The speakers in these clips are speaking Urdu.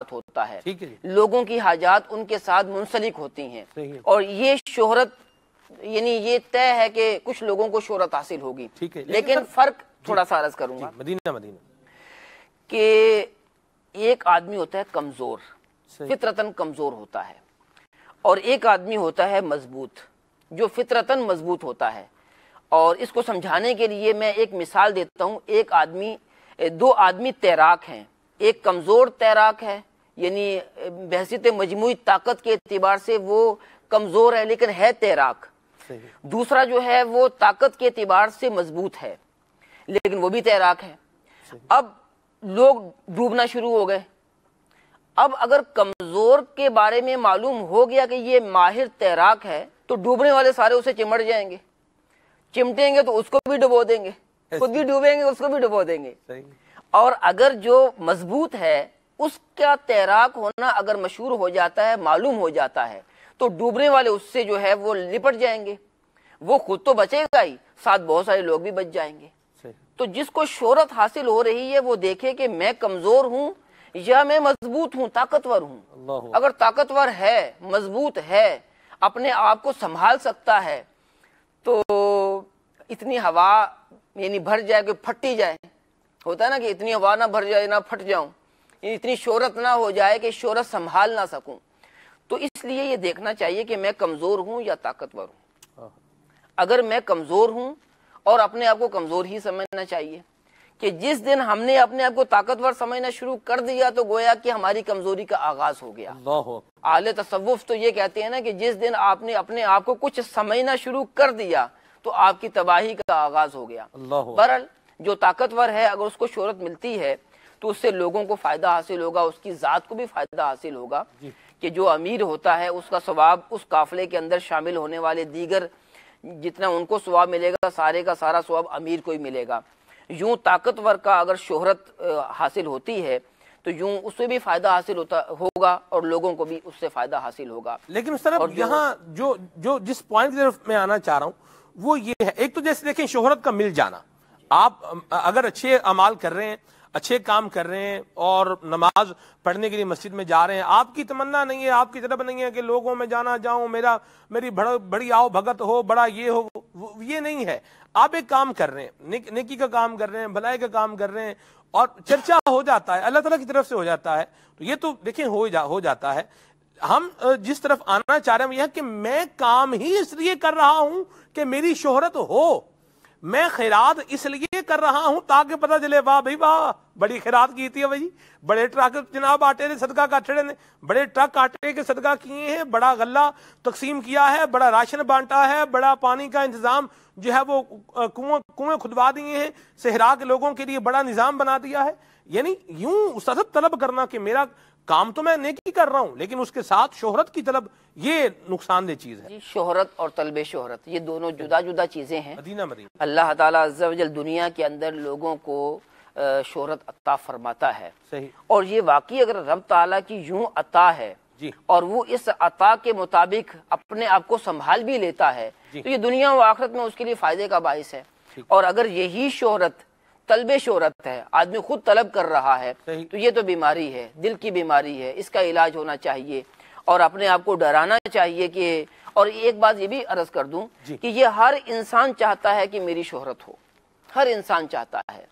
ہوتا ہے، لوگوں کی حاجات ان کے ساتھ منسلک ہوتی ہیں، اور یہ شہرت یعنی یہ طے ہے کہ کچھ لوگوں کو شہرت حاصل ہوگی، لیکن فرق تھوڑا سا عرض کروں گا کہ ایک آدمی ہوتا ہے کمزور، فطرتاً کمزور ہوتا ہے، اور ایک آدمی ہوتا ہے مضبوط، جو فطرتاً مضبوط ہوتا ہے۔ اور اس کو سمجھانے کے لیے میں ایک مثال دیتا ہوں۔ دو آدمی تیراک ہیں، ایک کمزور تیراک ہے، یعنی بحیثیت مجموعی طاقت کے اعتبار سے وہ کمزور ہے لیکن ہے تیراک۔ دوسرا جو ہے وہ طاقت کے اعتبار سے مضبوط ہے لیکن وہ بھی تیراک ہے۔ اب لوگ ڈوبنا شروع ہو گئے۔ اب اگر کمزور کے بارے میں معلوم ہو گیا کہ یہ ماہر تیراک ہے تو ڈوبنے والے سارے اسے چمٹ جائیں گے، چمٹیں گے تو اس کو بھی ڈبو دیں گے، خود بھی ڈوبیں گے اس کو بھی ڈبو دیں گے۔ اور اگر جو مضبوط ہے اس کا تیراک ہونا اگر مشہور ہو جاتا ہے، معلوم ہو جاتا ہے، تو ڈوبنے والے اس سے جو ہے وہ لپٹ جائیں گے، وہ خود تو بچے گا ہی، ساتھ بہت سارے لوگ بھی بچ جائیں گے۔ تو جس کو شہرت حاصل ہو رہی ہے وہ دیکھے کہ میں کمزور ہوں یا میں مضبوط ہوں، طاقتور ہوں۔ اگر طاقتور ہے، مضبوط ہے، اپنے آپ کو سنبھال سکتا ہے، تو اتنی ہوا یعنی بھر جائے کہ پھٹی جائے، ہوتا ہے نا کہ اتنی ہوا نہ بھر جائے نہ پھٹ جاؤں، اتنی شہرت نہ ہو جائے کہ شہرت سنبھال نہ سکوں۔ تو اس لیے یہ دیکھنا چاہیے کہ میں کمزور ہوں یا طاقتور ہوں۔ اگر میں کمزور ہوں، اور اپنے آپ کو کمزور ہی سمجھنا چاہیے، کہ جس دن ہم نے اپنے آپ کو طاقتور سمجھنا شروع کر دیا تو گویا کہ ہماری کمزوری کا آغاز ہو گیا۔ اہل تصوف تو یہ کہتے ہیں نا کہ جس دن آپ نے اپنے آپ کو کچھ سمجھنا شروع کر دیا تو آپ کی تباہی کا آغاز ہو گیا۔ بہرحال جو طاقتور ہے اگر اس کو شہرت ملتی ہے تو اس سے لوگوں کو فائدہ حاصل ہوگا، اس کی ذات کو بھی فائدہ حاصل ہوگا، کہ جو امیر ہوتا ہے اس کا ثواب اس قافلے کے اندر شامل ہونے والے دیگر جتنا ان کو ثواب ملے گا سارے کا سارا ثواب امیر کو ہی ملے گا۔ یوں طاقتور کا اگر شہرت حاصل ہوتی ہے تو یوں اس سے بھی فائدہ حاصل ہوگا اور لوگوں کو بھی اس سے فائدہ حاصل ہوگا۔ لیکن اس طرف یہاں جو جس پوائنٹ کی طرف میں آنا چاہ رہا ہوں وہ یہ ہے، ایک تو جیسے دیکھیں شہرت کا مل جانا، آپ اگر اچھے اعمال کر رہے ہیں، اچھے کام کر رہے ہیں اور نماز پڑھنے کے لیے مسجد میں جا رہے ہیں، آپ کی تمنا نہیں ہے، آپ کی طرف نہیں ہے کہ لوگوں میں جانا جاؤں، میری بڑی آؤ بھگت ہو، بڑا یہ ہو، یہ نہیں ہے۔ آپ ایک کام کر رہے ہیں، نیکی کا کام کر رہے ہیں، بھلائی کا کام کر رہے ہیں، اور چرچا ہو جاتا ہے، اللہ تعالیٰ کی طرف سے ہو جاتا ہے، تو یہ تو دیکھیں ہو جاتا ہے۔ ہم جس طرف آنا چاہ رہے ہیں وہ یہ کہ میں کام ہی اس لیے کر رہا ہوں کہ میری شہرت ہو، میں خیرات اس لیے کر رہا ہوں تاکہ پتہ چلے واہ بھائی واہ بڑی خیرات کی تھی ہے بھائی، بڑے ٹرک جناب آٹے نے صدقہ کاٹے نے، بڑے ٹرک آٹے کے صدقہ کیے ہیں، بڑا غلہ تقسیم کیا ہے، بڑا راشن بانٹا ہے، بڑا پانی کا انتظام جو ہے وہ کنویں کھدوا دیے ہیں، صحرا کے لوگوں کے لیے بڑا نظام بنا دیا ہے۔ یعنی یوں استاذت طلب کرنا کہ میرا کام تو میں نیکی کر رہا ہوں لیکن اس کے ساتھ شہرت کی طلب، یہ نقصان دہ چیز ہے۔ شہرت اور طلب شہرت یہ دونوں جدا جدا چیزیں ہیں۔ اللہ تعالیٰ عز و جل دنیا کے اندر لوگوں کو شہرت عطا فرماتا ہے، اور یہ واقعی اگر رب تعالیٰ کی یوں عطا ہے اور وہ اس عطا کے مطابق اپنے آپ کو سنبھال بھی لیتا ہے تو یہ دنیا و آخرت میں اس کے لیے فائدے کا باعث ہے۔ اور اگر یہی شہرت طلب شہرت ہے، آدمی خود طلب کر رہا ہے، تو یہ تو بیماری ہے، دل کی بیماری ہے، اس کا علاج ہونا چاہیے اور اپنے آپ کو ڈرانا چاہیے کہ، اور ایک بات یہ بھی عرض کر دوں کہ یہ ہر انسان چاہتا ہے کہ میری شہرت ہو، ہر انسان چاہتا ہے۔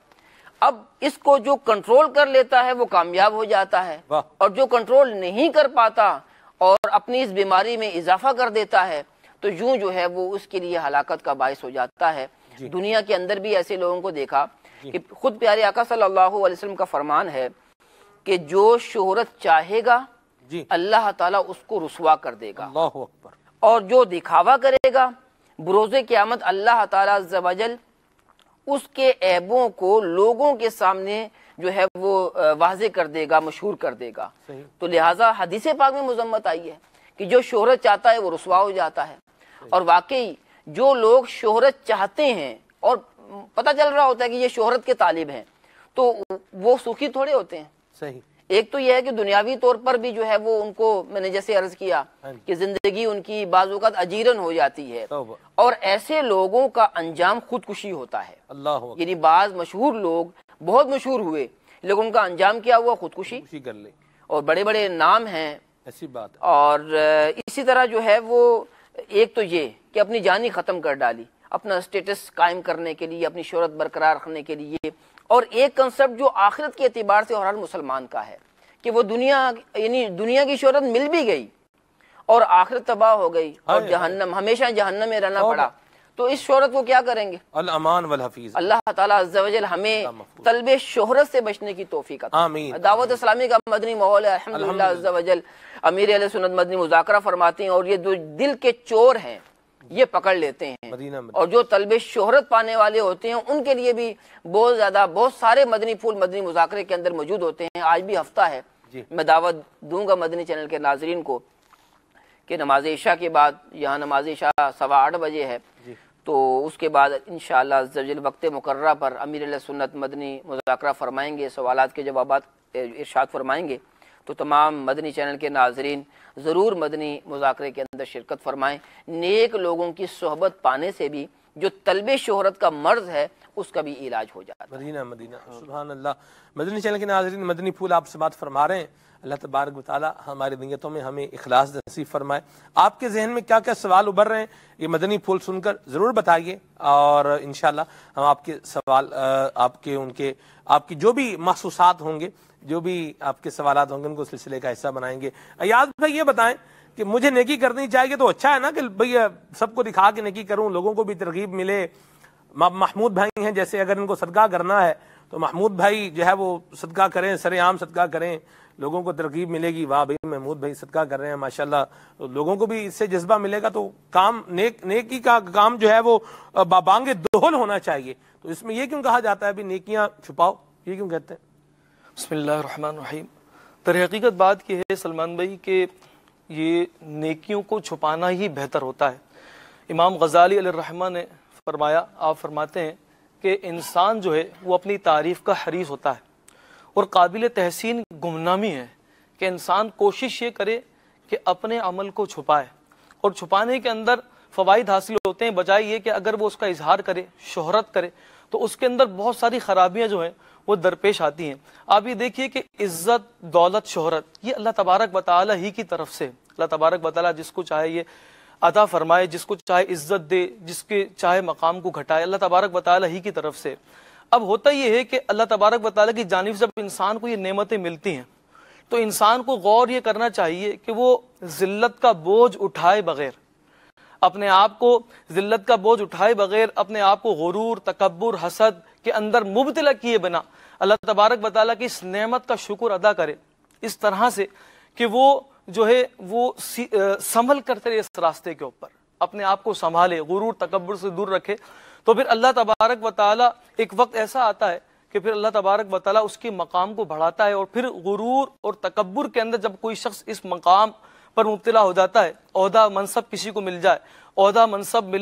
اب اس کو جو کنٹرول کر لیتا ہے وہ کامیاب ہو جاتا ہے، اور جو کنٹرول نہیں کر پاتا اور اپنی اس بیماری میں اضافہ کر دیتا ہے تو یوں جو ہے وہ اس کے لیے ہلاکت کا باعث ہو جاتا ہے۔ دنیا کے اندر بھی ایسے لوگوں کو دیکھا کہ خود پیارے آقا صلی اللہ علیہ وسلم کا فرمان ہے کہ جو شہرت چاہے گا اللہ تعالیٰ اس کو رسوا کر دے گا، اور جو دکھاوا کرے گا بروز قیامت اللہ تعالیٰ عز و جل اس کے عیبوں کو لوگوں کے سامنے جو ہے وہ واضح کر دے گا، مشہور کر دے گا۔ تو لہٰذا حدیث پاک میں مذمت آئی ہے کہ جو شہرت چاہتا ہے وہ رسوا ہو جاتا ہے، اور واقعی جو لوگ شہرت چاہتے ہیں اور پتہ چل رہا ہوتا ہے کہ یہ شہرت کے طالب ہیں تو وہ سخی تھوڑے ہوتے ہیں۔ ایک تو یہ ہے کہ دنیاوی طور پر بھی جو ہے وہ ان کو، میں نے جیسے عرض کیا کہ زندگی ان کی بعض اوقات اجیرن ہو جاتی ہے، اور ایسے لوگوں کا انجام خودکشی ہوتا ہے۔ یعنی بعض مشہور لوگ بہت مشہور ہوئے لیکن ان کا انجام کیا ہوا؟ خودکشی کر لے۔ اور بڑے بڑے نام ہیں. ایسی بات. اور اسی طرح جو ہے وہ ایک تو یہ کہ اپنی جان ہی ختم کر ڈالی اپنا اسٹیٹس قائم کرنے کے لیے, اپنی شہرت برقرار رکھنے کے لیے. اور ایک کنسپٹ جو آخرت کے اعتبار سے ہر مسلمان کا ہے کہ وہ دنیا, یعنی دنیا کی شہرت مل بھی گئی اور آخرت تباہ ہو گئی اور جہنم, ہمیشہ جہنم میں رہنا پڑا, تو اس شہرت کو کیا کریں گے؟ الامان والحفیظ. اللہ تعالیٰ عز و جل ہمیں طلب شہرت سے بچنے کی توفیق عطا. آمین. دعوت اسلامی کا مدنی ماحول ہے الحمدللہ عز و جل. امیر اہل سنت مدنی مذاکرہ فرماتے ہیں اور یہ جو دل کے چور ہیں یہ پکڑ لیتے ہیں, اور جو طلب شہرت پانے والے ہوتے ہیں ان کے لیے بھی بہت سارے مدنی پھول مدنی مذاکرے کے اندر موجود ہوتے ہیں. آج بھی ہفتہ ہے, میں دعوت دوں گا مدنی چینل کے ناظرین کو کہ نماز عشاء کے بعد, یہاں نماز عشاء 8:15 بجے ہے, تو اس کے بعد انشاءاللہ عز و جل وقت مقررہ پر امیر اہل سنت مدنی مذاکرہ فرمائیں گے, سوالات کے جوابات ارشاد فرمائیں گے. تو تمام مدنی چینل کے ناظرین ضرور مدنی مذاکرے کے اندر شرکت فرمائیں. نیک لوگوں کی صحبت پانے سے بھی جو طلب شہرت کا مرض ہے اس کا بھی علاج ہو جاتا ہے. مدینہ مدینہ سبحان اللہ. مدنی چینل کے ناظرین, مدنی پھول آپ سے بات فرما رہے ہیں. اللہ تبارک و تعالی ہماری نیتوں میں ہمیں اخلاص نصیب فرمائے. آپ کے ذہن میں کیا کیا سوال ابھر رہے ہیں یہ مدنی پھول سن کر ضرور بتائیے, اور انشاءاللہ ہم آپ کے سوال, آپ کی جو بھی محسوسات ہوں گے, جو بھی آپ کے سوالات ہوں گے, ان کو سلسلے کا حصہ بنائیں گے. ایاز بھائی یہ بتائیں کہ مجھے نیکی کرنی چاہیے تو اچھا ہے نا کہ بھئی سب کو دکھا کے نیکی کروں, لوگوں کو بھی ترغیب ملے. محمود بھائی ہیں, جیسے اگر ان کو صدقہ کرنا ہے تو محمود بھائی جو ہے وہ صدقہ کریں, سر عام صدقہ کریں, لوگوں کو ترغیب ملے گی, واہ بھائی محمود بھائی صدقہ کر رہے ہیں ماشاءاللہ, لوگوں کو بھی اس سے جذبہ ملے گا. تو کام نیکی کا کام جو ہے وہ بانگ دہل ہونا چاہیے. تو اس میں یہ کیوں کہا جاتا ہے بھی نیکیاں چھپاؤ, یہ کیوں کہتے ہیں؟ بسم اللہ الرحمن الرحیم. در حقیقت بات یہ ہے سلمان بھائی کہ یہ نیکیوں کو چھپانا ہی بہتر ہوتا ہے. امام غزالی علیہ الرحمہ نے فرمایا, آپ فرماتے ہیں کہ انسان جو ہے وہ اپنی تعریف کا حریص ہوتا ہے, اور قابل تحسین گمنامی ہے کہ انسان کوشش یہ کرے کہ اپنے عمل کو چھپائے, اور چھپانے کے اندر فوائد حاصل ہوتے ہیں, بجائے یہ کہ اگر وہ اس کا اظہار کرے, شہرت کرے, تو اس کے اندر بہت ساری خرابیاں جو ہیں وہ درپیش آتی ہیں. آپ یہ دیکھیے کہ عزت, دولت, شہرت یہ اللہ تبارک و تعالی ہی کی طرف سے, اللہ تبارک و تعالی جس کو چاہے یہ عطا فرمائے, جس کو چاہے عزت دے, جس کے چاہے مقام کو گھٹائے, اللہ تبارک و تعالی ہی کی طرف سے. اب ہوتا یہ ہے کہ اللہ تبارک و تعالی کی جانب سے جب انسان کو یہ نعمتیں ملتی ہیں تو انسان کو غور یہ کرنا چاہیے کہ وہ ذلت کا بوجھ اٹھائے بغیر, اپنے آپ کو ذلت کا بوجھ اٹھائے بغیر, اپنے آپ کو غرور, تکبر, حسد کے اندر مبتلا کیے بنا اللہ تبارک و تعالیٰ کی اس نعمت کا شکر ادا کرے, اس طرح سے کہ وہ جو ہے وہ سنبھل کرتے رہے اس راستے کے اوپر, اپنے آپ کو سنبھالے, غرور تکبر سے دور رکھے. تو پھر اللہ تبارک و تعالیٰ ایک وقت ایسا آتا ہے کہ پھر اللہ تبارک و تعالیٰ اس کی مقام کو بڑھاتا ہے, اور پھر غرور اور تکبر کے اندر جب کوئی شخص اس مقام پر مبتلا ہو جاتا ہے, عہدہ منصب کسی کو مل جائے, عہدہ منصب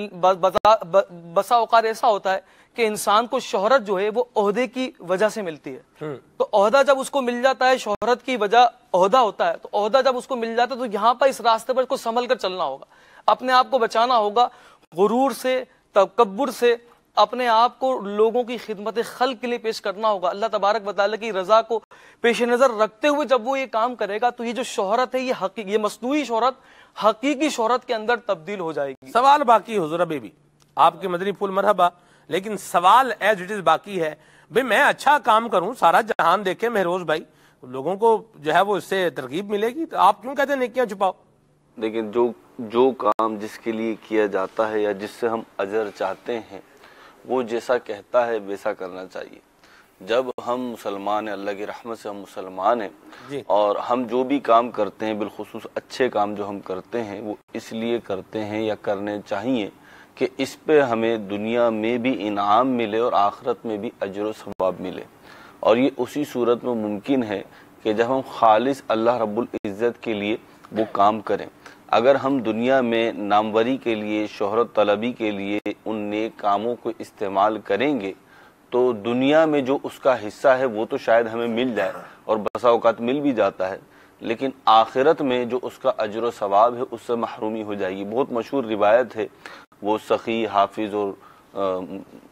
بسا اوقات ایسا ہوتا ہے کہ انسان کو شہرت جو ہے وہ عہدے کی وجہ سے ملتی ہے. تو عہدہ جب اس کو مل جاتا ہے, شہرت کی وجہ عہدہ ہوتا ہے, تو عہدہ جب اس کو مل جاتا ہے تو یہاں پر اس راستے پر اس کو سنبھل کر چلنا ہوگا, اپنے آپ کو بچانا ہوگا غرور سے, تکبر سے, اپنے آپ کو لوگوں کی خدمت خلق کے لیے پیش کرنا ہوگا. اللہ تبارک و تعالیٰ کی رضا کو پیش نظر رکھتے ہوئے جب وہ یہ کام کرے گا تو یہ جو شہرت ہے یہ مصنوعی شہرت حقیقی شہرت کے اندر تبدیل ہو جائے گی. سوال باقی حضور ابھی بھی آپ کے مدنی پھول مرحبا, لیکن سوال ایز اٹ از باقی ہے. بھئی میں اچھا کام کروں, سارا جہان دیکھے مہروز بھائی, لوگوں کو جو ہے وہ اس سے ترغیب ملے گی, تو آپ کیوں کہتے ہیں نیکیاں چھپاؤ؟ لیکن جو کام جس کے لیے کیا جاتا ہے یا جس سے ہم اجر چاہتے ہیں وہ جیسا کہتا ہے ویسا کرنا چاہیے. جب ہم مسلمان ہیں, اللہ کی رحمت سے ہم مسلمان ہیں, اور ہم جو بھی کام کرتے ہیں بالخصوص اچھے کام جو ہم کرتے ہیں وہ اس لیے کرتے ہیں یا کرنے چاہیے کہ اس پہ ہمیں دنیا میں بھی انعام ملے اور آخرت میں بھی اجر و ثواب ملے. اور یہ اسی صورت میں ممکن ہے کہ جب ہم خالص اللہ رب العزت کے لیے وہ کام کریں. اگر ہم دنیا میں ناموری کے لیے, شہرت طلبی کے لیے ان نیک کاموں کو استعمال کریں گے تو دنیا میں جو اس کا حصہ ہے وہ تو شاید ہمیں مل جائے, اور بسا اوقات مل بھی جاتا ہے, لیکن آخرت میں جو اس کا اجر و ثواب ہے اس سے محرومی ہو جائے گی. بہت مشہور روایت ہے وہ سخی, حافظ اور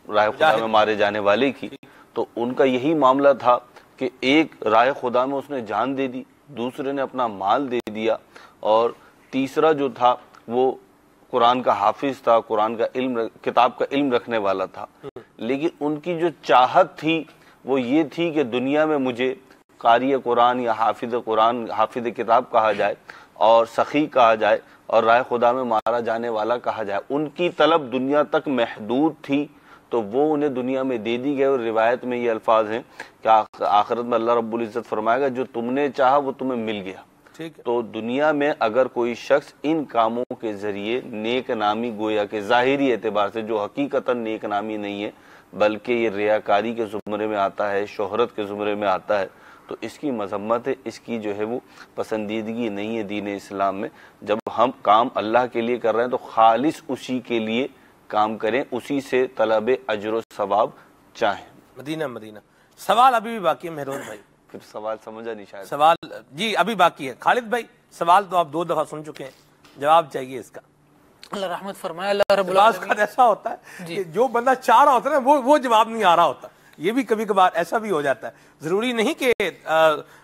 راہ خدا میں مارے جانے والے کی. تو ان کا یہی معاملہ تھا کہ ایک راہ خدا میں اس نے جان دے دی, دوسرے نے اپنا مال دے دیا، اور تیسرا جو تھا وہ قرآن کا حافظ تھا، قرآن کا علم، کتاب کا علم رکھنے والا تھا، لیکن ان کی جو چاہت تھی وہ یہ تھی کہ دنیا میں مجھے قاری قرآن یا حافظ قرآن، حافظ کتاب کہا جائے اور سخی کہا جائے اور راہ خدا میں مارا جانے والا کہا جائے۔ ان کی طلب دنیا تک محدود تھی، تو وہ انہیں دنیا میں دے دی گئے، اور روایت میں یہ الفاظ ہیں کہ آخرت میں اللہ رب العزت فرمائے گا جو تم نے چاہا وہ تمہیں مل گیا۔ تو دنیا میں اگر کوئی شخص ان کاموں کے ذریعے نیک نامی، گویا کہ ظاہری اعتبار سے جو حقیقتاً نیک نامی نہیں ہے بلکہ یہ ریاکاری کے زمرے میں آتا ہے، شہرت کے زمرے میں آتا ہے، تو اس کی مذمت ہے، اس کی جو ہے وہ پسندیدگی نہیں ہے دین اسلام میں۔ جب ہم کام اللہ کے لیے کر رہے ہیں تو خالص اسی کے لیے کام کریں، اسی سے طلب اجر و ثواب چاہیں۔ مدینہ سوال ابھی بھی باقی ہے مہرون بھائی، پھر سوال سمجھا نہیں شاید۔ سوال جی ابھی باقی ہے۔ خالد بھائی سوال تو آپ 2 دفعہ سن چکے ہیں، جواب چاہیے اس کا۔ اللہ رحمت فرمائے۔ اللہ رب العالمین ایسا ہوتا ہے کہ جو بندہ چاہ رہا ہوتا ہے نا وہ جواب نہیں آ رہا ہوتا، یہ بھی کبھی کبھار ایسا بھی ہو جاتا ہے۔ ضروری نہیں کہ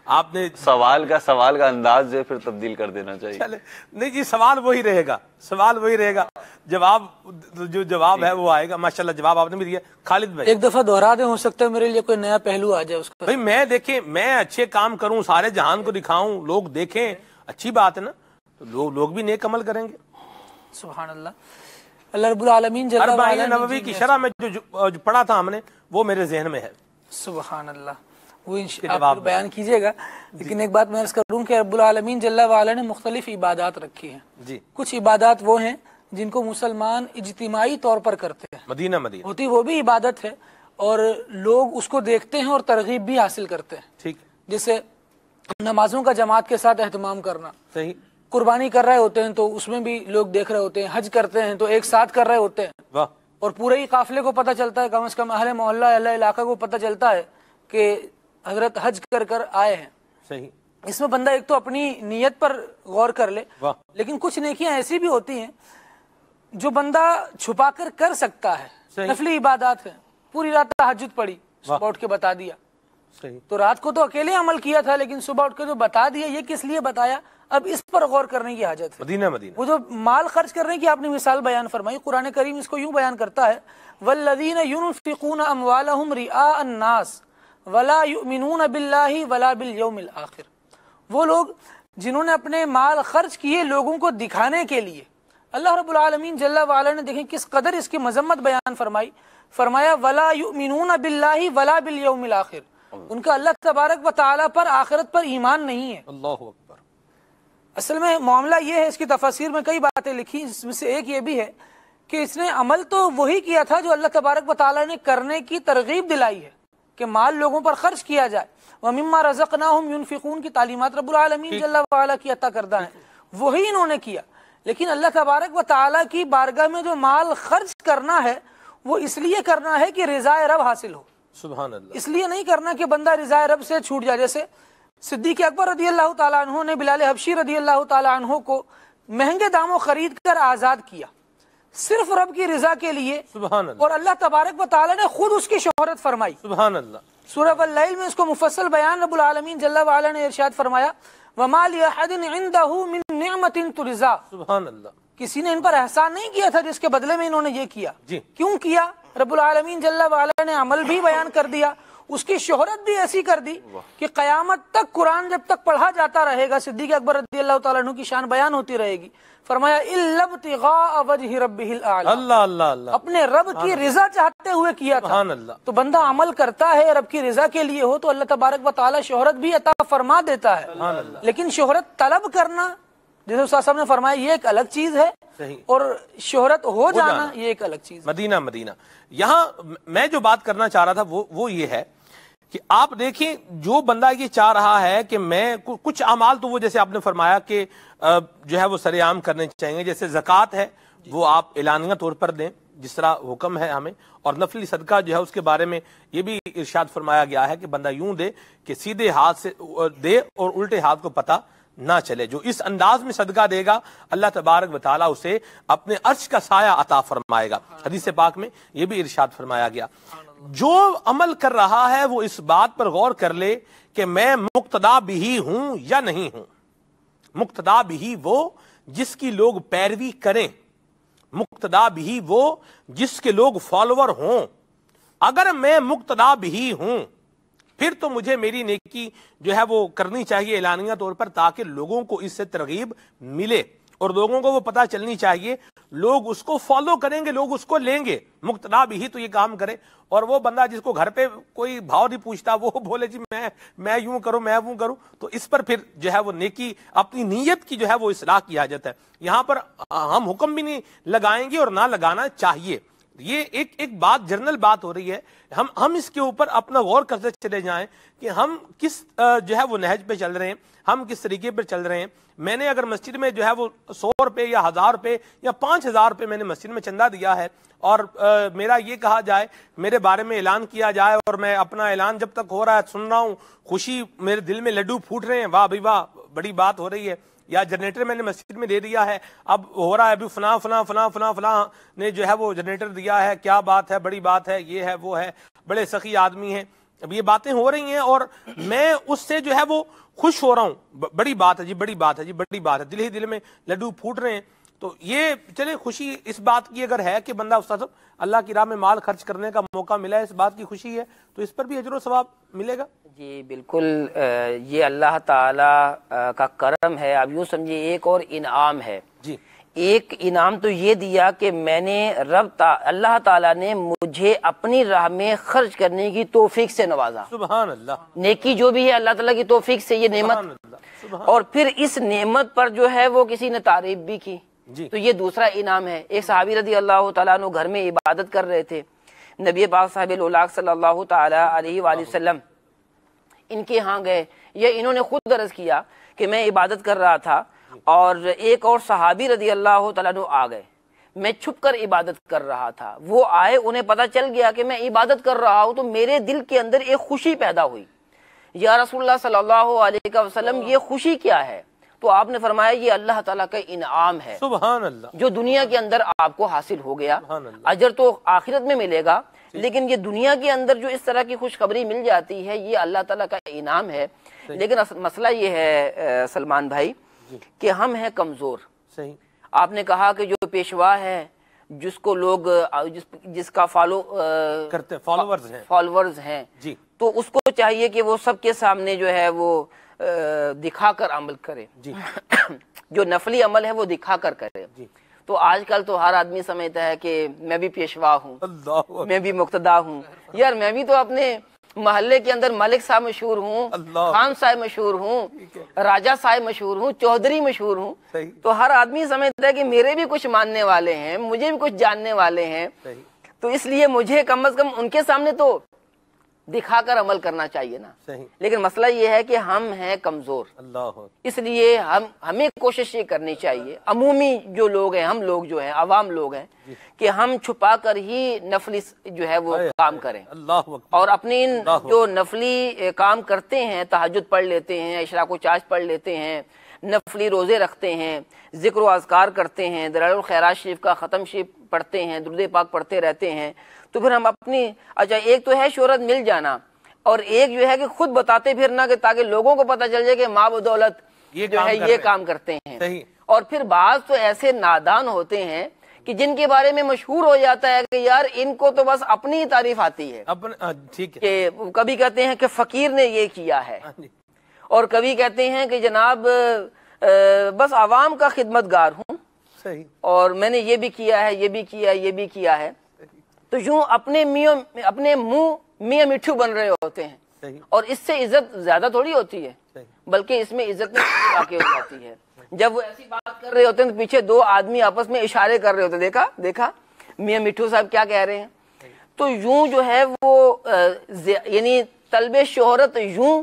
آپ نے سوال کا انداز جو ہے پھر تبدیل کر دینا چاہیے۔ نہیں جی، سوال وہی رہے گا، جواب جو جواب ہے وہ آئے گا۔ ماشاءاللہ جواب آپ نے بھی دیا۔ خالد بھائی ایک دفعہ دہرا دیں، ہو سکتا ہے میرے لیے کوئی نیا پہلو آ جائے اس کا۔ بھائی میں دیکھیں، میں اچھے کام کروں، سارے جہان کو دکھاؤں، لوگ دیکھیں، اچھی بات ہے نا، تو لوگ بھی نیک عمل کریں گے۔ سبحان اللہ۔ اللہ رب العالمین جل وعلا اربعین نووی کی شرح میں جو پڑھا تھا ہم نے وہ میرے ذہن میں ہے۔ سبحان اللہ، وہ آپ بیان کیجئے گا، لیکن ایک بات میں عرض کروں کہ رب العالمین جل وعلا نے مختلف عبادات رکھی ہیں جی۔ کچھ عبادات وہ ہیں جن کو مسلمان اجتماعی طور پر کرتے ہیں، مدینہ ہوتی وہ بھی عبادت ہے اور لوگ اس کو دیکھتے ہیں اور ترغیب بھی حاصل کرتے ہیں۔ ٹھیک، جیسے نمازوں کا جماعت کے ساتھ اہتمام کرنا، صحیح، قربانی کر رہے ہوتے ہیں تو اس میں بھی لوگ دیکھ رہے ہوتے ہیں، حج کرتے ہیں تو ایک ساتھ کر رہے ہوتے ہیں، واہ، اور پورے ہی قافلے کو پتہ چلتا ہے، کم از کم اہل محلہ اہل علاقہ کو پتہ چلتا ہے کہ حضرت حج کر آئے ہیں۔ صحیح، اس میں بندہ ایک تو اپنی نیت پر غور کر لے، واہ، لیکن کچھ نیکیاں ایسی بھی ہوتی ہیں جو بندہ چھپا کر سکتا ہے، صحیح، نفلی عبادات ہیں۔ پوری رات تہجد پڑھی، صبح اٹھ کے بتا دیا، صحیح، تو رات کو تو اکیلے عمل کیا تھا لیکن صبح اٹھ کے جو بتا دیا یہ کس لیے بتایا، اب اس پر غور کرنے کی حاجت ہے۔ مدینہ وہ جو مال خرچ کرنے کی آپ نے مثال بیان فرمائی، قرآن کریم اس کو یوں بیان کرتا ہے، والذین ينفقون اموالهم رئاء الناس ولا يؤمنون باللہ ولا بالیوم الآخر، وہ لوگ جنہوں نے اپنے مال خرچ کیے لوگوں کو دکھانے کے لیے۔ اللہ رب العالمین جل وعلا نے دیکھیں کس قدر اس کی مذمت بیان فرمائی، فرمایا ولا یؤمنون باللہ ولا بالیوم الآخر، ان کا اللہ تبارک و تعالی پر، آخرت پر ایمان نہیں ہے۔ اللہ اکبر۔ اصل میں معاملہ یہ ہے، اس کی تفاسیر میں کئی باتیں لکھی، اس میں سے ایک یہ بھی ہے کہ اس نے عمل تو وہی کیا تھا جو اللہ تبارک و تعالی نے کرنے کی ترغیب دلائی ہے کہ مال لوگوں پر خرچ کیا جائے، وَمِمَّا رَزَقْنَاهُمْ يُنْفِقُونَ کی تعلیمات رب العالمین جل وعلا کی عطا کردہ ہیں، وہی انہوں نے کیا۔ لیکن اللہ تبارک و تعالی کی بارگاہ میں جو مال خرچ کرنا ہے وہ اس لیے کرنا ہے کہ رضا رب حاصل ہو، سبحان اللہ، اس لیے نہیں کرنا کہ بندہ رضا رب سے چھوٹ جائے۔ جیسے صدیق اکبر رضی اللہ تعالیٰ عنہ نے بلال حبشی رضی اللہ تعالیٰ عنہ کو مہنگے داموں خرید کر آزاد کیا، صرف رب کی رضا کے لیے، سبحان اللہ، اور اللہ تبارک و تعالیٰ نے خود اس کی شہرت فرمائی۔ سبحان اللہ، سورہ واللیل میں اس کو مفصل بیان رب العالمین جل وعلا نے ارشاد فرمایا، وَمَا لِأَحَدٍ عِنْدَهُ مِن نِعْمَةٍ تُجْزَىٰ، سبحان اللہ، کسی نے ان پر احسان نہیں کیا تھا جس کے بدلے میں انہوں نے یہ کیا۔ جی، کیوں کیا؟ رب العالمین جل وعلا نے عمل بھی بیان کر دیا، اس کی شہرت بھی ایسی کر دی کہ قیامت تک قرآن جب تک پڑھا جاتا رہے گا صدیق اکبر رضی اللہ تعالیٰ عنہ کی شان بیان ہوتی رہے گی۔ فرمایا إِلَّا ابْتِغَاءَ وَجْهِ رَبِّهِ الْأَعْلَىٰ، اللہ اللہ اللہ، اپنے رب کی رضا چاہتے ہوئے کیا تھا۔ سبحان اللہ، تو بندہ عمل کرتا ہے رب کی رضا کے لیے ہو تو اللہ تبارک و تعالیٰ شہرت بھی عطا فرما دیتا ہے، سبحان اللہ، لیکن شہرت طلب کرنا، جیسے استاد صاحب نے فرمایا، یہ ایک الگ چیز ہے، صحیح، اور شہرت ہو جانا یہ ایک الگ چیز ہے۔ مدینہ یہاں میں جو بات کرنا چاہ رہا تھا وہ یہ ہے کہ آپ دیکھیں جو بندہ یہ چاہ رہا ہے کہ میں کچھ اعمال تو وہ جیسے آپ نے فرمایا کہ جو ہے وہ سر عام کرنے چاہیے، جیسے زکوٰۃ ہے وہ آپ اعلانیہ طور پر دیں جس طرح حکم ہے ہمیں، اور نفلی صدقہ جو ہے اس کے بارے میں یہ بھی ارشاد فرمایا گیا ہے کہ بندہ یوں دے کہ سیدھے ہاتھ سے دے اور الٹے ہاتھ کو پتہ نہ چلے. جو اس انداز میں صدقہ دے گا اللہ تبارک و تعالیٰ اسے اپنے عرش کا سایہ عطا فرمائے گا. حدیث پاک میں یہ بھی ارشاد فرمایا گیا جو عمل کر رہا ہے وہ اس بات پر غور کر لے کہ میں مقتدا بھی ہوں یا نہیں ہوں. مقتدا بھی وہ جس کی لوگ پیروی کریں، مقتدا بھی وہ جس کے لوگ فالوور ہوں. اگر میں مقتدا بھی ہوں پھر تو مجھے میری نیکی جو ہے وہ کرنی چاہیے اعلانیہ طور پر، تاکہ لوگوں کو اس سے ترغیب ملے اور لوگوں کو وہ پتہ چلنی چاہیے، لوگ اس کو فالو کریں گے، لوگ اس کو لیں گے. مقتدا بھی تو یہ کام کرے. اور وہ بندہ جس کو گھر پہ کوئی بھاؤ نہیں پوچھتا وہ بولے جی میں یوں کروں میں وہ کروں، تو اس پر پھر جو ہے وہ نیکی اپنی نیت کی جو ہے وہ اصلاح کی حاجت ہے. یہاں پر ہم حکم بھی نہیں لگائیں گے اور نہ لگانا چاہیے. یہ ایک بات جنرل بات ہو رہی ہے. ہم اس کے اوپر اپنا غور کرتے چلے جائیں کہ ہم کس جو ہے وہ نہج پہ چل رہے ہیں، ہم کس طریقے پر چل رہے ہیں. میں نے اگر مسجد میں جو ہے وہ 100 روپے یا 1000 روپے یا 5000 روپے میں نے مسجد میں چندہ دیا ہے اور میرا یہ کہا جائے، میرے بارے میں اعلان کیا جائے اور میں اپنا اعلان جب تک ہو رہا ہے سن رہا ہوں، خوشی میرے دل میں لڈو پھوٹ رہے ہیں، واہ بھائی واہ بڑی بات ہو رہی ہے. یا جنریٹر میں نے مسجد میں دے دیا ہے، اب ہو رہا ہے ابھی فلاں فلاں فلاں فلاں فلاں نے جو ہے وہ جنریٹر دیا ہے، کیا بات ہے، بڑی بات ہے، یہ ہے وہ ہے، بڑے سخی آدمی ہیں. اب یہ باتیں ہو رہی ہیں اور میں اس سے جو ہے وہ خوش ہو رہا ہوں، بڑی بات ہے جی، بڑی بات ہے جی، بڑی بات ہے، دل ہی دل میں لڈو پھوٹ رہے ہیں. تو یہ چلے خوشی اس بات کی اگر ہے کہ بندہ استاد اللہ کی راہ میں مال خرچ کرنے کا موقع ملا ہے، اس بات کی خوشی ہے، تو اس پر بھی اجر و ثواب ملے گا. جی بالکل، یہ اللہ تعالیٰ کا کرم ہے. آپ یوں سمجھیے ایک اور انعام ہے. جی ایک انعام تو یہ دیا کہ میں نے اللہ تعالیٰ نے مجھے اپنی راہ میں خرچ کرنے کی توفیق سے نوازا. سبحان اللہ. نیکی جو بھی ہے اللہ تعالیٰ کی توفیق سے یہ نعمت، اور پھر اس نعمت پر جو ہے وہ کسی نے تعریف بھی کی. تو یہ دوسرا انعام ہے. ایک صحابی رضی اللہ تعالیٰ عنہ گھر میں عبادت کر رہے تھے. نبی پاک صاحب الاولاق صلی اللہ تعالیٰ علیہ وآلہ وسلم ان کے ہاں گئے، یا انہوں نے خود عرض کیا کہ میں عبادت کر رہا تھا اور ایک اور صحابی رضی اللہ تعالیٰ عنہ آ گئے، میں چھپ کر عبادت کر رہا تھا. وہ آئے، انہیں پتہ چل گیا کہ میں عبادت کر رہا ہوں، تو میرے دل کے اندر ایک خوشی پیدا ہوئی. یا رسول اللہ صلی اللہ علیہ وسلم یہ خوشی کیا ہے؟ تو آپ نے فرمایا یہ اللہ تعالیٰ کا انعام ہے. سبحان اللہ. جو دنیا کے اندر آپ کو حاصل ہو گیا، اجر تو آخرت میں ملے گا، لیکن یہ دنیا کے اندر جو اس طرح کی خوشخبری مل جاتی ہے یہ اللہ تعالیٰ کا انعام ہے. لیکن مسئلہ یہ ہے سلمان بھائی کہ ہم ہیں کمزور. آپ نے کہا کہ جو پیشوا ہے، جس کو لوگ جس کا فالو کرتے فالوورز ہیں، تو اس کو چاہیے کہ وہ سب کے سامنے جو ہے وہ دکھا کر عمل کرے. جو نفلی عمل ہے وہ دکھا کر کرے. تو آج کل تو ہر آدمی سمجھتا ہے کہ میں بھی پیشوا ہوں، میں بھی مقتدا ہوں. یار میں بھی تو اپنے محلے کے اندر ملک صاحب مشہور ہوں، خان صاحب مشہور ہوں، راجہ صاحب مشہور ہوں، چودھری مشہور ہوں. تو ہر آدمی سمجھتا ہے کہ میرے بھی کچھ ماننے والے ہیں، مجھے بھی کچھ جاننے والے ہیں، تو اس لیے مجھے کم از کم ان کے سامنے تو دکھا کر عمل کرنا چاہیے نا. لیکن مسئلہ یہ ہے کہ ہم ہیں کمزور. اس لیے ہمیں کوشش یہ کرنی چاہیے، عمومی جو لوگ ہیں، ہم لوگ جو ہیں عوام لوگ ہیں، کہ ہم چھپا کر ہی نفلی جو ہے وہ کام کریں. اور اپنی جو نفلی کام کرتے ہیں، تہجد پڑھ لیتے ہیں، اشراق و چاش پڑھ لیتے ہیں، نفلی روزے رکھتے ہیں، ذکر و اذکار کرتے ہیں، دلائل الخیرات شریف کا ختم شریف پڑھتے ہیں، درود پاک پڑھتے رہتے ہیں، تو پھر ہم اپنی ایک تو ہے شہرت مل جانا، اور ایک جو ہے کہ خود بتاتے پھرنا کہ تاکہ لوگوں کو پتہ چل جائے کہ ماں بدولت جو ہے یہ کام کرتے ہیں. اور پھر بعض تو ایسے نادان ہوتے ہیں کہ جن کے بارے میں مشہور ہو جاتا ہے کہ یار ان کو تو بس اپنی تعریف آتی ہے. کہ کبھی کہتے ہیں کہ فقیر نے یہ کیا ہے، اور کبھی کہتے ہیں کہ جناب بس عوام کا خدمت گار ہوں، اور میں نے یہ بھی کیا ہے، یہ بھی کیا ہے، یہ بھی کیا ہے. تو یوں اپنے منہ میاں مٹھو بن رہے ہوتے ہیں، اور اس سے عزت زیادہ تھوڑی ہوتی ہے، بلکہ اس میں عزت میں واقع ہو جاتی ہے. جب وہ ایسی بات کر رہے ہوتے ہیں تو پیچھے دو آدمی آپس میں اشارے کر رہے ہوتے ہیں، دیکھا میاں مٹھو صاحب کیا کہہ رہے ہیں. تو یوں جو ہے وہ یعنی طلب شہرت یوں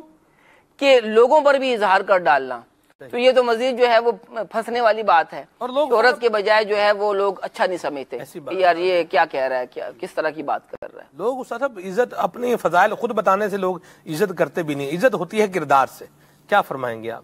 کہ لوگوں پر بھی اظہار کر ڈالنا، تو یہ تو مزید جو ہے وہ پھنسنے والی بات ہے. اور شہرت کے بجائے جو ہے وہ لوگ اچھا نہیں سمجھتے یار یہ کیا کہہ رہا ہے، کیا کس طرح کی بات کر رہا ہے. لوگ صاحب عزت اپنے فضائل خود بتانے سے لوگ عزت کرتے بھی نہیں، عزت ہوتی ہے کردار سے. کیا فرمائیں گے آپ؟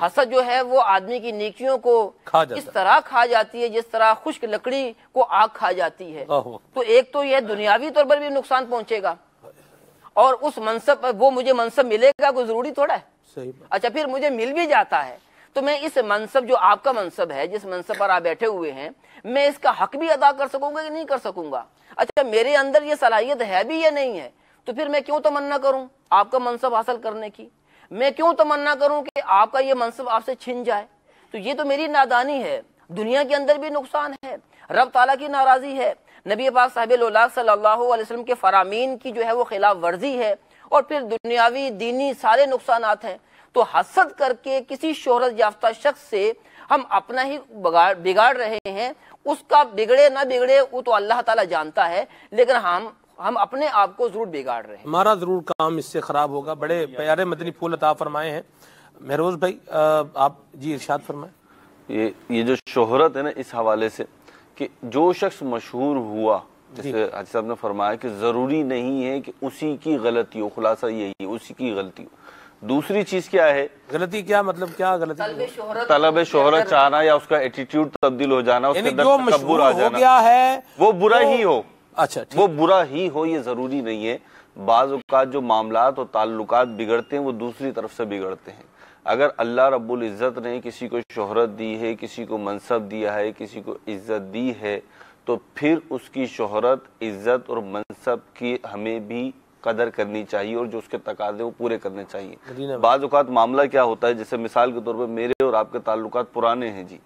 حسد جو ہے وہ آدمی کی نیکیوں کو اس طرح کھا جاتی ہے جس طرح خشک لکڑی کو آگ کھا جاتی ہے. تو ایک تو یہ دنیاوی طور پر بھی نقصان پہنچے گا، اور اس منصب وہ مجھے منصب ملے گا کوئی ضروری تھوڑا ہے. اچھا پھر مجھے مل بھی جاتا ہے تو میں اس منصب جو آپ کا منصب ہے، جس منصب پر آپ بیٹھے ہوئے ہیں، میں اس کا حق بھی ادا کر سکوں گا کہ نہیں کر سکوں گا؟ اچھا میرے اندر یہ صلاحیت ہے بھی یا نہیں ہے؟ تو پھر میں کیوں تمنا کروں آپ کا منصب حاصل کرنے کی؟ میں کیوں تمنا کروں کہ آپ کا یہ منصب آپ سے چھن جائے؟ تو یہ تو میری نادانی ہے. دنیا کے اندر بھی نقصان ہے، رب تعالیٰ کی ناراضی ہے، نبی پاک صاحب الاولاق صلی اللہ علیہ وسلم کے فرامین کی جو ہے وہ خلاف ورزی ہے، اور پھر دنیاوی دینی سارے نقصانات ہیں. تو حسد کر کے کسی شہرت یافتہ شخص سے ہم اپنا ہی بگاڑ رہے ہیں. اس کا بگڑے نہ بگڑے وہ تو اللہ تعالیٰ جانتا ہے، لیکن ہم اپنے آپ کو ضرور بگاڑ رہے ہیں. ہمارا ضرور کام اس سے خراب ہوگا. بڑے پیارے مدنی پھول عطا فرمائے ہیں مہروز بھائی، آپ جی ارشاد فرمائیں. یہ جو شہرت ہے نا، اس حوالے سے کہ جو شخص مشہور ہوا، جیسے حاجی صاحب نے فرمایا کہ ضروری نہیں ہے کہ اسی کی غلطی ہو، خلاصہ یہی اسی کی غلطی ہو. دوسری چیز کیا ہے غلطی؟ کیا مطلب کیا غلطی؟ طلب شہرت چاہنا یا اس کا ایٹیٹیوڈ تبدیل ہو جانا، اس کے اندر تکبر آ جانا، گیا ہے وہ برا ہی ہو. اچھا وہ برا ہی ہو، یہ ضروری نہیں ہے. بعض اوقات جو معاملات اور تعلقات بگڑتے ہیں وہ دوسری طرف سے بگڑتے ہیں. اگر اللہ رب العزت نے کسی کو شہرت دی ہے، کسی کو منصب دیا ہے، کسی کو عزت دی ہے، تو پھر اس کی شہرت، عزت اور منصب کی ہمیں بھی قدر کرنی چاہیے، اور جو اس کے تقاضے وہ پورے کرنے چاہیے. بعض اوقات معاملہ کیا ہوتا ہے، جیسے مثال کے طور پہ میرے اور آپ کے تعلقات پرانے ہیں جی،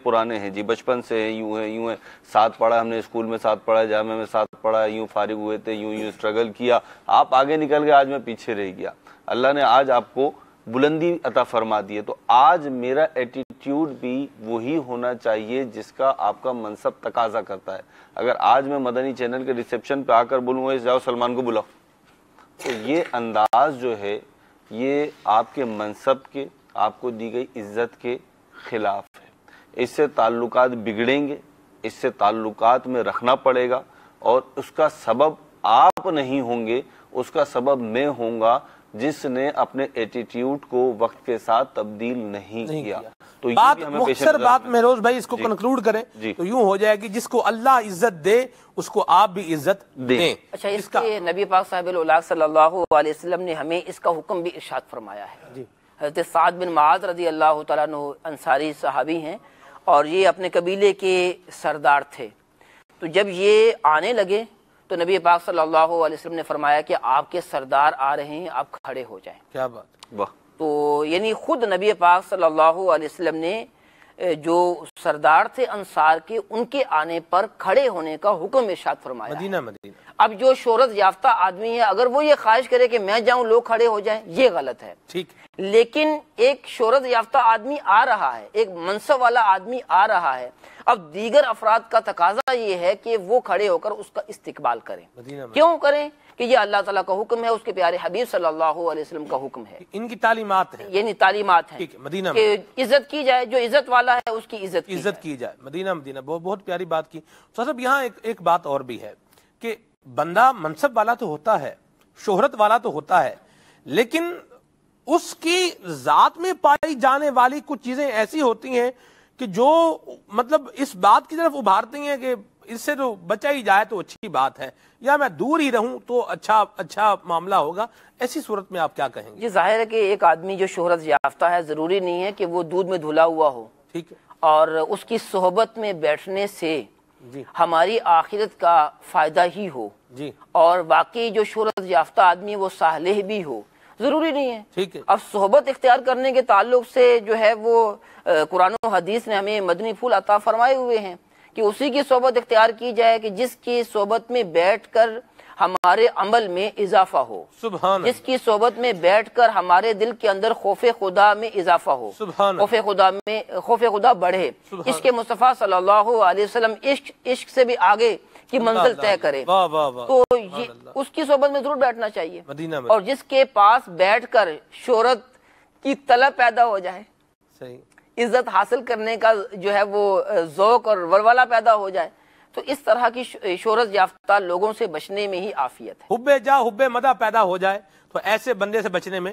پرانے ہیں جی، بچپن سے ہیں، یوں ہے، ساتھ پڑھا ہم نے، اسکول میں ساتھ پڑھا، جامعہ میں ساتھ پڑھا، یوں فارغ ہوئے تھے، یوں اسٹرگل کیا، آپ آگے نکل گئے، آج میں پیچھے رہ گیا. اللہ نے آج آپ کو بلندی عطا فرما دی ہے، تو آج میرا ایٹیٹیوڈ بھی وہی ہونا چاہیے جس کا آپ کا منصب تقاضا کرتا ہے. اگر آج میں مدنی چینل کے ریسیپشن پہ آ کر بولوں گا جاؤ سلمان کو بلاؤ، تو یہ انداز جو ہے یہ آپ کے منصب کے، آپ کو دی گئی عزت کے خلاف ہے. اس سے تعلقات بگڑیں گے، اس سے تعلقات میں رکھنا پڑے گا، اور اس کا سبب آپ نہیں ہوں گے، اس کا سبب میں ہوں گا جس نے اپنے ایٹیٹیوڈ کو وقت کے ساتھ تبدیل نہیں کیا. تو بات مختصر بات مہروز بھائی اس کو کنکلوڈ کریں تو یوں ہو جائے گی، جس کو اللہ عزت دے اس کو آپ بھی عزت دیں. اچھا اس کے نبی پاک صاحب الاولاق صلی اللہ علیہ وسلم نے ہمیں اس کا حکم بھی ارشاد فرمایا ہے. حضرت سعد بن معاذ رضی اللہ تعالیٰ عنہ انصاری صحابی ہیں، اور یہ اپنے قبیلے کے سردار تھے. تو جب یہ آنے لگے تو نبی پاک صلی اللہ علیہ وسلم نے فرمایا کہ آپ کے سردار آ رہے ہیں، آپ کھڑے ہو جائیں. کیا بات! تو یعنی خود نبی پاک صلی اللہ علیہ وسلم نے جو سردار تھے انصار کے، ان کے آنے پر کھڑے ہونے کا حکم ارشاد فرمایا. مدینہ اب جو شہرت یافتہ آدمی ہے، اگر وہ یہ خواہش کرے کہ میں جاؤں لوگ کھڑے ہو جائیں، یہ غلط ہے. ٹھیک. لیکن ایک شہرت یافتہ آدمی آ رہا ہے، ایک منصب والا آدمی آ رہا ہے، اب دیگر افراد کا تقاضا یہ ہے کہ وہ کھڑے ہو کر اس کا استقبال کریں. کیوں کریں؟ کہ یہ اللہ تعالیٰ کا حکم ہے، اس کے پیارے حبیب صلی اللہ علیہ وسلم کا حکم ہے، ان کی تعلیمات ہیں، یعنی تعلیمات ہیں کہ عزت کی جائے، جو عزت والا ہے اس کی عزت کی جائے. مدینہ بہت پیاری بات کی. صاحب یہاں ایک بات اور بھی ہے کہ بندہ منصب والا تو ہوتا ہے، شہرت والا تو ہوتا ہے، لیکن اس کی ذات میں پائی جانے والی کچھ چیزیں ایسی ہوتی ہیں کہ جو مطلب اس بات کی طرف ابھارتی ہیں کہ اس سے تو بچا ہی جائے تو اچھی بات ہے، یا میں دور ہی رہوں تو اچھا معاملہ ہوگا. ایسی صورت میں آپ کیا کہیں گے؟ یہ ظاہر ہے کہ ایک آدمی جو شہرت یافتہ ہے، ضروری نہیں ہے کہ وہ دودھ میں دھلا ہوا ہو. ٹھیک ہے. اور اس کی صحبت میں بیٹھنے سے ہماری آخرت کا فائدہ ہی ہو، اور باقی جو شہرت یافتہ آدمی وہ صالح بھی ہو، ضروری نہیں ہے. ٹھیک ہے. اب صحبت اختیار کرنے کے تعلق سے جو ہے وہ قرآن و حدیث نے ہمیں مدنی پھول عطا فرمائے ہوئے ہیں کہ اسی کی صحبت اختیار کی جائے کہ جس کی صحبت میں بیٹھ کر ہمارے عمل میں اضافہ ہو، جس کی صحبت میں بیٹھ کر ہمارے دل کے اندر خوف خدا میں اضافہ ہو، خوف خدا بڑھے، عشق مصطفیٰ صلی اللہ علیہ وسلم عشق سے بھی آگے کی منزل طے کرے. تو اس کی صحبت میں ضرور بیٹھنا چاہیے. اور جس کے پاس بیٹھ کر شہرت کی طلب پیدا ہو جائے، عزت حاصل کرنے کا جو ہے وہ ذوق اور ولولہ پیدا ہو جائے، تو اس طرح کی شہرت یافتہ لوگوں سے بچنے میں ہی عافیت ہے. حب جا حب مدح پیدا ہو جائے تو ایسے بندے سے بچنے میں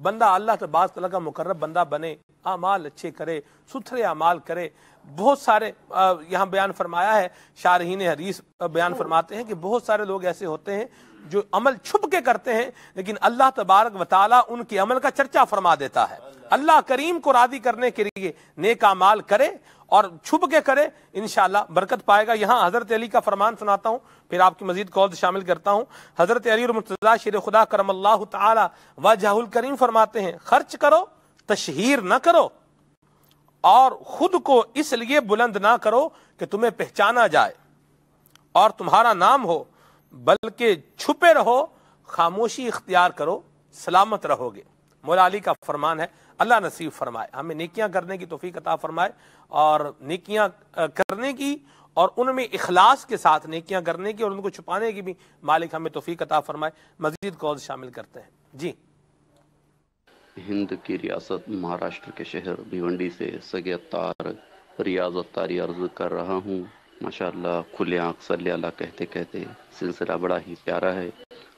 بندہ اللہ تبارک تعالیٰ کا مقرب بندہ بنے، اعمال اچھے کرے، ستھرے اعمال کرے. بہت سارے یہاں بیان فرمایا ہے، شارحین حدیث بیان فرماتے ہیں کہ بہت سارے لوگ ایسے ہوتے ہیں جو عمل چھپ کے کرتے ہیں، لیکن اللہ تبارک و تعالیٰ ان کے عمل کا چرچا فرما دیتا ہے. اللہ کریم کو راضی کرنے کے لیے نیک اعمال کرے اور چھپ کے کرے، انشاءاللہ برکت پائے گا. یہاں حضرت علی کا فرمان سناتا ہوں، پھر آپ کی مزید کال شامل کرتا ہوں. حضرت علی المرتضیٰ شیر خدا کرم اللہ تعالی وجہ الکریم فرماتے ہیں، خرچ کرو تشہیر نہ کرو، اور خود کو اس لیے بلند نہ کرو کہ تمہیں پہچانا جائے اور تمہارا نام ہو، بلکہ چھپے رہو، خاموشی اختیار کرو، سلامت رہو گے. مولا علی کا فرمان ہے. اللہ نصیب فرمائے ہمیں نیکیاں کرنے کی توفیق عطا فرمائے، اور نیکیاں کرنے کی اور ان میں اخلاص کے ساتھ نیکیاں کرنے کی اور ان کو چھپانے کی بھی مالک ہمیں توفیق عطا فرمائے. مزید کال شامل کرتے ہیں. جی، ہند کی ریاست مہاراشٹر کے شہر بھیونڈی سے سگے اتار ریاض اتاری عرض کر رہا ہوں. ماشاءاللہ کھلے آنکھ صلی اللہ کہتے کہتے سلسلہ بڑا ہی پیارا ہے،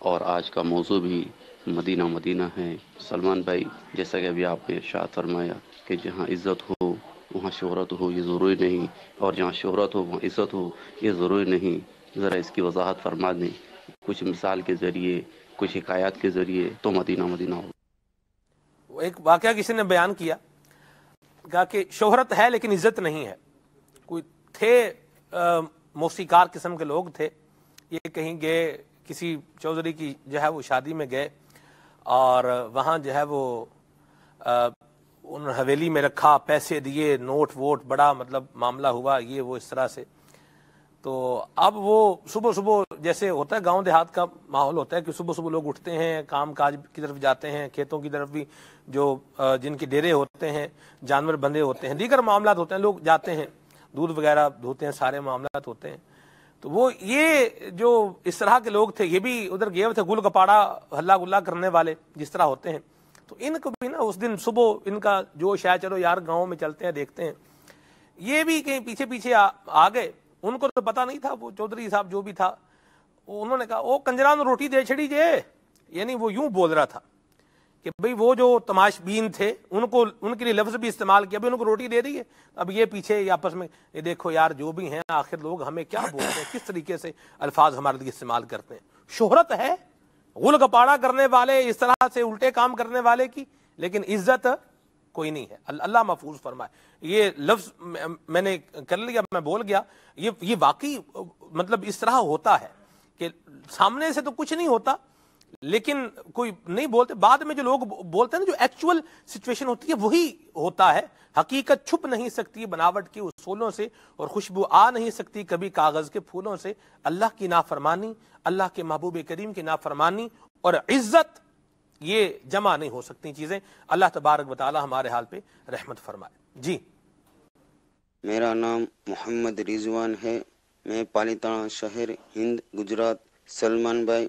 اور آج کا موضوع بھی مدینہ مدینہ ہے. سلمان بھائی، جیسا کہ ابھی آپ نے ارشاد فرمایا کہ جہاں عزت ہو وہاں شہرت ہو، یہ ضروری نہیں، اور جہاں شہرت ہو وہاں عزت ہو، یہ ضروری نہیں. ذرا اس کی وضاحت فرما دیں کچھ مثال کے ذریعے، کچھ حکایات کے ذریعے، تو مدینہ مدینہ ہو. ایک واقعہ کسی نے بیان کیا، کہا کہ شہرت ہے لیکن عزت نہیں ہے. کوئی تھے موسیقار قسم کے لوگ تھے، یہ کہیں گئے، کسی چودھری کی جو ہے وہ شادی میں گئے، اور وہاں جو ہے وہ ان حویلی میں رکھا، پیسے دیے، نوٹ ووٹ، بڑا مطلب معاملہ ہوا یہ وہ اس طرح سے. تو اب وہ صبح صبح جیسے ہوتا ہے گاؤں دیہات کا ماحول ہوتا ہے کہ صبح صبح لوگ اٹھتے ہیں، کام کاج کی طرف جاتے ہیں، کھیتوں کی طرف بھی جو جن کے ڈیرے ہوتے ہیں، جانور بندھے ہوتے ہیں، دیگر معاملات ہوتے ہیں، لوگ جاتے ہیں، دودھ وغیرہ دھوتے ہیں، سارے معاملات ہوتے ہیں. تو وہ یہ جو اس طرح کے لوگ تھے، یہ بھی ادھر گئے تھے، گل کپاڑا ہلا گلا کرنے والے جس طرح ہوتے ہیں. تو ان کو بھی نا اس دن صبح ان کا جوش ہے، چلو یار گاؤں میں چلتے ہیں دیکھتے ہیں. یہ بھی کہیں پیچھے پیچھے آ گئے. ان کو تو پتا نہیں تھا، وہ چودھری صاحب جو بھی تھا، انہوں نے کہا او کنجران روٹی دے چھڑی جے، یعنی وہ یوں بول رہا تھا کہ بھئی وہ جو تماش بین تھے ان کے لیے لفظ بھی استعمال کیا، ان کو روٹی دے دی ہے. اب یہ پیچھے آپس میں یہ دیکھو یار جو بھی ہیں آخر لوگ ہمیں کیا بولتے ہیں، کس طریقے سے الفاظ ہمارے لیے استعمال کرتے ہیں. شہرت ہے غل گپاڑا کرنے والے، اس طرح سے الٹے کام کرنے والے کی، لیکن عزت کوئی نہیں ہے. اللہ محفوظ فرمائے. یہ لفظ میں نے کر لیا، میں بول گیا. یہ واقعی مطلب اس طرح ہوتا ہے کہ سامنے سے تو کچھ نہیں ہوتا، لیکن کوئی نہیں بولتے، بعد میں جو لوگ بولتے ہیں نا، جو ایکچول سچویشن ہوتی ہے وہی ہوتا ہے. حقیقت چھپ نہیں سکتی بناوٹ کے اصولوں سے، اور خوشبو آ نہیں سکتی کبھی کاغذ کے پھولوں سے. اللہ کی نافرمانی، اللہ کے محبوب کریم کی نافرمانی اور عزت، یہ جمع نہیں ہو سکتی چیزیں. اللہ تبارک و تعالی ہمارے حال پہ رحمت فرمائے. جی، میرا نام محمد رضوان ہے، میں پالیتانا شہر ہند گجرات. سلمان بھائی،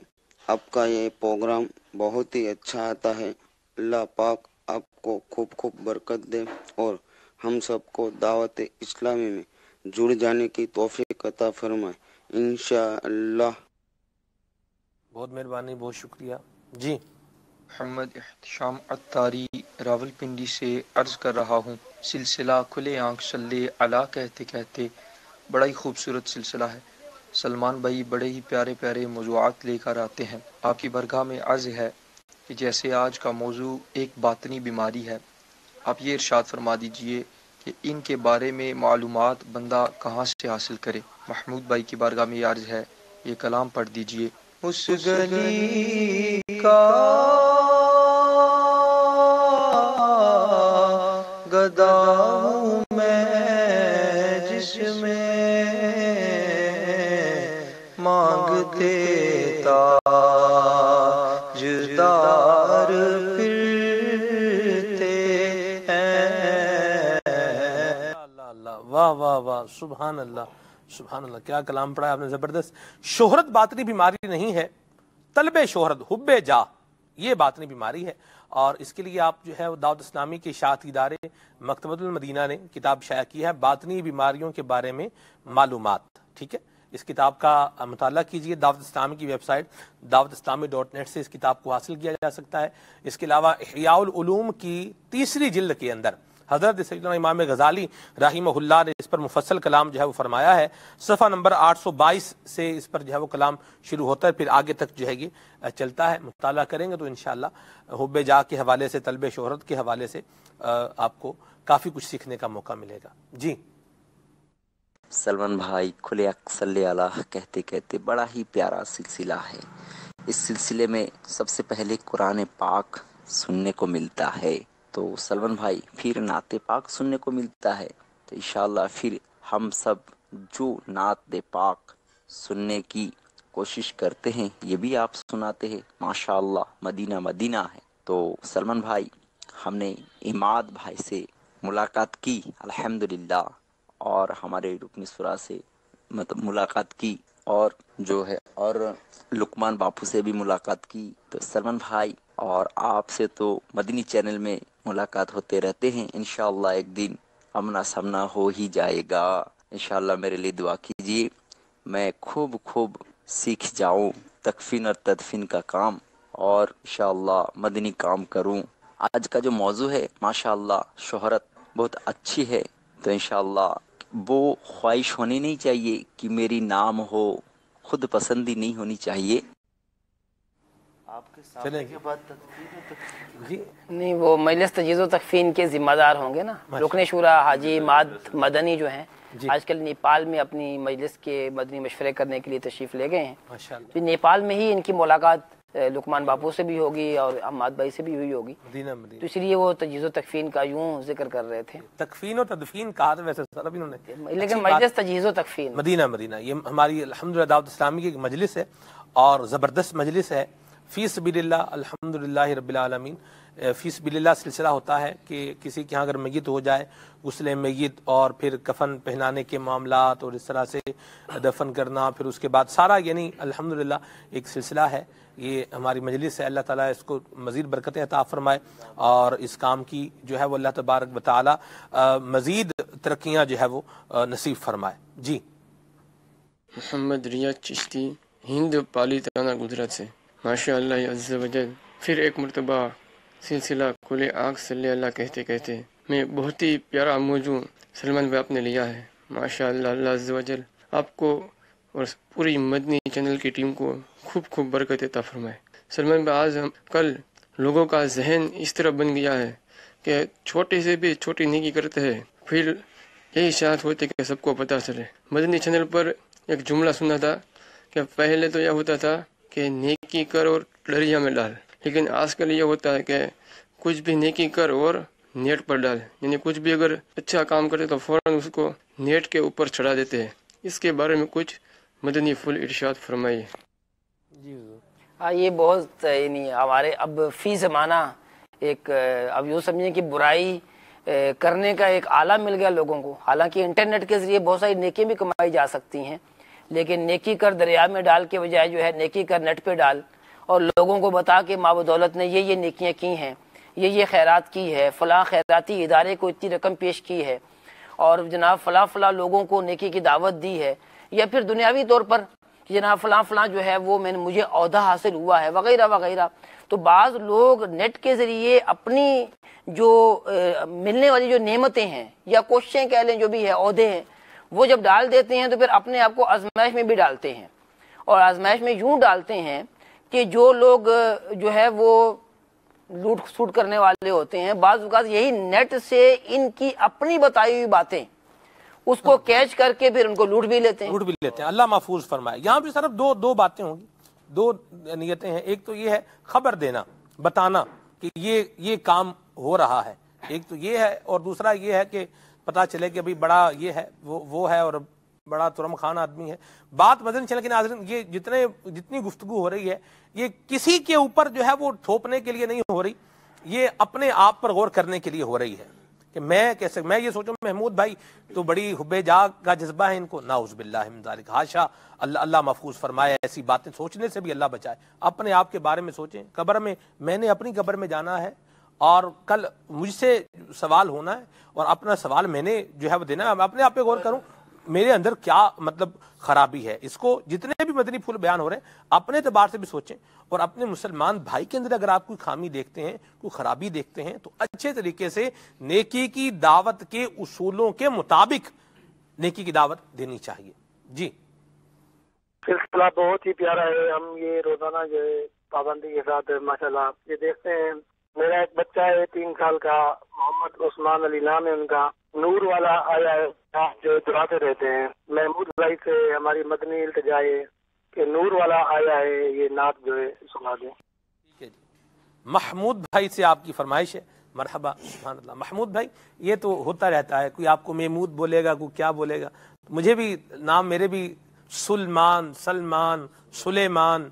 آپ کا یہ پروگرام بہت ہی اچھا آتا ہے. اللہ پاک آپ کو خوب خوب برکت دے اور ہم سب کو دعوت اسلامی میں جڑ جانے کی توفیق عطا فرمائے انشاءاللہ. بہت مہربانی، بہت شکریہ. جی، محمد احتشام اتاری راول پنڈی سے عرض کر رہا ہوں. سلسلہ کھلے آنکھ صلی علی کہتے کہتے بڑا ہی خوبصورت سلسلہ ہے. سلمان بھائی بڑے ہی پیارے پیارے موضوعات لے کر آتے ہیں. آپ کی برگاہ میں عرض ہے کہ جیسے آج کا موضوع ایک باطنی بیماری ہے، آپ یہ ارشاد فرما دیجئے کہ ان کے بارے میں معلومات بندہ کہاں سے حاصل کرے. محمود بھائی کی بارگاہ میں یہ عرض ہے، یہ کلام پڑھ دیجئے. اس گلی کا گدا ہوں میں جس میں مانگتے تاجدار پھرتے ہیں. اللہ اللہ، واہ واہ واہ، سبحان اللہ سبحان اللہ. کیا کلام پڑھا آپ نے، زبردست. شہرت باطنی بیماری نہیں ہے، طلب شہرت حب جا یہ باطنی بیماری ہے. اور اس کے لیے آپ جو ہے وہ دعوت اسلامی کے اشاعتی ادارے مکتبۃ المدینہ نے کتاب شائع کی ہے، باطنی بیماریوں کے بارے میں معلومات. ٹھیک ہے، اس کتاب کا مطالعہ کیجئے. دعوت اسلامی کی ویب سائٹ dawatIslami.net سے اس کتاب کو حاصل کیا جا سکتا ہے. اس کے علاوہ احیاء العلوم کی 3 جلد کے اندر حضرت سیدنا امام غزالی رحمہ اللہ نے اس پر مفصل کلام جو ہے وہ فرمایا ہے. صفحہ نمبر 822 سے اس پر جو ہے وہ کلام شروع ہوتا ہے، پھر آگے تک جو ہے یہ چلتا ہے. مطالعہ کریں گے تو انشاءاللہ حب جاہ کے حوالے سے، طلب شہرت کے حوالے سے آپ کو کافی کچھ سیکھنے کا موقع ملے گا. جی سلمان بھائی کھلے صلی اللہ کہتے کہتے بڑا ہی پیارا سلسلہ ہے. اس سلسلے میں سب سے پہلے قرآن پاک سننے کو ملتا ہے، تو سلمان بھائی پھر نعت پاک سننے کو ملتا ہے. تو انشاءاللہ پھر ہم سب جو نعت پاک سننے کی کوشش کرتے ہیں یہ بھی آپ سناتے ہیں. ماشاءاللہ مدینہ مدینہ ہے. تو سلمان بھائی ہم نے عماد بھائی سے ملاقات کی الحمدللہ، اور ہمارے رکن سرا سے ملاقات کی، اور جو ہے اور لقمان باپو سے بھی ملاقات کی. تو سلمان بھائی اور آپ سے تو مدنی چینل میں ملاقات ہوتے رہتے ہیں. انشاءاللہ ایک دن آمنا سامنا ہو ہی جائے گا. انشاءاللہ میرے لیے دعا کیجیے، میں خوب سیکھ جاؤں تکفین اور تدفین کا کام، اور انشاءاللہ مدنی کام کروں. آج کا جو موضوع ہے ماشاءاللہ شہرت بہت اچھی ہے. تو انشاءاللہ وہ خواہش ہونی نہیں چاہیے کہ میری نام ہو، خود پسندی نہیں ہونی چاہیے. آپ کے سامنے کے بعد جی نہیں، وہ مجلس تجہیز و تکفین کے ذمہ دار ہوں گے نا، رکن شورا حاجی مدنی جو ہیں آج کل نیپال میں اپنی مجلس کے مدنی مشورے کرنے کے لیے تشریف لے گئے ہیں. تو نیپال میں ہی ان کی ملاقات لقمان باپو سے بھی ہوگی اور احمد بھائی سے بھی ہوئی ہوگی، تو اس لیے وہ تجہیز و تکفین کا یوں ذکر کر رہے تھے. تکفین و تدفین کہا تھا ویسے سر ابھی انہوں نے، لیکن مجلس تجہیز و تکفین مدینہ یہ ہماری الحمدللہ دعوت اسلامی کی مجلس ہے، اور زبردست مجلس ہے. فی سبیل اللہ الحمدللہ رب العالمین. فی سبیل اللہ سلسلہ ہوتا ہے کہ کسی کے ہاں اگر میت ہو جائے، غسل میت اور پھر کفن پہنانے کے معاملات اور اس طرح سے دفن کرنا، پھر اس کے بعد سارا، یعنی الحمدللہ ایک سلسلہ ہے. یہ ہماری مجلس ہے. اللہ تعالیٰ اس کو مزید برکتیں عطا فرمائے، اور اس کام کی جو ہے وہ اللہ تبارک و تعالیٰ مزید ترقیاں جو ہے وہ نصیب فرمائے. جی محمد ریاض چشتی، ہند پالی تانہ گجرات سے. ماشاء اللہ عز و جل پھر ایک مرتبہ سلسلہ کھلے آنکھ صلی اللہ کہتے کہتے میں بہت ہی پیارا موضوع سلمان بھائی آپ نے لیا ہے. ماشاء اللہ اللہ عز و جل آپ کو اور پوری مدنی چینل کی ٹیم کو خوب برکت عطا فرمائے. سلمان بھائی آج ہم کل لوگوں کا ذہن اس طرح بن گیا ہے کہ چھوٹے سے بھی چھوٹی نیکی کرتے ہیں، پھر یہی شاید ہوتے کہ سب کو پتہ چلے. مدنی چینل پر ایک جملہ سنا تھا کہ پہلے تو یہ ہوتا تھا کہ نیکی کر اور دریا میں ڈال، لیکن آج کل یہ ہوتا ہے کہ کچھ بھی نیکی کر اور نیٹ پر ڈال، یعنی کچھ بھی اگر اچھا کام کرتے تو فوراً اس کو نیٹ کے اوپر چڑھا دیتے ہیں. اس کے بارے میں کچھ مدنی فل ارشاد فرمائیے. ہاں، یہ بہت یعنی ہمارے اب فی زمانہ ایک اب یوں سمجھیں کہ برائی کرنے کا ایک آلہ مل گیا لوگوں کو. حالانکہ انٹرنیٹ کے ذریعے بہت ساری نیکی بھی کمائی جا سکتی ہیں، لیکن نیکی کر دریا میں ڈال کے بجائے جو ہے نیکی کر نیٹ پہ ڈال، اور لوگوں کو بتا کہ ماں بدولت نے یہ نیکیاں کی ہیں، یہ خیرات کی ہے، فلاں خیراتی ادارے کو اتنی رقم پیش کی ہے، اور جناب فلاں لوگوں کو نیکی کی دعوت دی ہے، یا پھر دنیاوی طور پر جناب فلاں جو ہے وہ مجھے عہدہ حاصل ہوا ہے وغیرہ وغیرہ. تو بعض لوگ نیٹ کے ذریعے اپنی جو ملنے والی جو نعمتیں ہیں یا کوششیں کہہ لیں، جو بھی ہے عہدے ہیں، وہ جب ڈال دیتے ہیں تو پھر اپنے آپ کو آزمائش میں بھی ڈالتے ہیں. اور آزمائش میں یوں ڈالتے ہیں کہ جو لوگ جو ہے وہ لوٹ سوٹ کرنے والے ہوتے ہیں، بعض اوقات یہی نیٹ سے ان کی اپنی بتائی ہوئی باتیں اس کو کیچ کر کے پھر ان کو لوٹ بھی لیتے ہیں. اللہ محفوظ فرمائے. یہاں بھی صرف دو باتیں ہوں گی، دو نیتیں ہیں. ایک تو یہ ہے خبر دینا، بتانا کہ یہ کام ہو رہا ہے، ایک تو یہ ہے، اور دوسرا یہ ہے کہ پتا چلے کہ ابھی بڑا یہ ہے وہ ہے اور بڑا ترم خان آدمی ہے. بات مدنی چینل کے ناظرین، یہ جتنی گفتگو ہو رہی ہے یہ کسی کے اوپر جو ہے وہ تھوپنے کے لیے نہیں ہو رہی، یہ اپنے آپ پر غور کرنے کے لیے ہو رہی ہے کہ میں یہ سوچوں محمود بھائی تو بڑی حب جاہ کا جذبہ ہے ان کو، نعوذ باللہ من ذالک، حاشا، اللہ محفوظ فرمائے. ایسی باتیں سوچنے سے بھی اللہ بچائے. اپنے آپ کے بارے میں سوچیں. قبر میں نے اپنی قبر میں جانا ہے، اور کل مجھ سے سوال ہونا ہے، اور اپنا سوال میں نے جو ہے وہ دینا ہے. اپنے آپ پہ غور کروں. میرے اندر کیا مطلب خرابی ہے. اس کو جتنے بھی مدنی پھول بیان ہو رہے ہیں اپنے اعتبار سے بھی سوچیں, اور اپنے مسلمان بھائی کے اندر اگر آپ کوئی خامی دیکھتے ہیں, کوئی خرابی دیکھتے ہیں, تو اچھے طریقے سے نیکی کی دعوت کے اصولوں کے مطابق نیکی کی دعوت دینی چاہیے. جی سلسلہ بہت ہی پیارا ہے. ہم یہ روزانہ جو ہے پابندی کے ساتھ ماشاءاللہ یہ دیکھتے ہیں. میرا ایک بچہ ہے 3 سال کا, محمد عثمان علی نام ہے ان کا. نور والا آیا ہے جو دعاتے رہتے ہیں. محمود بھائی سے ہماری مدنی التجا ہے کہ نور والا آیا ہے, یہ نعت جو ہے سنا دیں. ٹھیک ہے جی, محمود بھائی سے آپ کی فرمائش ہے. مرحبا, سبحان اللہ. محمود بھائی, یہ تو ہوتا رہتا ہے, کوئی آپ کو محمود بولے گا, کوئی کیا بولے گا. مجھے بھی نام میرے بھی سلمان, سلمان, سلیمان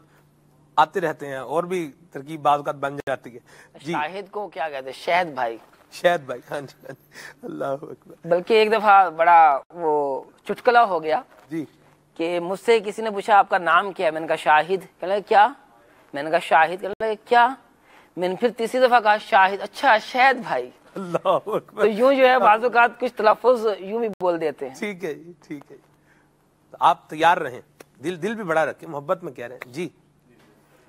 آتے رہتے ہیں, اور بھی ترکیب بعض اوقات بن جاتی ہے. جی شاہد کو کیا کہتے ہیں؟ شہد بھائی. شہد بھائی, ہاں جی, اللہ اکبر. بلکہ ایک دفعہ بڑا وہ چٹکلا ہو گیا جی کہ مجھ سے کسی نے پوچھا آپ کا نام کیا ہے, میں نے کہا شاہد. کہنے لگے کیا؟ میں نے کہا شاہد. کہنے لگے کیا؟ میں نے پھر تیسری دفعہ کہا شاہد. اچھا شہد بھائی. اللہ اکبر. تو یوں جو ہے بعض اوقات کچھ تلفظ یوں بھی بول دیتے ہیں. ٹھیک ہے جی, ٹھیک ہے. آپ تیار رہیں, دل بھی بڑا رکھیں, محبت میں کہہ رہے ہیں. جی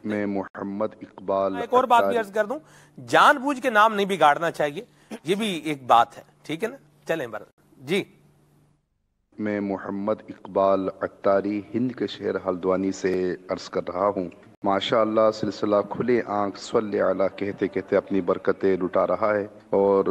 میں محمد اقبال. ایک اور بات بھی عرض کر دوں, جان بوجھ کے نام نہیں بگاڑنا چاہیے, یہ بھی ایک بات ہے. ٹھیک ہے نا, چلیں بر. جی میں محمد اقبال عطاری ہند کے شہر ہلدوانی سے عرض کر رہا ہوں. ماشاء اللہ سلسلہ کھلے آنکھ صلی علی کہتے کہتے اپنی برکتیں لٹا رہا ہے. اور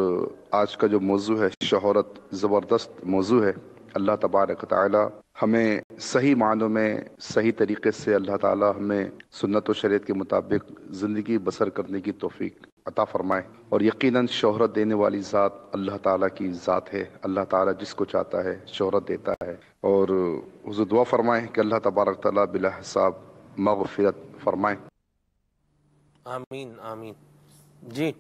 آج کا جو موضوع ہے شہرت, زبردست موضوع ہے. اللہ تبارک تعالی ہمیں صحیح معنوں میں صحیح طریقے سے اللہ تعالی ہمیں سنت و شریعت کے مطابق زندگی بسر کرنے کی توفیق عطا فرمائے. اور یقیناً شہرت دینے والی ذات اللہ تعالیٰ کی ذات ہے. اللہ تعالیٰ جس کو چاہتا ہے شہرت دیتا ہے. اور حضور دعا فرمائیں کہ اللہ تبارک تعالیٰ بلا حساب مغفرت فرمائیں. آمین آمین. جی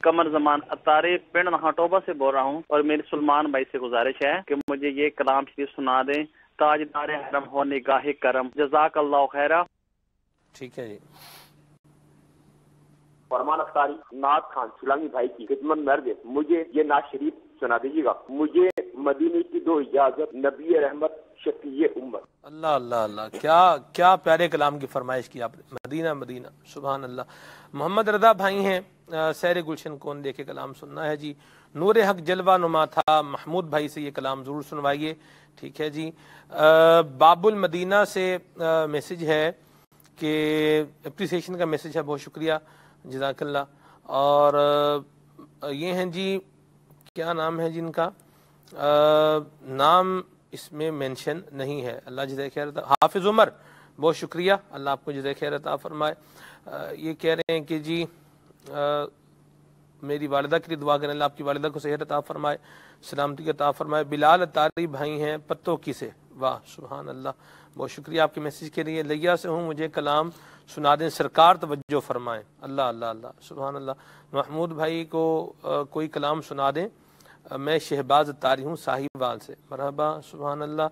قمر زمان اتارے پنڈ نہاٹوبا سے بول رہا ہوں, اور میری سلمان بھائی سے گزارش ہے کہ مجھے یہ کلام شریف سنا دیں. تاجدار حرم ہو نگاہ کرم, جزاک اللہ خیرہ. ٹھیک ہے جی. فرمان اختاری نعت خان سلانگی بھائی کی خدمت میں عرض ہے, مجھے یہ نعت شریف سنا دیجیے گا. مجھے مدینے کی دو اجازت, نبی رحمت شفیع امت. اللہ اللہ اللہ, کیا پیارے کلام کی فرمائش کی آپ نے. مدینہ مدینہ, سبحان اللہ. محمد رضا بھائی ہیں, سیر گلشن کون دیکھے کلام سننا ہے جی. نور حق جلوہ نما تھا, محمود بھائی سے یہ کلام ضرور سنوائیے. ٹھیک ہے جی. باب المدینہ سے میسج ہے کہ اپریسیشن کا میسج ہے, بہت شکریہ, جزاک اللہ. اور یہ ہیں جی, کیا نام ہے جن کا نام اس میں مینشن نہیں ہے, اللہ جزائے خیر عطا. حافظ عمر, بہت شکریہ, اللہ آپ کو جزائے خیر عطا فرمائے. یہ کہہ رہے ہیں کہ جی میری والدہ کے لیے دعا کریں, اللہ آپ کی والدہ کو صحت عطا فرمائے, سلامتی عطا فرمائے. بلال اتاری بھائی ہیں پتوں کی سے, واہ سبحان اللہ, بہت شکریہ آپ کے میسج کے لیے. لیا سے ہوں, مجھے کلام سنا دیں, سرکار توجہ فرمائیں. اللہ اللہ اللہ, سبحان اللہ. محمود بھائی کو کوئی کلام سنا دیں. میں شہباز اتاری ہوں صاحبال سے. مرحبا, سبحان اللہ.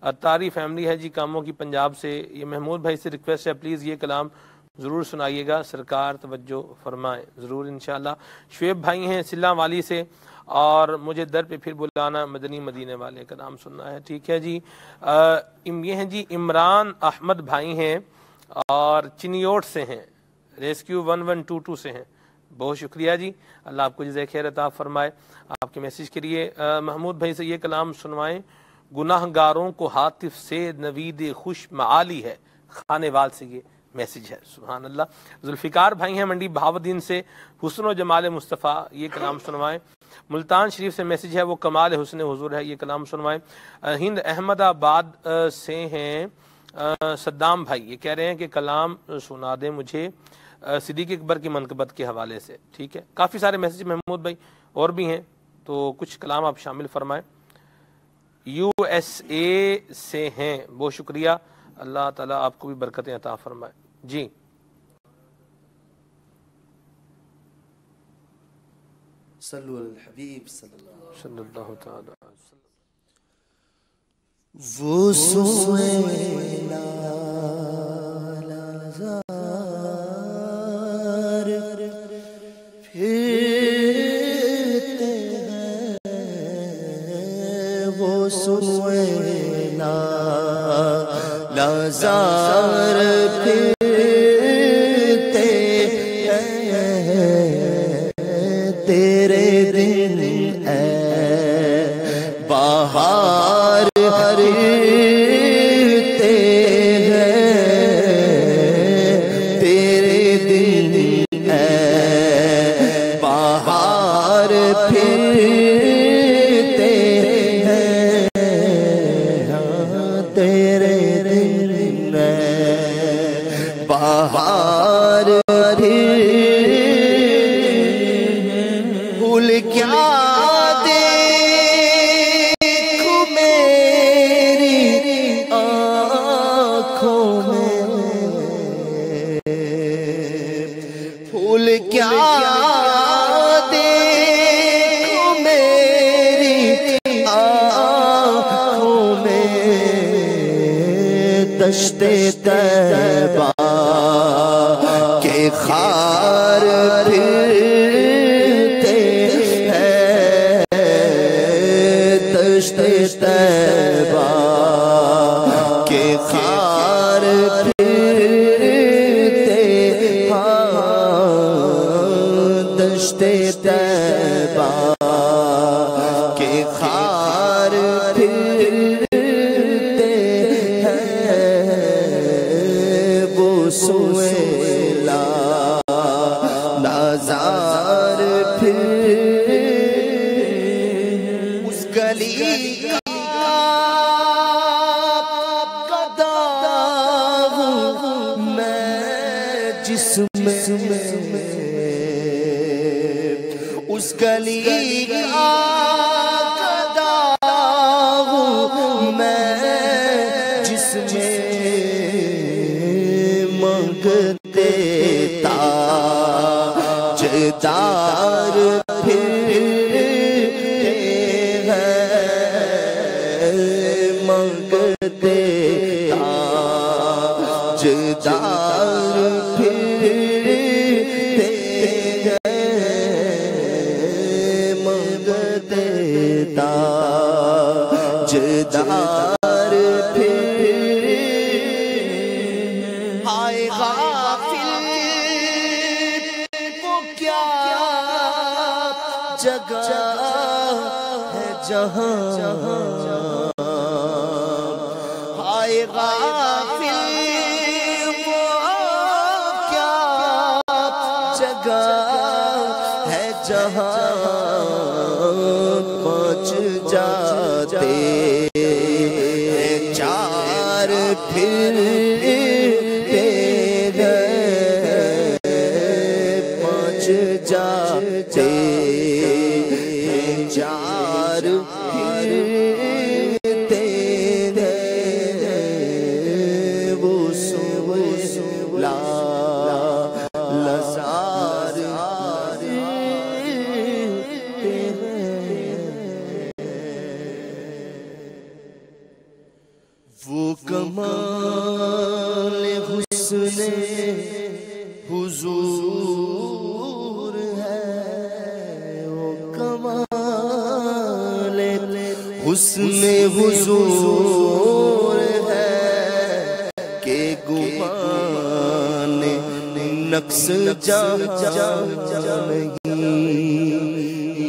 اتاری فیملی ہے جی, کاموں کی پنجاب سے. یہ محمود بھائی سے ریکویسٹ ہے, پلیز یہ کلام ضرور سنائیے گا, سرکار توجہ فرمائیں, ضرور انشاءاللہ. شعیب بھائی ہیں سلہ والی سے, اور مجھے در پہ پھر بلانا, مدنی مدینے والے کا نام سننا ہے. ٹھیک ہے جی. یہ ہیں جی عمران احمد بھائی ہیں, اور چنیوٹ سے ہیں, ریسکیو 1122 سے ہیں. بہت شکریہ جی, اللہ آپ کو جزائے خیر عطا فرمائے. آپ کے میسج کے لیے محمود بھائی سے یہ کلام سنوائیں. گناہ گاروں کو حاطف سے نوید خوش معالی ہے, خانے وال سے یہ میسج ہے. سبحان اللہ. ذوالفقار بھائی ہیں منڈی بہاودین سے, حسن و جمال مصطفیٰ, یہ کلام سنوائیں. ملتان شریف سے میسج ہے, وہ کمال حسن حضور ہے, یہ کلام سنوائیں. ہند احمد آباد سے ہیں صدام بھائی, یہ کہہ رہے ہیں کہ کلام سنا دیں مجھے صدیق اکبر کی منقبت کے حوالے سے. ٹھیک ہے, کافی سارے میسج محمود بھائی اور بھی ہیں, تو کچھ کلام آپ شامل فرمائیں. یو ایس اے سے ہیں, بہت شکریہ, اللہ تعالیٰ آپ کو بھی برکتیں عطا فرمائے. جی صلو علی الحبیب صلی اللہ تعالی وسلم. وہ سوئے پھرتے ہیں وہ سوئے لازار پھرتے ہیں تیرے دن اے بہار پھرتے ہیں تیرے دن اے بہار پھرتے ہیں تیرے دن اے بہار پھول کیا دیکھوں میری آنکھوں میں پھول کیا دیکھوں میری آنکھوں میں دشت طیبہ کے خار پھرتے ہیں دشت طیبہ کے خار پھرتے دشت طیبہ کے خار پھرتے ہیں وہ سوئے لازار پھر اس گلی کا گدا ہوں میں جس میں اس گلی کا گدا ہوں میں جس میں مانگتے تاجدار پھرتے ہیں مانگتے تاجدار پھرتے ہیں مانگتے تاجدار ہائے غافل وہ کیا جگہ ہے جہاں ہائے غافل وہ کیا جگہ ہے جہاں پہنچ جاتے چار پھرتے گئے پہنچ جاتے چار پھرتے گئے وہ سوئے لازار وہ کمال حسن حضور ہے وہ کمال حسن حضور ہے کہ گمان نقص نہیں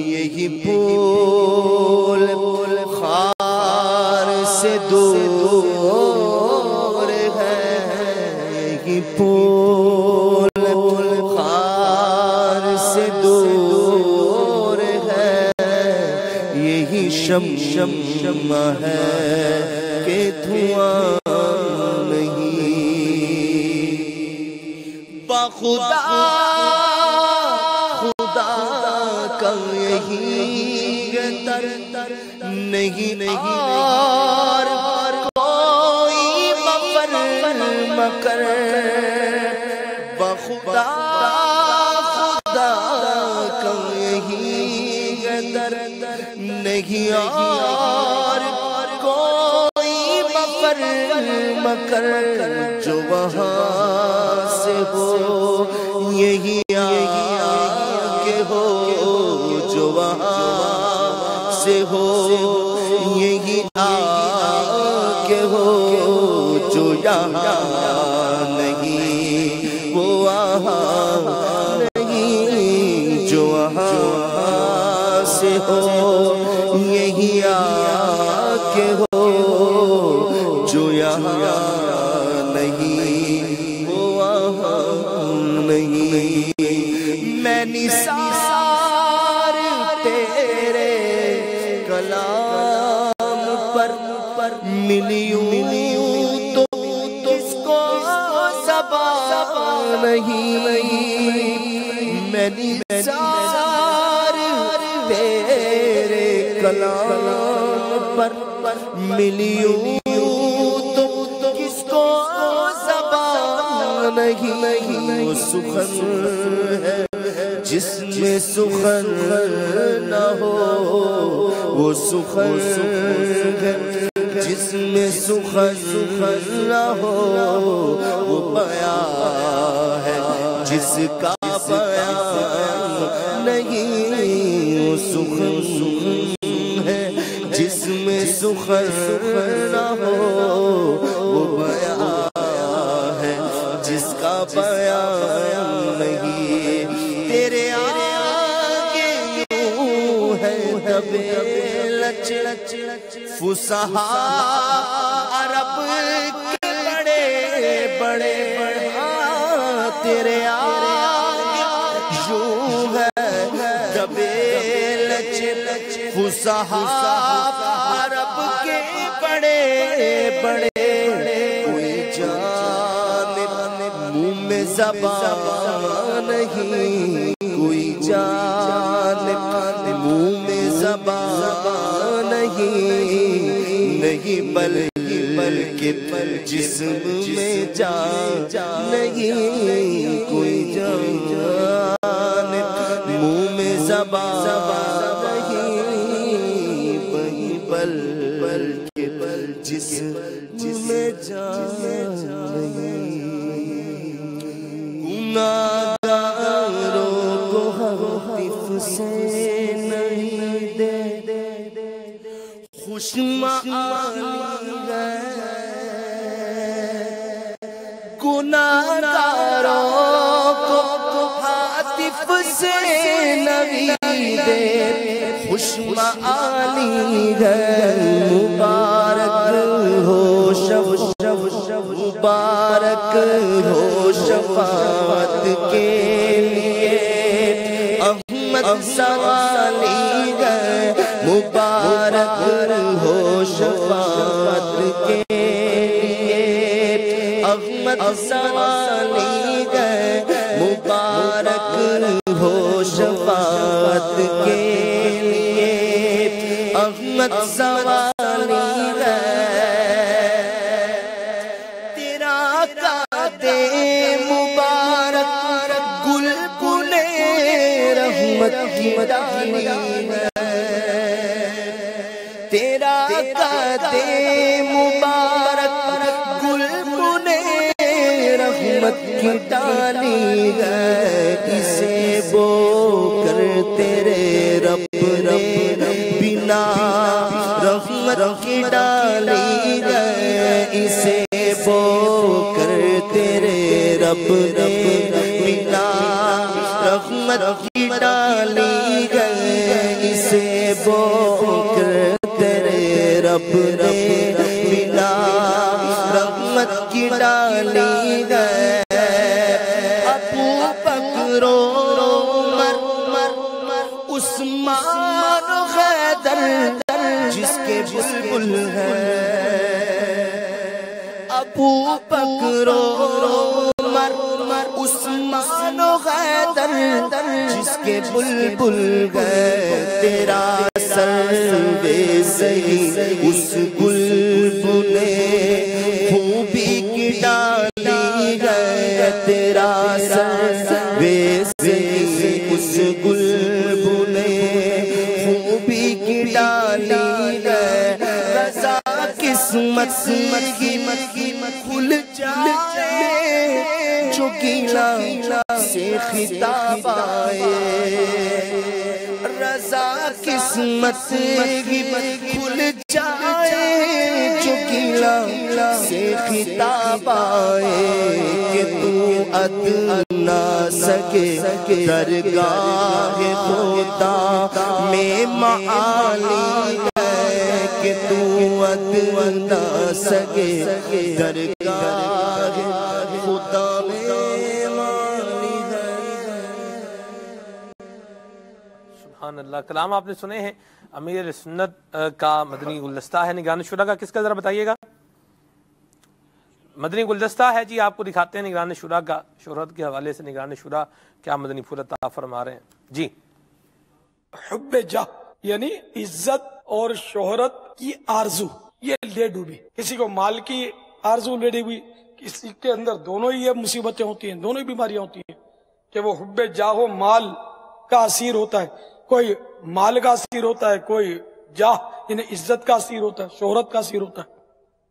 یہی پھول خار سے دور ہے یہی پھول خار سے دور ہے یہی شم ہے کہ دھواں نہیں بخدا خدا کا یہی در نہیں اور کوئی مکر بخدا خدا کا یہی در نہیں اور کوئی مکر جو وہاں سے ہو یہی آگے ہو جو وہاں سے ہو یہی آگے ہو جو یہاں نہیں، وہ وہاں نہیں جو وہاں سے ہو، یہی آگے ہو جو یہاں نہیں، وہ وہاں نہیں۔ میں نثار تیرے کلام پر ملیوں تو کس کو زبان نہیں، میں نثار تیرے کلام پر ملیوں تو کس کو زبان نہیں۔ وہ سخن ہے جس میں سخن نہ ہو، وہ سخن ہے جس میں سخن نہ ہو، وہ بیان ہے جس کا بیان نہیں، وہ سخن ہے جس میں سخن نہ ہو، وہ بیان ہے جس کا بیان نہیں۔ تیرے آگے یوں ہے دبے لچ فصحا عرب کے بڑے بڑے، تیرے آگے یوں ہے دبے لچ فصحا عرب کے بڑے بڑے، کوئی جانب منہ میں زبان نہیں، کوئی جانب منہ میں زبان نہیں، بلکہ جسم میں جان نہیں، کوئی جانب منہ میں زبان نہیں، بلکہ جسم میں جان نہیں۔ گناہگاروں کو حقیف سے نہیں دے خوشمعانی ہے، گناہگاروں کو حقیف سے نہیں دے خوشمعانی ہے، مبارک ہو مبارک ہو شفاعت کے لیے احمد سوالی ہے، مبارک ہو شفاعت کے لیے احمد سوالی ہے، مبارک ہو شفاعت کے لیے احمد سوالی ہے۔ مبارک گل گلے رحمت کی ڈالی ہے، تیرا قد مبارک گل گلے رحمت کی ڈالی ہے، اسے بو کر تیرے رب نے بنا رحمت کی ڈالی ہے، اسے بو کر تیرے رب نے بنا رحمت کی ڈالی ہے، اسے بو کر تیرے رب نے بنا رحمت کی ڈالی ہے۔ ابو بکر عمر عثمان حیدر جس کے بلبل ہیں، ابو بکر عمر عثمان حیدر جس کے بلبل گئے، تیرا سروے صحیح اس بلبل خوبی کی ڈالی ہے، تیرا سروے صحیح اس بلبل خوبی کی ڈالی ہے، رضا قسمت کی کھل جائے جو گیلا سے خطاب آئے، رضا قسمت کی کھل جائے نہ سکے درگاہ خدا میں معالی ہے کہ تو نہ سکے درگاہ خدا میں معالی ہے۔ سبحان اللہ۔ کلام آپ نے سنے ہیں امیر سنت کا مدنی گلدستہ ہے نگران شورا کا، کس کا ذرا بتائیے گا؟ مدنی گلدستہ ہے جی، آپ کو دکھاتے ہیں نگران شورا کا۔ شہرت کے حوالے سے نگران شورا کیا مدنی پھول عطا فرما رہے ہیں جی۔ حب جاہ یعنی عزت اور شہرت کی آرزو، یہ لے ڈوبی۔ کسی کو مال کی آرزو لے ڈوبی، کسی کے اندر دونوں ہی مصیبتیں ہوتی ہیں، دونوں ہی بیماریاں ہوتی ہیں کہ وہ حب جاہ و مال کا اسیر ہوتا ہے، کوئی مال کا اسیر ہوتا ہے، کوئی جاہ یعنی عزت کا اسیر ہوتا ہے، شہرت کا اسیر ہوتا ہے۔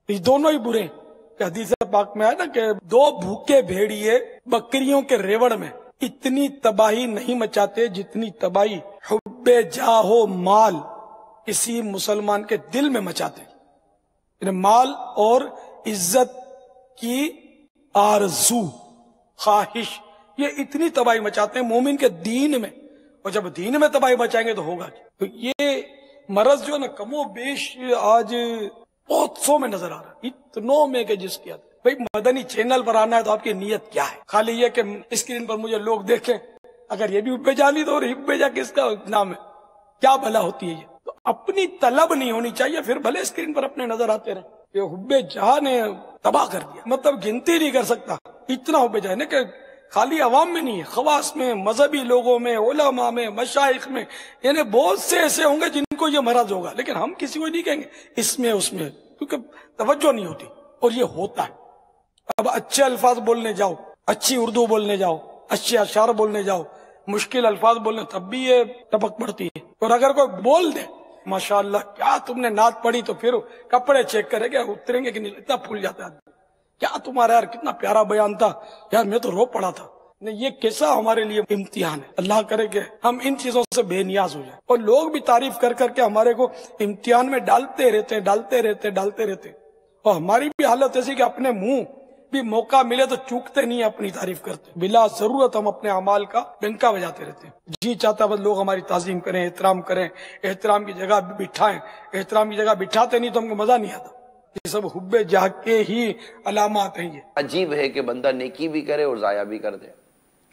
یہ دونوں ہی برے ہیں۔ کہ حدیث پاک میں ہے نا کہ دو بھوکے بھیڑیے بکریوں کے ریوڑ میں اتنی تباہی نہیں مچاتے جتنی تباہی حب جاہ و مال کسی مسلمان کے دل میں مچاتے ہیں۔ یعنی مال اور عزت کی آرزو، خواہش، یہ اتنی تباہی مچاتے ہیں مومن کے دین میں، اور جب دین میں تباہی مچائیں گے تو ہوگا۔ تو یہ مرض جو ہے نا کم و بیش آج بہت سو میں نظر آ رہا ہے، اتنوں میں کہ جس کی بھائی مدنی چینل پر آنا ہے تو آپ کی نیت کیا ہے؟ خالی یہ کہ اسکرین پر مجھے لوگ دیکھیں، اگر یہ بھی حب جاہ نہیں تو حب جاہ کس کا نام ہے؟ کیا بھلا ہوتی ہے یہ؟ تو اپنی طلب نہیں ہونی چاہیے، پھر بھلے اسکرین پر اپنے نظر آتے رہے۔ یہ حب جاہ نے تباہ کر دیا، مطلب گنتی نہیں کر سکتا اتنا حب جاہ نے، کہ خالی عوام میں نہیں ہے، خواص میں، مذہبی لوگوں میں، علماء میں، مشائخ میں، یعنی بہت سے ایسے ہوں گے جن کو یہ مرض ہوگا، لیکن ہم کسی کو نہیں کہیں گے اس میں اس میں، کیونکہ توجہ نہیں ہوتی، اور یہ ہوتا ہے۔ اب اچھے الفاظ بولنے جاؤ، اچھی اردو بولنے جاؤ، اچھے اشعار بولنے جاؤ، مشکل الفاظ بولنے تب بھی یہ ٹپک پڑتی ہے۔ اور اگر کوئی بول دے ماشاءاللہ کیا تم نے نعت پڑھی، تو پھر کپڑے چیک کرے کہ اتریں گے کہ نہیں، اتنا پھول جاتا ہے، کیا تمہارا یار کتنا پیارا بیان تھا یار، میں تو رو پڑا تھا۔ یہ کیسا ہمارے لیے امتحان ہے۔ اللہ کرے کہ ہم ان چیزوں سے بے نیاز ہو جائیں، اور لوگ بھی تعریف کر کر کے ہمارے کو امتحان میں ڈالتے رہتے، اور ہماری بھی حالت ایسی کہ اپنے منہ بھی موقع ملے تو چوکتے نہیں، اپنی تعریف کرتے، بلا ضرورت ہم اپنے اعمال کا ڈنکا بجاتے رہتے ہیں۔ جی چاہتا بس لوگ ہماری تعظیم کریں، احترام کریں، احترام کی جگہ بٹھائیں، احترام کی جگہ بٹھاتے نہیں تو ہم کو مزہ نہیں آتا۔ یہ سب حب جاہ کے ہی علامات ہیں۔ یہ عجیب ہے کہ بندہ نیکی بھی کرے اور ضائع بھی کر دے،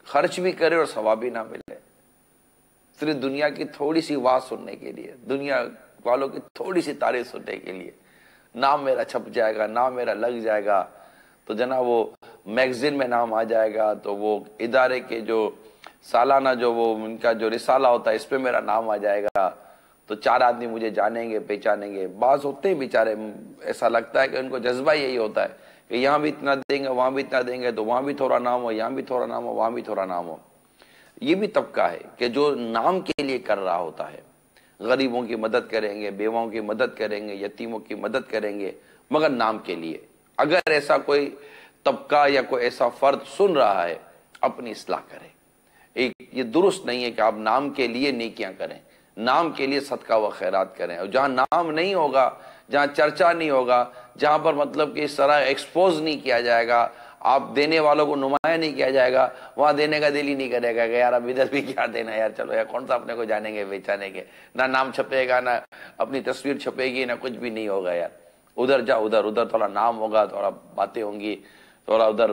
خرچ بھی کرے اور ثواب بھی نہ ملے، صرف دنیا کی تھوڑی سی آواز سننے کے لیے، دنیا والوں کی تھوڑی سی تعریف سننے کے لیے، نام میرا چھپ جائے گا، نام میرا لگ جائے گا، تو جناب وہ میگزین میں نام آ جائے گا، تو وہ ادارے کے جو سالانہ جو وہ ان کا جو رسالہ ہوتا ہے اس پہ میرا نام آ جائے گا، تو 4 آدمی مجھے جانیں گے، پہچانیں گے۔ بعض ہوتے ہیں بیچارے، ایسا لگتا ہے کہ ان کو جذبہ یہی ہوتا ہے کہ یہاں بھی اتنا دیں گے، وہاں بھی اتنا دیں گے، تو وہاں بھی تھوڑا نام ہو، یہاں بھی تھوڑا نام ہو، وہاں بھی تھوڑا نام ہو۔ یہ بھی طبقہ ہے کہ جو نام کے لیے کر رہا ہوتا ہے، غریبوں کی مدد کریں گے، بیواؤں کی مدد کریں گے، یتیموں کی مدد کریں گے، مگر نام کے لیے۔ اگر ایسا کوئی طبقہ یا کوئی ایسا فرد سن رہا ہے، اپنی اصلاح کرے۔ یہ درست نہیں ہے کہ آپ نام کے لیے نیکیاں کریں، نام کے لیے صدقہ و خیرات کریں، اور جہاں نام نہیں ہوگا، جہاں چرچا نہیں ہوگا، جہاں پر مطلب کہ اس طرح ایکسپوز نہیں کیا جائے گا، آپ دینے والوں کو نمایاں نہیں کیا جائے گا، وہاں دینے کا دل ہی نہیں کرے گا کہ یار اب ادھر بھی کیا دینا یار، چلو یار کون سا اپنے کو جانیں گے پہچانے کے، نہ نام چھپے گا، نہ اپنی تصویر چھپے گی، نہ کچھ بھی نہیں ہوگا یار۔ ادھر جا، ادھر تھوڑا نام ہوگا، تھوڑا باتیں ہوں گی، تھوڑا ادھر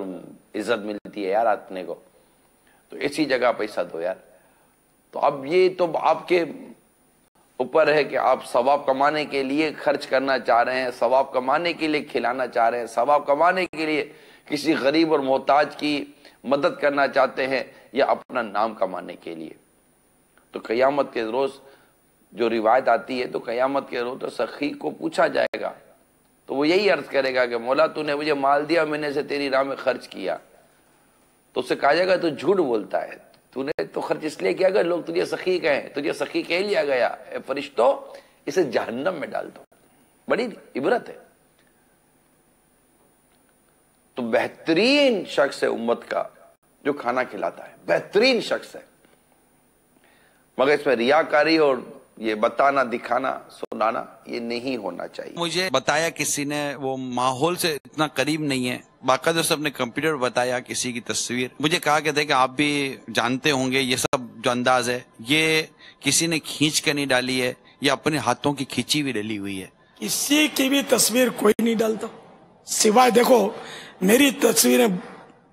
عزت ملتی ہے یار اپنے کو، تو اسی جگہ پیسہ دو یار۔ تو اب یہ تو آپ کے اوپر ہے کہ آپ ثواب کمانے کے لیے خرچ کرنا چاہ رہے ہیں، ثواب کمانے کے لیے کھلانا چاہ رہے ہیں، ثواب کمانے کے لیے کسی غریب اور محتاج کی مدد کرنا چاہتے ہیں، یا اپنا نام کمانے کے لیے۔ تو قیامت کے روز جو روایت آتی ہے، تو قیامت کے روز تو سخی کو پوچھا جائے گا، تو وہ یہی عرض کرے گا کہ مولا تو نے مجھے مال دیا، میں نے اسے تیری راہ میں خرچ کیا، تو اسے کہا جائے گا تو جھوٹ بولتا ہے، تو نے تو خرچ اس لیے کیا کہ لوگ تجھے سخی کہیں، تجھے سخی کہہ لیا گیا، اے فرشتوں اسے جہنم میں ڈال دو۔ بڑی عبرت ہے۔ تو بہترین شخص ہے امت کا جو کھانا کھلاتا ہے، بہترین شخص ہے، مگر اس میں ریاکاری اور یہ بتانا، دکھانا، سنانا یہ نہیں ہونا چاہیے۔ مجھے بتایا کسی نے، وہ ماحول سے اتنا قریب نہیں ہے، باقاعدہ سے اپنے کمپیوٹر بتایا کسی کی تصویر. مجھے کہا کہ دیکھیں آپ بھی جانتے ہوں گے یہ سب جو انداز ہے یہ کسی نے کھینچ کے نہیں ڈالی ہے, یہ اپنے ہاتھوں کی کھینچی ہوئی ڈلی ہوئی ہے. کسی کی بھی تصویر کوئی نہیں ڈالتا, سوائے دیکھو میری تصویریں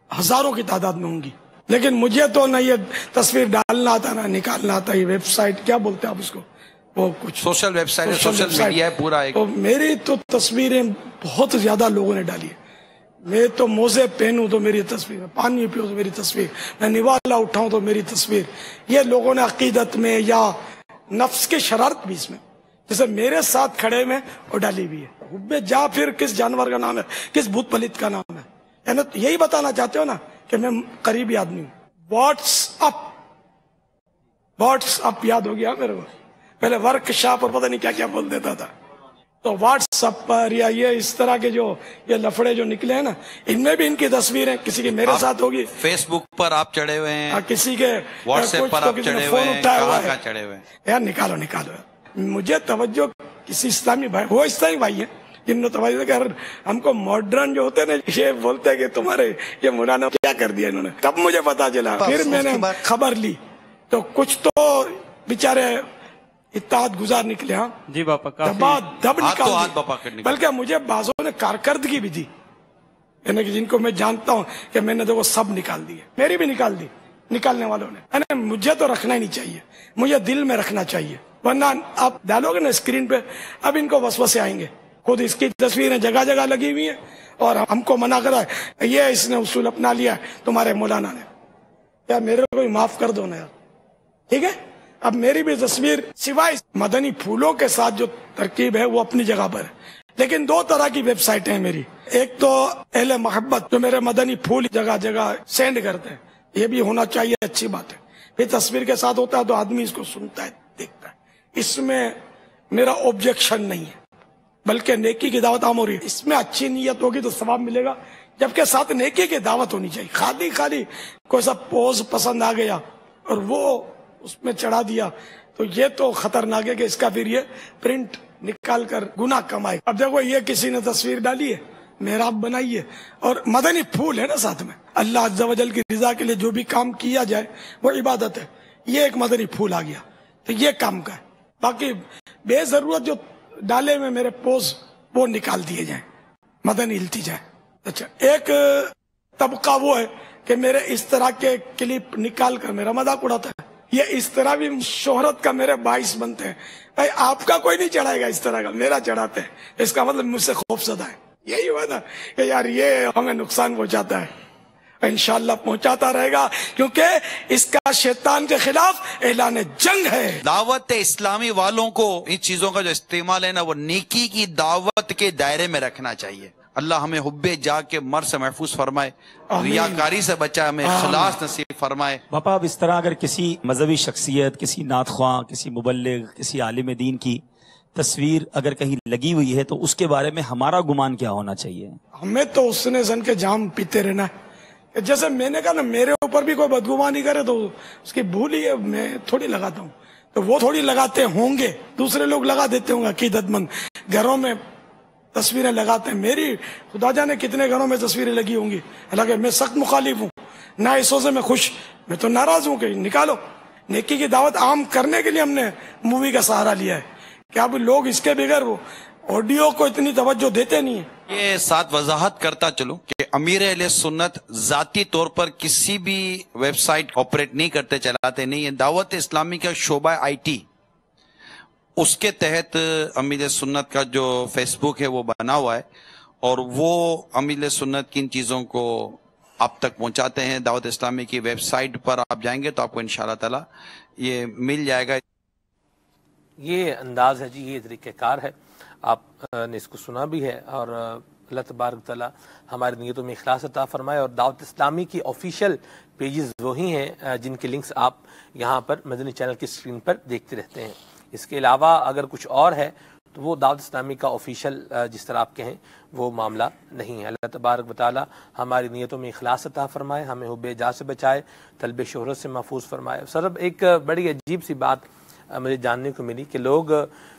ہزاروں کی تعداد میں ہوں گی, لیکن مجھے تو نہ یہ تصویر ڈالنا آتا نہ نکالنا آتا. یہ ویب سائٹ کیا بولتے ہیں آپ اس کو, وہ کچھ social website, social media ہے پورا ایک. تو میری تو تصویریں بہت زیادہ لوگوں نے ڈالی ہے. میں تو موزے پہنوں تو میری تصویر, پانی پیوں تو میری تصویر, میں نوالا اٹھاؤں تو میری تصویر. یہ لوگوں نے عقیدت میں یا نفس کے شرارت بھی اس میں جیسے میرے ساتھ کھڑے میں اور ڈالی بھی ہے. حب جا پھر کس جانور کا نام ہے, کس بھوت پلت کا نام ہے, یعنی یہی بتانا چاہتے ہو نا کہ میں قریبی آدمی ہوں. واٹس اپ یاد ہو گیا میرے کو, پہلے ورک شاپ اور پتہ نہیں کیا کیا بول دیتا تھا. تو واٹس اپ پر یا یہ اس طرح کے جو یہ لفڑے جو نکلے ہیں نا, ان میں بھی ان کی تصویریں کسی کی میرے ساتھ ہوگی, فیس بک پر آپ چڑھے ہوئے ہیں, کسی کے واٹس ایپ پر آپ چڑھے ہوئے ہیں, کہاں چڑھے ہوئے ہیں. یار نکالو نکالو. مجھے توجہ کسی اسلامی بھائی, وہ اسلامی بھائی ہیں جن نے توجہ کر, ہم کو ماڈرن جو ہوتے ہیں نا یہ بولتے ہیں کہ تمہارے یہ مولانا کیا کر دیا انہوں نے. تب مجھے پتا چلا, پھر میں نے خبر لی تو کچھ تو بیچارے اطاعت گزار نکلے. ہاں جی باپا, دب نکال, بلکہ مجھے بعضوں نے کارکردگی بھی دی, یعنی کہ جن کو میں جانتا ہوں کہ میں نے دیکھو سب نکال دی, میری بھی نکال دی نکالنے والوں نے. یعنی مجھے تو رکھنا ہی نہیں چاہیے, مجھے دل میں رکھنا چاہیے, ورنہ آپ ڈالو گے نا اسکرین پہ اب ان کو وسوسے آئیں گے. خود اس کی تصویریں جگہ جگہ لگی ہوئی ہیں اور ہم کو منع کرا ہے, یہ اس نے اصول اپنا لیا ہے تمہارے مولانا نے. یا میرے کو معاف کر دو نا یار, ٹھیک ہے. اب میری بھی تصویر سوائے مدنی پھولوں کے ساتھ جو ترکیب ہے وہ اپنی جگہ پر ہے, لیکن دو طرح کی ویب سائٹیں ہیں میری. ایک تو اہل محبت جو میرے مدنی پھول جگہ جگہ سینڈ کرتے ہیں, یہ بھی ہونا چاہیے, اچھی بات ہے. پھر تصویر کے ساتھ ہوتا ہے تو آدمی اس کو سنتا ہے دیکھتا ہے, اس میں میرا آبجیکشن نہیں ہے, بلکہ نیکی کی دعوت عام ہو رہی ہے. اس میں اچھی نیت ہوگی تو ثواب ملے گا, جبکہ ساتھ نیکی کی دعوت ہونی چاہیے. خالی کوئی سا پوز پسند آ گیا اور وہ اس میں چڑھا دیا تو یہ تو خطرناک ہے کہ اس کا پھر یہ پرنٹ نکال کر گناہ کمائے. اب دیکھو یہ کسی نے تصویر ڈالی ہے, محراب بنائی ہے اور مدنی پھول ہے نا ساتھ میں. اللہ عز و جل کی رضا کے لیے جو بھی کام کیا جائے وہ عبادت ہے. یہ ایک مدنی پھول آ گیا تو یہ کام کا ہے. باقی بے ضرورت جو ڈالے میں میرے پوز وہ نکال دیے جائیں, مدنی ہلتی جائے. اچھا, ایک طبقہ وہ ہے کہ میرے اس طرح کے کلپ نکال کر میرا مذاق اڑاتا ہے. یہ اس طرح بھی شہرت کا میرے باعث بنتے ہیں. بھائی آپ کا کوئی نہیں چڑھائے گا اس طرح کا, میرا چڑھاتے ہیں, اس کا مطلب مجھ سے خوف زدہ ہے. یہی ہوا تھا کہ یار یہ ہمیں نقصان پہنچاتا ہے, انشاءاللہ پہنچاتا رہے گا, کیونکہ اس کا شیطان کے خلاف اعلان جنگ ہے. دعوت اسلامی والوں کو ان چیزوں کا جو استعمال ہے نا وہ نیکی کی دعوت کے دائرے میں رکھنا چاہیے. اللہ ہمیں حب جا کے مر سے محفوظ فرمائے, ریاکاری سے بچائے, ہمیں اخلاص نصیب فرمائے. باپا اب اس طرح اگر کسی مذہبی شخصیت, کسی نعت خواں, کسی مبلغ, کسی عالم دین کی تصویر اگر کہیں لگی ہوئی ہے تو اس کے بارے میں ہمارا گمان کیا ہونا چاہیے؟ ہمیں تو اس نے زن کے جام پیتے رہنا ہے. جیسے میں نے کہا نا میرے اوپر بھی کوئی بدگمانی کرے تو اس کی بھول ہی ہے, میں تھوڑی لگاتا ہوں, تو وہ تھوڑی لگاتے ہوں گے, دوسرے لوگ لگا دیتے ہوں گے. عقیدت مند گھروں میں تصویریں لگاتے ہیں, میری خدا جانے کتنے گھروں میں تصویریں لگی ہوں گی. حالانکہ میں سخت مخالف ہوں, نہ اس سے میں خوش, میں تو ناراض ہوں کہ نکالو. نیکی کی دعوت عام کرنے کے لیے ہم نے مووی کا سہارا لیا ہے کہ اب لوگ اس کے بغیر وہ آڈیو کو اتنی توجہ دیتے نہیں ہیں. یہ ساتھ وضاحت کرتا چلوں کہ امیر اہل سنت ذاتی طور پر کسی بھی ویب سائٹ آپریٹ نہیں کرتے, چلاتے نہیں ہیں. دعوت اسلامی کا شعبہ آئی ٹی, اس کے تحت امیر سنت کا جو فیس بک ہے وہ بنا ہوا ہے اور وہ امیر سنت کی ان چیزوں کو آپ تک پہنچاتے ہیں. دعوت اسلامی کی ویب سائٹ پر آپ جائیں گے تو آپ کو انشاءاللہ تعالی یہ مل جائے گا. یہ انداز ہے جی, یہ طریقہ کار ہے, آپ نے اس کو سنا بھی ہے. اور اللہ تبارک تعالیٰ ہماری نیتوں میں اخلاص عطا فرمائے. اور دعوت اسلامی کی آفیشیل پیجز وہی ہیں جن کے لنکس آپ یہاں پر مدنی چینل کی اسکرین پر دیکھتے رہتے ہیں. اس کے علاوہ اگر کچھ اور ہے تو وہ دعوت اسلامی کا آفیشیل جس طرح آپ کہیں وہ معاملہ نہیں ہے. اللہ تبارک و تعالیٰ ہماری نیتوں میں اخلاص عطا فرمائے, ہمیں حب جا سے بچائے, طلب شہرت سے محفوظ فرمائے. سر ایک بڑی عجیب سی بات مجھے جاننے کو ملی کہ لوگ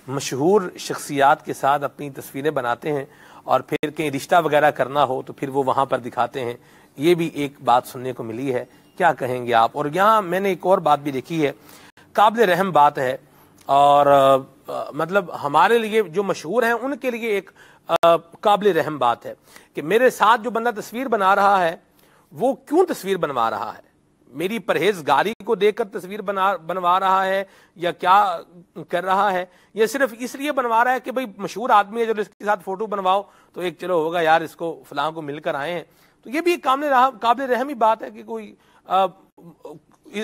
مشہور شخصیات کے ساتھ اپنی تصویریں بناتے ہیں اور پھر کہیں رشتہ وغیرہ کرنا ہو تو پھر وہ وہاں پر دکھاتے ہیں. یہ بھی ایک بات سننے کو ملی ہے. کیا کہیں گے آپ؟ اور یہاں میں نے ایک اور بات بھی دیکھی ہے, قابل رحم بات ہے, اور مطلب ہمارے لیے جو مشہور ہیں ان کے لیے ایک قابل رحم بات ہے کہ میرے ساتھ جو بندہ تصویر بنا رہا ہے وہ کیوں تصویر بنوا رہا ہے؟ میری پرہیزگاری کو دیکھ کر تصویر بنوا رہا ہے یا کیا کر رہا ہے؟ یہ صرف اس لیے بنوا رہا ہے کہ بھئی مشہور آدمی ہے, جو اس کے ساتھ فوٹو بنواؤ تو ایک چلو ہوگا یار اس کو فلاں کو مل کر آئے ہیں. تو یہ بھی ایک قابل رحم ہی بات ہے کہ کوئی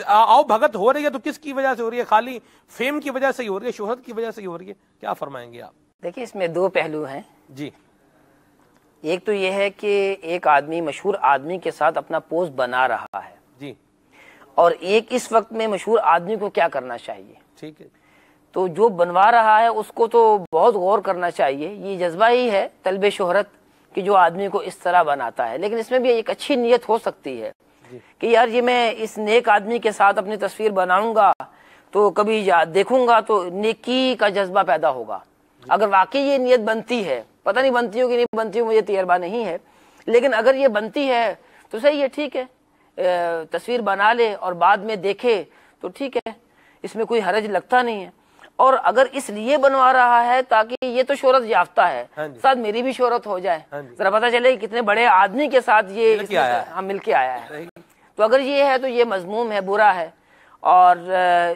آؤ بھگت ہو رہی ہے تو کس کی وجہ سے ہو رہی ہے؟ خالی فیم کی وجہ سے ہی ہو رہی ہے, شہرت کی وجہ سے ہی ہو رہی ہے؟ کیا فرمائیں گے آپ؟ دیکھیں اس میں دو پہلو ہیں جی. ایک تو یہ ہے کہ ایک آدمی مشہور آدمی کے ساتھ اپنا پوز بنا رہا ہے جی, اور ایک اس وقت میں مشہور آدمی کو کیا کرنا چاہیے. ٹھیک ہے. تو جو بنوا رہا ہے اس کو تو بہت غور کرنا چاہیے. یہ جذبہ ہی ہے طلب شہرت کہ جو آدمی کو اس طرح بناتا ہے. لیکن اس میں بھی ایک اچھی نیت ہو سکتی ہے کہ یار یہ میں اس نیک آدمی کے ساتھ اپنی تصویر بناؤں گا تو کبھی دیکھوں گا تو نیکی کا جذبہ پیدا ہوگا. اگر واقعی یہ نیت بنتی ہے, پتہ نہیں بنتی ہو کہ نہیں بنتی ہو, مجھے تجربہ نہیں ہے, لیکن اگر یہ بنتی ہے تو صحیح ہے, ٹھیک ہے, تصویر بنا لے اور بعد میں دیکھے تو ٹھیک ہے, اس میں کوئی حرج لگتا نہیں ہے. اور اگر اس لیے بنوا رہا ہے تاکہ یہ تو شہرت یافتہ ہے, ساتھ میری بھی شہرت ہو جائے, ذرا پتہ چلے کہ کتنے بڑے آدمی کے ساتھ یہ ہم مل کے آیا ہے, تو اگر یہ ہے تو یہ مذموم ہے, برا ہے, اور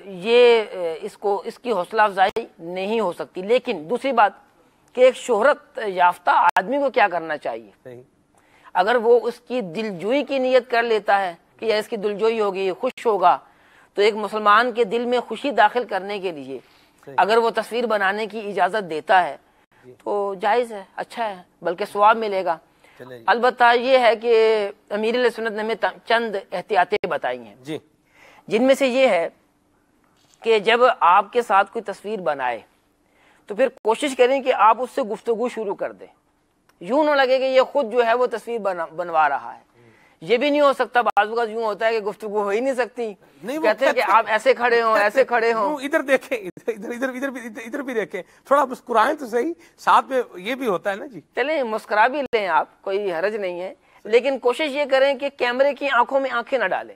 یہ اس کی حوصلہ افزائی نہیں ہو سکتی. لیکن دوسری بات کہ ایک شہرت یافتہ آدمی کو کیا کرنا چاہیے؟ اگر وہ اس کی دلجوئی کی نیت کر لیتا ہے کہ اس کی دلجوئی ہوگی, خوش ہوگا, تو ایک مسلمان کے دل میں خوشی داخل کرنے کے لیے اگر وہ تصویر بنانے کی اجازت دیتا ہے تو جائز ہے, اچھا ہے, بلکہ ثواب ملے گا. البتہ یہ ہے کہ امیر علیہ سنت نے ہمیں چند احتیاطیں بتائی ہیں جی, جن میں سے یہ ہے کہ جب آپ کے ساتھ کوئی تصویر بنائے تو پھر کوشش کریں کہ آپ اس سے گفتگو شروع کر دیں. یوں نہ لگے کہ یہ خود جو ہے وہ تصویر بنوا رہا ہے. یہ بھی نہیں ہو سکتا, بعض اوقات یوں ہوتا ہے کہ گفتگو ہو ہی نہیں سکتی, کہتے ہیں کہ آپ ایسے کھڑے ہوں, ایسے کھڑے ہوں. ادھر دیکھیں, ادھر بھی دیکھیں, تھوڑا مسکرائیں تو صحیح, ساتھ میں یہ بھی ہوتا ہے نا جی. چلیں مسکرا بھی لیں آپ, کوئی حرج نہیں ہے, لیکن کوشش یہ کریں کہ کیمرے کی آنکھوں میں آنکھیں نہ ڈالیں,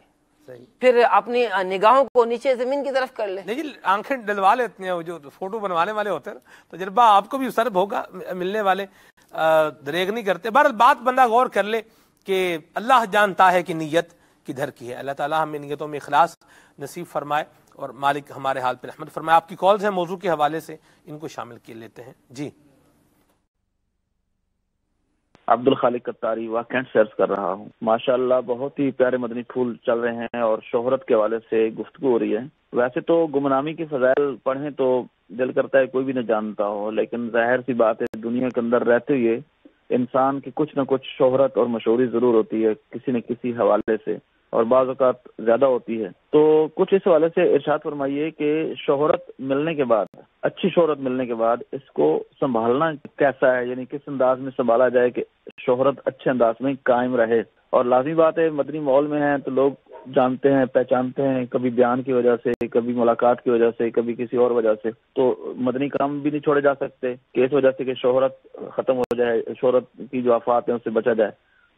پھر اپنی نگاہوں کو نیچے زمین کی طرف کر لیں. نہیں جی, آنکھیں ڈلوا لیتے ہیں جو فوٹو بنوانے والے ہوتے ہیں, تجربہ آپ کو بھی سرب ہوگا, ملنے والے دریغ نہیں کرتے. بہرحال بات بندہ غور کر لے کہ اللہ جانتا ہے کہ نیت کدھر کی ہے. اللہ تعالیٰ ہمیں نیتوں میں اخلاص نصیب فرمائے اور مالک ہمارے حال پہ رحمت فرمائے. آپ کی کالز ہیں موضوع کے حوالے سے, ان کو شامل کر لیتے ہیں. جی, عبد الخالق قطاری واقعات سے عرض کر رہا ہوں. ماشاءاللہ بہت ہی پیارے مدنی پھول چل رہے ہیں اور شہرت کے حوالے سے گفتگو ہو رہی ہے. ویسے تو گمنامی کی فضائل پڑھیں تو دل کرتا ہے کوئی بھی نہ جانتا ہو, لیکن ظاہر سی بات ہے دنیا کے اندر رہتے ہوئے انسان کی کچھ نہ کچھ شہرت اور مشہوری ضرور ہوتی ہے کسی نہ کسی حوالے سے, اور بعض اوقات زیادہ ہوتی ہے. تو کچھ اس حوالے سے ارشاد فرمائیے کہ شہرت ملنے کے بعد, اچھی شہرت ملنے کے بعد اس کو سنبھالنا کیسا ہے, یعنی کس انداز میں سنبھالا جائے کہ شہرت اچھے انداز میں قائم رہے. اور لازمی بات ہے مدنی ماحول میں ہیں تو لوگ جانتے ہیں, پہچانتے ہیں, کبھی بیان کی وجہ سے, کبھی ملاقات کی وجہ سے, کبھی کسی اور وجہ سے. تو مدنی کام بھی نہیں چھوڑے جا سکتے کہ اس وجہ سے کہ شہرت ختم ہو جائے, شہرت کی جو آفات ہیں اس سے بچا جائے.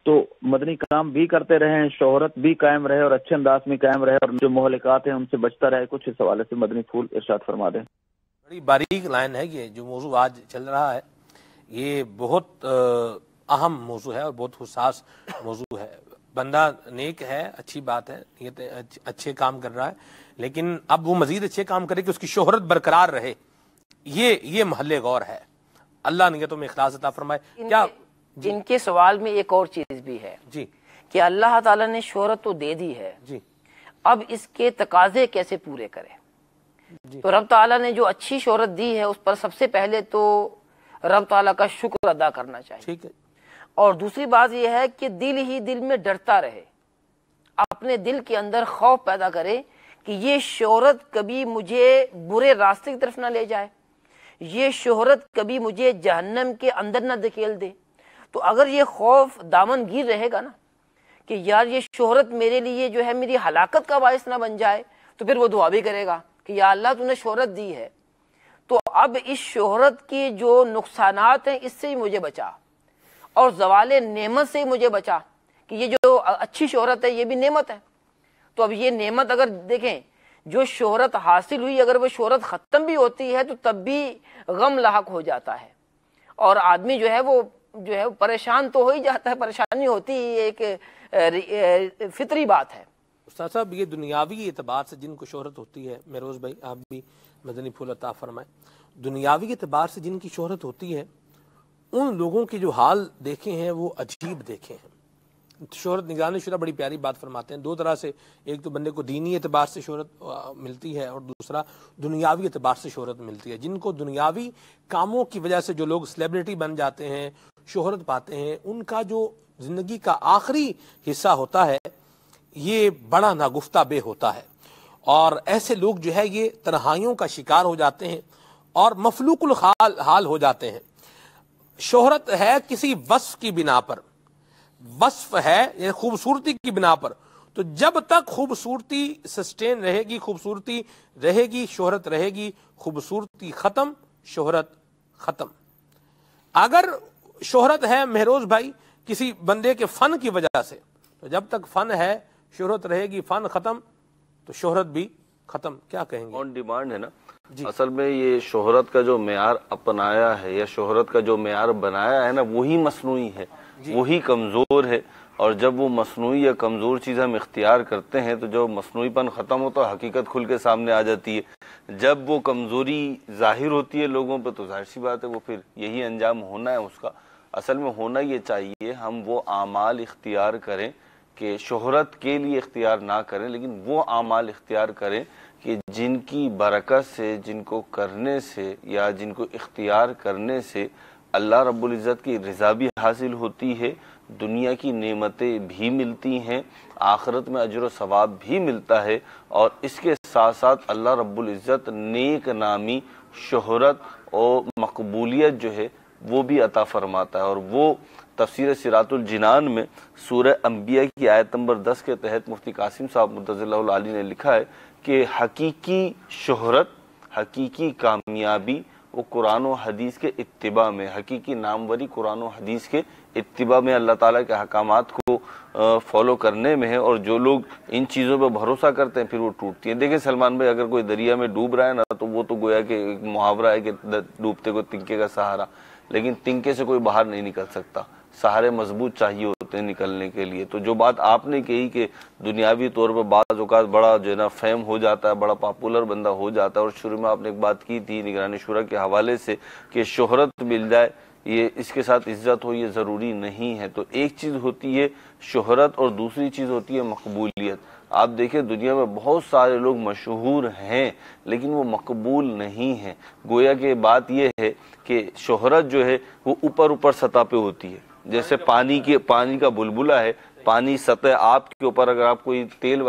تو مدنی کام بھی کرتے رہیں, شہرت بھی قائم رہے اور اچھے انداز میں قائم رہے, اور جو مہلکات ہیں ان سے بچتا رہے. کچھ اس حوالے سے مدنی پھول ارشاد فرما دیں. بڑی باریک لائن ہے یہ جو موضوع آج چل رہا ہے, یہ بہت اہم موضوع ہے اور بہت حساس موضوع ہے. بندہ نیک ہے, اچھی بات ہے, نیت اچھے کام کر رہا ہے, لیکن اب وہ مزید اچھے کام کرے کہ اس کی شہرت برقرار رہے, یہ محل غور ہے. اللہ نیتوں میں اخلاص عطا فرمائے. کیا ان کے سوال میں ایک اور چیز بھی ہے جی, کہ اللہ تعالیٰ نے شہرت تو دے دی ہے جی, اب اس کے تقاضے کیسے پورے کرے جی. تو رب تعالیٰ نے جو اچھی شہرت دی ہے اس پر سب سے پہلے تو رب تعالیٰ کا شکر ادا کرنا چاہیے. ٹھیک ہے. اور دوسری بات یہ ہے کہ دل ہی دل میں ڈرتا رہے, اپنے دل کے اندر خوف پیدا کرے کہ یہ شہرت کبھی مجھے برے راستے کی طرف نہ لے جائے, یہ شہرت کبھی مجھے جہنم کے اندر نہ دھکیل دے. تو اگر یہ خوف دامن گیر رہے گا نا کہ یار یہ شہرت میرے لیے جو ہے میری ہلاکت کا باعث نہ بن جائے, تو پھر وہ دعا بھی کرے گا کہ یا اللہ تو نے شہرت دی ہے, تو اب اس شہرت کی جو نقصانات ہیں اس سے ہی مجھے بچا. اور زوال نعمت سے مجھے بچا، کہ یہ جو اچھی شہرت ہے یہ بھی نعمت ہے۔ تو اب یہ نعمت اگر دیکھیں، جو شہرت حاصل ہوئی اگر وہ شہرت ختم بھی ہوتی ہے تو تب بھی غم لاحق ہو جاتا ہے، اور آدمی جو ہے وہ پریشان تو ہو ہی جاتا ہے، پریشانی ہوتی ہی ایک فطری بات ہے۔ استاد صاحب، یہ دنیاوی اعتبار سے جن کو شہرت ہوتی ہے، مہروز بھائی آپ بھی مدنی پھول عطا فرمائیں، دنیاوی اعتبار سے جن کی شہرت ہوتی ہے ان لوگوں کے جو حال دیکھے ہیں وہ عجیب دیکھے ہیں۔ شہرت نگران شدہ بڑی پیاری بات فرماتے ہیں، دو طرح سے، ایک تو بندے کو دینی اعتبار سے شہرت ملتی ہے اور دوسرا دنیاوی اعتبار سے شہرت ملتی ہے۔ جن کو دنیاوی کاموں کی وجہ سے جو لوگ سلیبریٹی بن جاتے ہیں، شہرت پاتے ہیں، ان کا جو زندگی کا آخری حصہ ہوتا ہے یہ بڑا ناگفتہ بے ہوتا ہے، اور ایسے لوگ جو ہے یہ تنہائیوں کا شکار ہو جاتے ہیں اور مفلوق الحال ہو جاتے ہیں۔ شہرت ہے کسی وصف کی بنا پر، وصف ہے یعنی خوبصورتی کی بنا پر، تو جب تک خوبصورتی سسٹین رہے گی، خوبصورتی رہے گی، شہرت رہے گی، خوبصورتی ختم، شہرت ختم۔ اگر شہرت ہے مہروز بھائی کسی بندے کے فن کی وجہ سے، تو جب تک فن ہے شہرت رہے گی، فن ختم تو شہرت بھی ختم۔ کیا کہیں گے؟ آن ڈیمانڈ ہے نا اصل میں یہ شہرت کا جو معیار اپنایا ہے یا شہرت کا جو معیار بنایا ہے نا وہی مصنوعی ہے، وہی کمزور ہے، اور جب وہ مصنوعی یا کمزور چیز ہم اختیار کرتے ہیں تو جو مصنوعی پن ختم ہوتا ہے حقیقت کھل کے سامنے آ جاتی ہے۔ جب وہ کمزوری ظاہر ہوتی ہے لوگوں پہ تو ظاہر سی بات ہے وہ پھر یہی انجام ہونا ہے اس کا۔ اصل میں ہونا یہ چاہیے ہم وہ اعمال اختیار کریں کہ شہرت کے لیے اختیار نہ کریں، لیکن وہ اعمال اختیار کریں کہ جن کی برکت سے، جن کو کرنے سے یا جن کو اختیار کرنے سے اللہ رب العزت کی رضا بھی حاصل ہوتی ہے، دنیا کی نعمتیں بھی ملتی ہیں، آخرت میں اجر و ثواب بھی ملتا ہے، اور اس کے ساتھ ساتھ اللہ رب العزت نیک نامی، شہرت اور مقبولیت جو ہے وہ بھی عطا فرماتا ہے۔ اور وہ تفسیر صراط الجنان میں سورہ انبیاء کی آیت نمبر 10 کے تحت مفتی قاسم صاحب مرتضی اللہ العالی نے لکھا ہے کہ حقیقی شہرت، حقیقی کامیابی وہ قرآن و حدیث کے اتباع میں، حقیقی ناموری قرآن و حدیث کے اتباع میں، اللہ تعالیٰ کے احکامات کو فالو کرنے میں ہے۔ اور جو لوگ ان چیزوں پہ بھروسہ کرتے ہیں پھر وہ ٹوٹتی ہیں۔ دیکھیں سلمان بھائی، اگر کوئی دریا میں ڈوب رہا ہے نا تو وہ تو گویا کہ ایک محاورہ ہے کہ ڈوبتے کو تنکے کا سہارا، لیکن تنکے سے کوئی باہر نہیں نکل سکتا، سہارے مضبوط چاہیے ہوتے ہیں نکلنے کے لیے۔ تو جو بات آپ نے کہی کہ دنیاوی طور پر بعض اوقات بڑا جو ہے نا فیم ہو جاتا ہے، بڑا پاپولر بندہ ہو جاتا ہے، اور شروع میں آپ نے ایک بات کی تھی نگران شورا کے حوالے سے کہ شہرت مل جائے، یہ اس کے ساتھ عزت ہو، یہ ضروری نہیں ہے۔ تو ایک چیز ہوتی ہے شہرت اور دوسری چیز ہوتی ہے مقبولیت۔ آپ دیکھیں دنیا میں بہت سارے لوگ مشہور ہیں لیکن وہ مقبول نہیں ہیں۔ گویا کہ بات یہ ہے کہ شہرت جو ہے وہ اوپر سطح پہ ہوتی ہے، جیسے پانی کا بلبلہ ہے، پانی سطح آپ کے اوپر اگر آپ کوئی تیل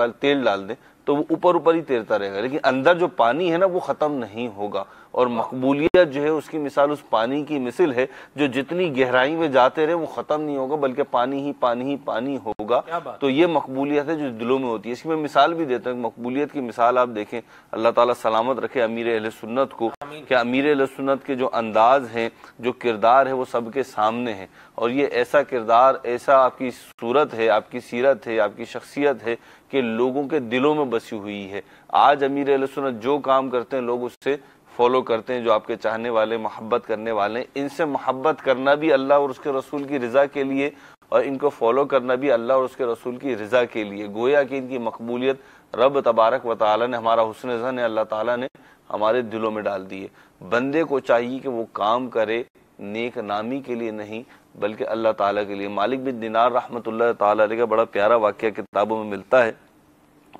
ڈال دیں تو وہ اوپر ہی تیرتا رہے گا، لیکن اندر جو پانی ہے نا وہ ختم نہیں ہوگا۔ اور مقبولیت جو ہے اس کی مثال اس پانی کی مثل ہے جو جتنی گہرائی میں جاتے رہے وہ ختم نہیں ہوگا بلکہ پانی ہوگا۔ تو یہ مقبولیت ہے جو دلوں میں ہوتی ہے۔ اس کی میں مثال بھی دیتا ہوں، مقبولیت کی مثال آپ دیکھیں، اللہ تعالیٰ سلامت رکھے امیر اہل سنت کو، کہ امیر اہل سنت کے جو انداز ہیں، جو کردار ہے وہ سب کے سامنے ہیں، اور یہ ایسا کردار، ایسا آپ کی صورت ہے، آپ کی سیرت ہے، آپ کی شخصیت ہے کہ لوگوں کے دلوں میں بسی ہوئی ہے۔ آج امیر اہل سنت جو کام کرتے ہیں لوگ اس سے فالو کرتے ہیں، جو آپ کے چاہنے والے، محبت کرنے والے ہیں، ان سے محبت کرنا بھی اللہ اور اس کے رسول کی رضا کے لیے، اور ان کو فالو کرنا بھی اللہ اور اس کے رسول کی رضا کے لیے۔ گویا کہ ان کی مقبولیت رب تبارک و تعالی نے، ہمارا حسن ظن ہے اللہ تعالیٰ نے ہمارے دلوں میں ڈال دی ہے۔ بندے کو چاہیے کہ وہ کام کرے نیک نامی کے لیے نہیں بلکہ اللہ تعالیٰ کے لیے۔ مالک بن دینار رحمۃ اللہ تعالیٰ علیہ کا بڑا پیارا واقعہ کتابوں میں ملتا ہے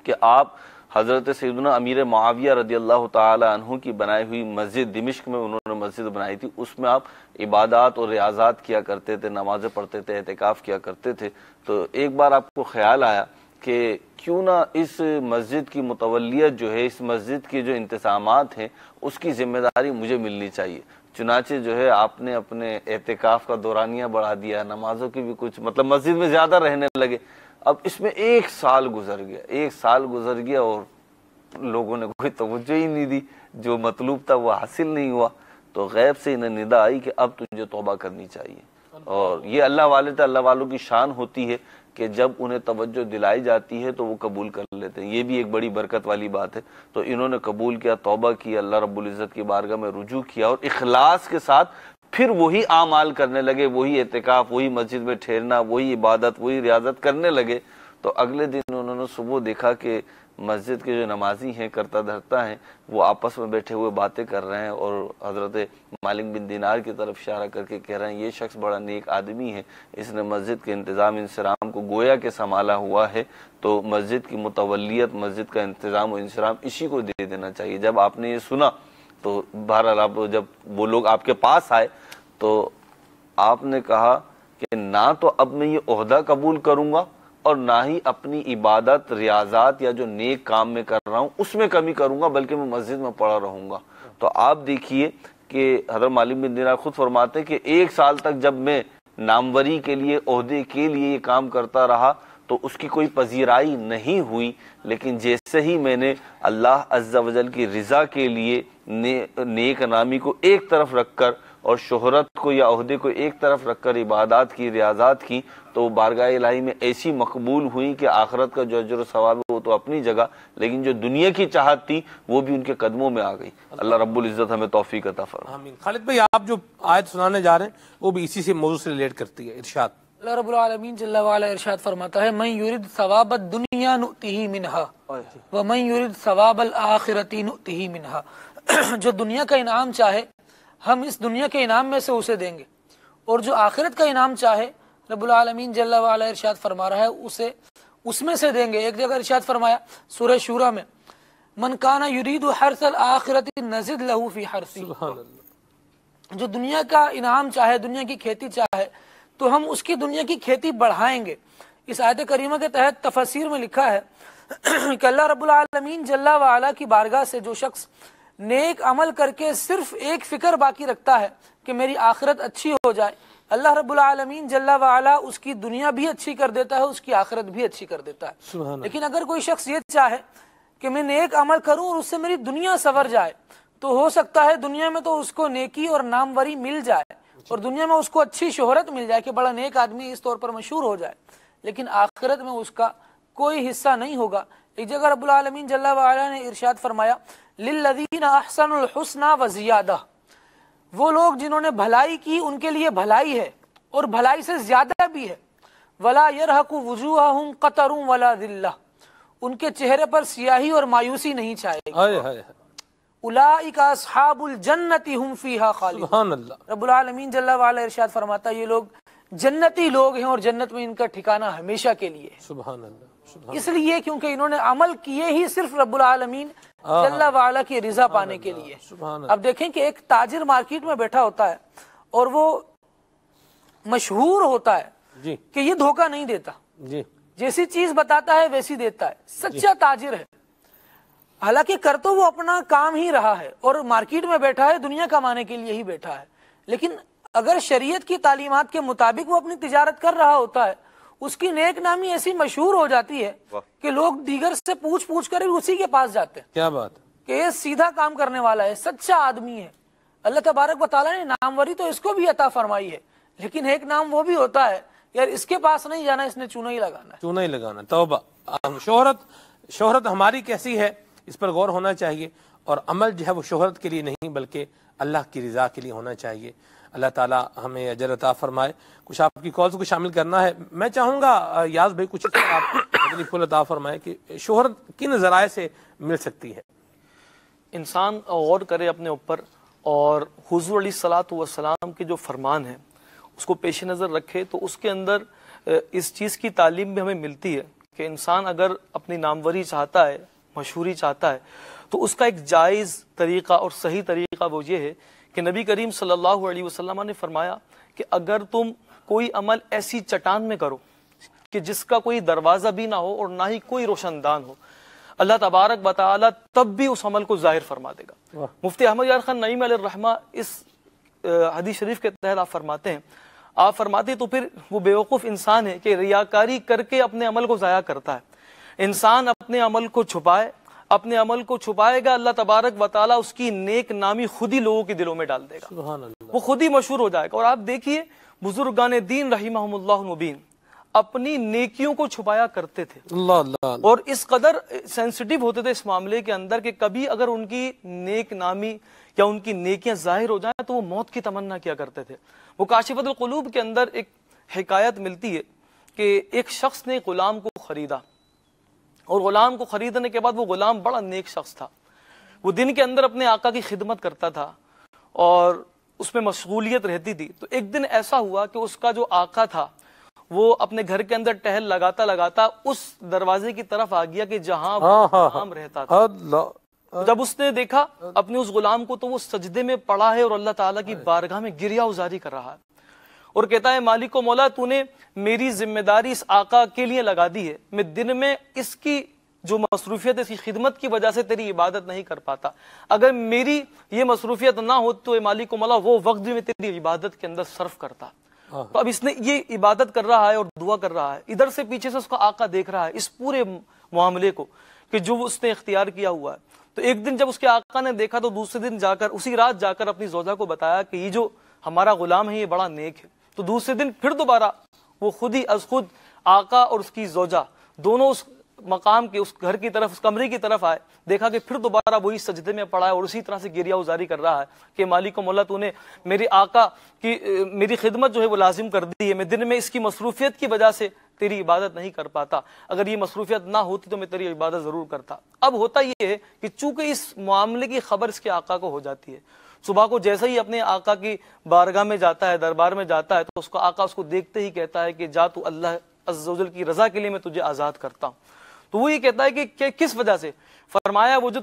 کہ آپ حضرت سیدنا امیر معاویہ رضی اللہ تعالی عنہ کی بنائی ہوئی مسجد دمشق میں انہوں نے مسجد بنائی تھی، اس میں آپ عبادات اور ریاضات کیا کرتے تھے، نمازیں پڑھتے تھے، اعتکاف کیا کرتے تھے۔ تو ایک بار آپ کو خیال آیا کہ کیوں نہ اس مسجد کی متولیت جو ہے، اس مسجد کے جو انتظامات ہیں اس کی ذمہ داری مجھے ملنی چاہیے۔ چنانچہ جو ہے آپ نے اپنے اعتکاف کا دورانیہ بڑھا دیا، نمازوں کی بھی کچھ مسجد میں زیادہ رہنے لگے۔ اب اس میں 1 سال گزر گیا اور لوگوں نے کوئی توجہ ہی نہیں دی، جو مطلوب تھا وہ حاصل نہیں ہوا۔ تو غیب سے انہیں ندا آئی کہ اب تجھے توبہ کرنی چاہیے، اور یہ اللہ والوں کی شان ہوتی ہے کہ جب انہیں توجہ دلائی جاتی ہے تو وہ قبول کر لیتے ہیں. یہ بھی ایک بڑی برکت والی بات ہے. تو انہوں نے قبول کیا, توبہ کی, اللہ رب العزت کی بارگاہ میں رجوع کیا اور اخلاص کے ساتھ پھر وہی اعمال کرنے لگے, وہی اعتکاف, وہی مسجد میں ٹھہرنا, وہی عبادت, وہی ریاضت کرنے لگے. تو اگلے دن انہوں نے صبح دیکھا کہ مسجد کے جو نمازی ہیں, کرتا دھرتا ہیں, وہ آپس میں بیٹھے ہوئے باتیں کر رہے ہیں اور حضرت مالک بن دینار کی طرف اشارہ کر کے کہہ رہے ہیں یہ شخص بڑا نیک آدمی ہے, اس نے مسجد کے انتظام انصرام کو گویا کہ سنبھالا ہوا ہے, تو مسجد کی متولیت, مسجد کا انتظام و انصرام اسی کو دے دینا چاہیے. جب آپ نے یہ سنا تو بہرحال آپ جب وہ لوگ آپ کے پاس آئے تو آپ نے کہا کہ نہ تو اب میں یہ عہدہ قبول کروں گا اور نہ ہی اپنی عبادت, ریاضات یا جو نیک کام میں کر رہا ہوں اس میں کمی کروں گا, بلکہ میں مسجد میں پڑا رہوں گا. تو آپ دیکھیے کہ حضرت مالک بن دینار خود فرماتے ہیں کہ 1 سال تک جب میں ناموری کے لیے, عہدے کے لیے یہ کام کرتا رہا تو اس کی کوئی پذیرائی نہیں ہوئی, لیکن جیسے ہی میں نے اللہ عز و جل کی رضا کے لیے نیک نامی کو ایک طرف رکھ کر اور شہرت کو یا عہدے کو ایک طرف رکھ کر عبادات کی, ریاضات کی, تو بارگاہ الہی میں ایسی مقبول ہوئی کہ آخرت کا جو اجر و ثواب ہے وہ تو اپنی جگہ, لیکن جو دنیا کی چاہت تھی وہ بھی ان کے قدموں میں آ گئی. اللہ رب العزت ہمیں توفیق عطا فرمائے. آمین. خالد بھائی, آپ جو آیت سنانے جا رہے ہیں وہ بھی اسی سے موضوع سے ریلیٹ کرتی ہے. ارشاد. اللہ رب العالمین جل وعلا ارشاد فرماتا ہے من یرید ثواب الدنیا نؤتہ منہا ومن یرید ثواب الآخرۃ نؤتہ منہا. جو دنیا کا انعام چاہے ہم اس دنیا کے انعام میں سے اسے دیں گے, اور جو آخرت کا انعام چاہے رب العالمین جل وعلا ارشاد فرما رہا ہے اسے اس میں سے دیں گے. ایک جگہ ارشاد فرمایا سورہ شورى میں من کان یرید حرث الآخرۃ نزد لہ فی حرثہ. جو دنیا کا انعام چاہے, دنیا کی کھیتی چاہے, تو ہم اس کی دنیا کی کھیتی بڑھائیں گے. اس آیت کریمہ کے تحت تفسیر میں لکھا ہے کہ اللہ رب العالمین جل وعلا کی بارگاہ سے جو شخص نیک عمل کر کے صرف ایک فکر باقی رکھتا ہے کہ میری آخرت اچھی ہو جائے, اللہ رب العالمین جل وعلا اس کی دنیا بھی اچھی کر دیتا ہے, اس کی آخرت بھی اچھی کر دیتا ہے. لیکن اگر کوئی شخص یہ چاہے کہ میں نیک عمل کروں اور اس سے میری دنیا سنور جائے, تو ہو سکتا ہے دنیا میں تو اس کو نیکی اور ناموری مل جائے اور دنیا میں اس کو اچھی شہرت مل جائے کہ بڑا نیک آدمی اس طور پر مشہور ہو جائے, لیکن آخرت میں اس کا کوئی حصہ نہیں ہوگا. ایک جگہ رب العالمین جل وعلا نے ارشاد فرمایا للذین احسنوا الحسنى وزیادہ. وہ لوگ جنہوں نے بھلائی کی ان کے لیے بھلائی ہے اور بھلائی سے زیادہ بھی ہے. ولا يرهق وجوههم قتر ولا ذلہ. ان کے چہرے پر سیاہی اور مایوسی نہیں چھائے گی. اولئک اصحاب الجنۃ هم فیہا خالدون. سبحان اللہ. رب العالمین جل وعلا ارشاد فرماتا ہے یہ لوگ جنتی لوگ ہیں اور جنت میں ان کا ٹھکانہ ہمیشہ کے لیے ہے. سبحان اللہ. اس لیے کیونکہ انہوں نے عمل کیے ہی صرف رب العالمین جل وعلا کی رضا پانے کے لیے. اب دیکھیں کہ ایک تاجر مارکیٹ میں بیٹھا ہوتا ہے اور وہ مشہور ہوتا ہے کہ یہ دھوکہ نہیں دیتا, جیسی چیز بتاتا ہے ویسی دیتا ہے, سچا تاجر ہے. حالانکہ کر تو وہ اپنا کام ہی رہا ہے اور مارکیٹ میں بیٹھا ہے دنیا کمانے کے لیے ہی بیٹھا ہے, لیکن اگر شریعت کی تعلیمات کے مطابق وہ اپنی تجارت کر رہا ہوتا ہے, اس کی نیک نامی ایسی مشہور ہو جاتی ہے کہ لوگ دیگر سے پوچھ کر اسی کے پاس جاتے ہیں. کیا بات کہ یہ سیدھا کام کرنے والا ہے, سچا آدمی ہے. اللہ تبارک و تعالیٰ نے ناموری تو اس کو بھی عطا فرمائی ہے, لیکن ایک نام وہ بھی ہوتا ہے یار اس کے پاس نہیں جانا, اس نے چونا ہی لگانا ہے. چونا ہی لگانا. توبہ. شہرت ہماری کیسی ہے اس پر غور ہونا چاہیے, اور عمل جو ہے وہ شہرت کے لیے نہیں بلکہ اللہ کی رضا کے لیے ہونا چاہیے. اللہ تعالیٰ ہمیں اجر عطا فرمائے. کچھ آپ کی کالز کو شامل کرنا ہے. میں چاہوں گا یاز بھائی کچھ آپ اپنی پھول عطا فرمائے کہ شہرت کن ذرائع سے مل سکتی ہے. انسان غور کرے اپنے اوپر اور حضور علیہ الصلوۃ والسلام کے جو فرمان ہیں اس کو پیش نظر رکھے, تو اس کے اندر اس چیز کی تعلیم بھی ہمیں ملتی ہے کہ انسان اگر اپنی ناموری چاہتا ہے, مشہوری چاہتا ہے, تو اس کا ایک جائز طریقہ اور صحیح طریقہ وہ یہ ہے کہ نبی کریم صلی اللہ علیہ وسلم نے فرمایا کہ اگر تم کوئی عمل ایسی چٹان میں کرو کہ جس کا کوئی دروازہ بھی نہ ہو اور نہ ہی کوئی روشن دان ہو, اللہ تبارک بتعالی تب بھی اس عمل کو ظاہر فرما دے گا. مفتی احمد یار خان نعیم علیہ الرحمہ اس حدیث شریف کے تحت آپ فرماتے تو پھر وہ بیوقوف انسان ہے کہ ریاکاری کر کے اپنے عمل کو ضائع کرتا ہے. انسان اپنے عمل کو چھپائے, اپنے عمل کو چھپائے گا، اللہ تبارک و تعالیٰ اس کی نیک نامی خود ہی لوگوں کے دلوں میں ڈال دے گا، سبحان اللہ، وہ خود ہی مشہور ہو جائے گا۔ اور آپ دیکھیے بزرگان دین رحمہم اللہ المبین اپنی نیکیوں کو چھپایا کرتے تھے، اللہ اللہ، اور اس قدر سینسٹیو ہوتے تھے اس معاملے کے اندر کہ کبھی اگر ان کی نیک نامی یا ان کی نیکیاں ظاہر ہو جائیں تو وہ موت کی تمنا کیا کرتے تھے۔ وہ کاشفۃ القلوب کے اندر ایک حکایت ملتی ہے کہ ایک شخص نے غلام کو خریدا، اور غلام کو خریدنے کے بعد وہ غلام بڑا نیک شخص تھا، وہ دن کے اندر اپنے آقا کی خدمت کرتا تھا اور اس میں مشغولیت رہتی تھی۔ تو ایک دن ایسا ہوا کہ اس کا جو آقا تھا وہ اپنے گھر کے اندر ٹہل لگاتا لگاتا اس دروازے کی طرف آ گیا کہ جہاں وہ غلام رہتا تھا۔ جب اس نے دیکھا اپنے اس غلام کو تو وہ سجدے میں پڑا ہے اور اللہ تعالیٰ کی بارگاہ میں گریہ ازاری کر رہا ہے، اور کہتا ہے مالک و مولا تو نے میری ذمہ داری اس آقا کے لیے لگا دی ہے، میں دن میں اس کی جو مصروفیت ہے اس کی خدمت کی وجہ سے تیری عبادت نہیں کر پاتا، اگر میری یہ مصروفیت نہ ہو تو مالک و مولا وہ وقت بھی میں تیری عبادت کے اندر صرف کرتا۔ تو اب اس نے یہ عبادت کر رہا ہے اور دعا کر رہا ہے، ادھر سے پیچھے سے اس کا آقا دیکھ رہا ہے اس پورے معاملے کو کہ جو اس نے اختیار کیا ہوا ہے۔ تو ایک دن جب اس کے آقا نے دیکھا تو دوسرے دن جا کر اسی رات جا کر اپنی زوجہ کو بتایا کہ یہ جو ہمارا غلام ہے یہ بڑا نیک ہے۔ تو دوسرے دن پھر دوبارہ وہ خود ہی از خود آقا اور اس کی زوجہ دونوں اس مقام کے اس گھر کی طرف اس کمرے کی طرف آئے، دیکھا کہ پھر دوبارہ وہی سجدے میں پڑا ہے اور اسی طرح سے گریہ ازاری کر رہا ہے کہ مالک و مولا تو نے میرے آقا کی میری خدمت جو ہے وہ لازم کر دی ہے، میں دن میں اس کی مصروفیت کی وجہ سے تیری عبادت نہیں کر پاتا، اگر یہ مصروفیت نہ ہوتی تو میں تیری عبادت ضرور کرتا۔ اب ہوتا یہ ہے کہ چونکہ اس معاملے کی خبر اس کے آقا کو ہو جاتی ہے، صبح کو جیسے ہی اپنے آقا کی بارگاہ میں جاتا ہے، دربار میں جاتا ہے، تو اس کا آقا اس کو دیکھتے ہی کہتا ہے کہ جا تو اللہ عز و جل کی رضا کے لیے میں تجھے آزاد کرتا ہوں۔ تو وہ یہ کہتا ہے کہ کس وجہ سے؟ فرمایا وہ جو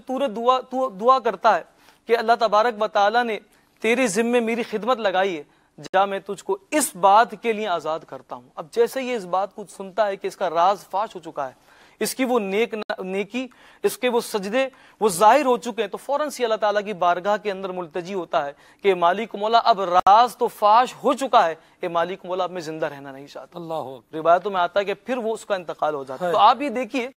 تو دعا کرتا ہے کہ اللہ تبارک و تعالیٰ نے تیرے ذمے میری خدمت لگائی ہے، جا میں تجھ کو اس بات کے لیے آزاد کرتا ہوں۔ اب جیسے یہ اس بات کو سنتا ہے کہ اس کا راز فاش ہو چکا ہے، اس کی وہ نیکی اس کے وہ سجدے وہ ظاہر ہو چکے ہیں، تو فوراً سے اللہ تعالیٰ کی بارگاہ کے اندر ملتجی ہوتا ہے کہ مالک مولا اب راز تو فاش ہو چکا ہے، اے مالک مولا اب میں زندہ رہنا نہیں چاہتا۔ اللہ روایتوں میں آتا ہے کہ پھر وہ اس کا انتقال ہو جاتا ہے۔ تو آپ یہ دیکھیے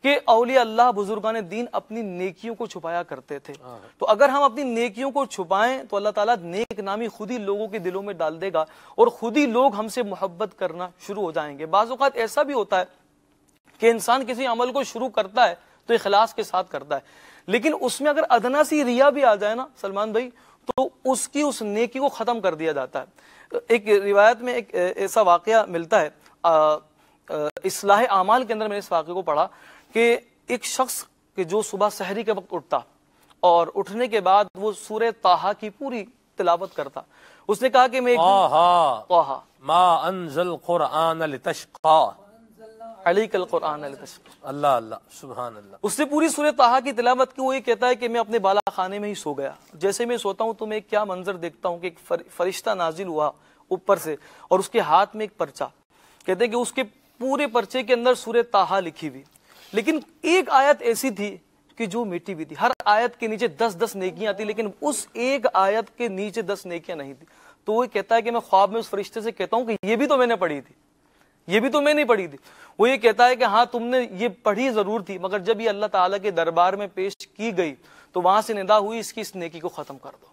کہ اولیاء اللہ بزرگان دین اپنی نیکیوں کو چھپایا کرتے تھے، تو اگر ہم اپنی نیکیوں کو چھپائیں تو اللہ تعالیٰ نیک نامی خود ہی لوگوں کے دلوں میں ڈال دے گا اور خود ہی لوگ ہم سے محبت کرنا شروع ہو جائیں گے۔ بعض اوقات ایسا بھی ہوتا ہے کہ انسان کسی عمل کو شروع کرتا ہے تو اخلاص کے ساتھ کرتا ہے، لیکن اس میں اگر ادنا سی ریا بھی آ جائے نا سلمان بھائی تو اس کی اس نیکی کو ختم کر دیا جاتا ہے۔ ایک روایت میں ایک ایسا واقعہ ملتا ہے، اصلاح اعمال کے اندر میں نے اس واقعے کو پڑھا کہ ایک شخص کہ جو صبح سحری کے وقت اٹھتا اور اٹھنے کے بعد وہ سورہ طٰہٰ کی پوری تلاوت کرتا، اس نے کہا کہ میں طٰہٰ ما انزل قرآن لتشقى علیک القرآن لتشقى، اللہ اللہ سبحان اللہ، اس نے پوری سورہ طٰہٰ کی تلاوت کی۔ وہ یہ کہتا ہے کہ میں اپنے بالا خانے میں ہی سو گیا، جیسے میں سوتا ہوں تو میں کیا منظر دیکھتا ہوں کہ ایک فرشتہ نازل ہوا اوپر سے اور اس کے ہاتھ میں ایک پرچہ، کہتے ہیں کہ اس کے پورے پرچے کے اندر سورہ طٰہٰ لکھی ہوئی، لیکن ایک آیت ایسی تھی کہ جو مٹی بھی تھی، ہر آیت کے نیچے 10 نیکیاں تھی، لیکن اس ایک آیت کے نیچے 10 نیکیاں نہیں تھی۔ تو وہ کہتا ہے کہ میں خواب میں اس فرشتے سے کہتا ہوں کہ یہ بھی تو میں نے پڑھی تھی، یہ بھی تو میں نہیں پڑھی تھی۔ وہ یہ کہتا ہے کہ ہاں تم نے یہ پڑھی ضرور تھی، مگر جب یہ اللہ تعالیٰ کے دربار میں پیش کی گئی تو وہاں سے ندا ہوئی اس کی اس نیکی کو ختم کر دو۔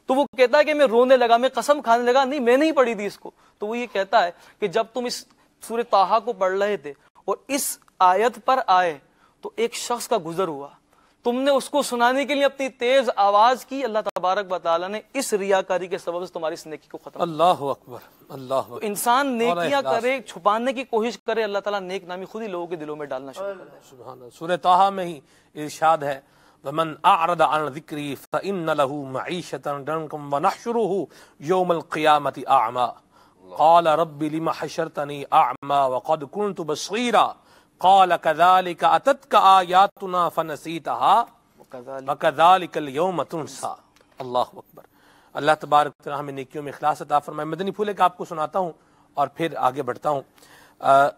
تو وہ کہتا ہے کہ میں رونے لگا، میں قسم کھانے لگا، نہیں میں نہیں پڑھی تھی اس کو۔ تو وہ یہ کہتا ہے کہ جب تم اس سورہ طٰہٰ کو پڑھ رہے تھے اور اس آیت پر آئے تو ایک شخص کا گزر ہوا، تم نے اس کو سنانے کے لیے اپنی تیز آواز کی، اللہ تبارک و تعالیٰ نے اس ریاکاری کے سبب سے تمہاری اس نیکی کو ختم۔ اللہ اکبر، اللہ اکبر۔ انسان نیکیاں کرے، چھپانے کی کوشش کرے، اللہ تعالیٰ نیک نامی خود ہی لوگوں کے دلوں میں ڈالنا شروع کر دے۔ سبحان اللہ۔ سورہ طٰہٰ میں ہی ارشاد ہے وَمَنْ أَعْرَضَ عَنْ ذِكْرِي فَإِنَّ لَهُ مَعِيشَةً ضَنْكًا وَنَحْشُرُهُ يَوْمَ الْقِيَامَةِ أَعْمَى قَالَ رَبِّ لِمَ حَشَرْتَنِي أَعْمَى وَقَدْ كُنْتُ بَصِيرًا قَالَ كَذَلِكَ أَتَتْكَ آيَاتُنَا فَنَسِيتَهَا وَكَذَلِكَ الْيَوْمَ تُنْسَى۔ اللہ اکبر۔ اللہ تبارک و تعالیٰ ہمیں نیکیوں میں اخلاص عطا فرمائے۔ مدنی پھول ایک آپ کو سناتا ہوں اور پھر آگے بڑھتا ہوں۔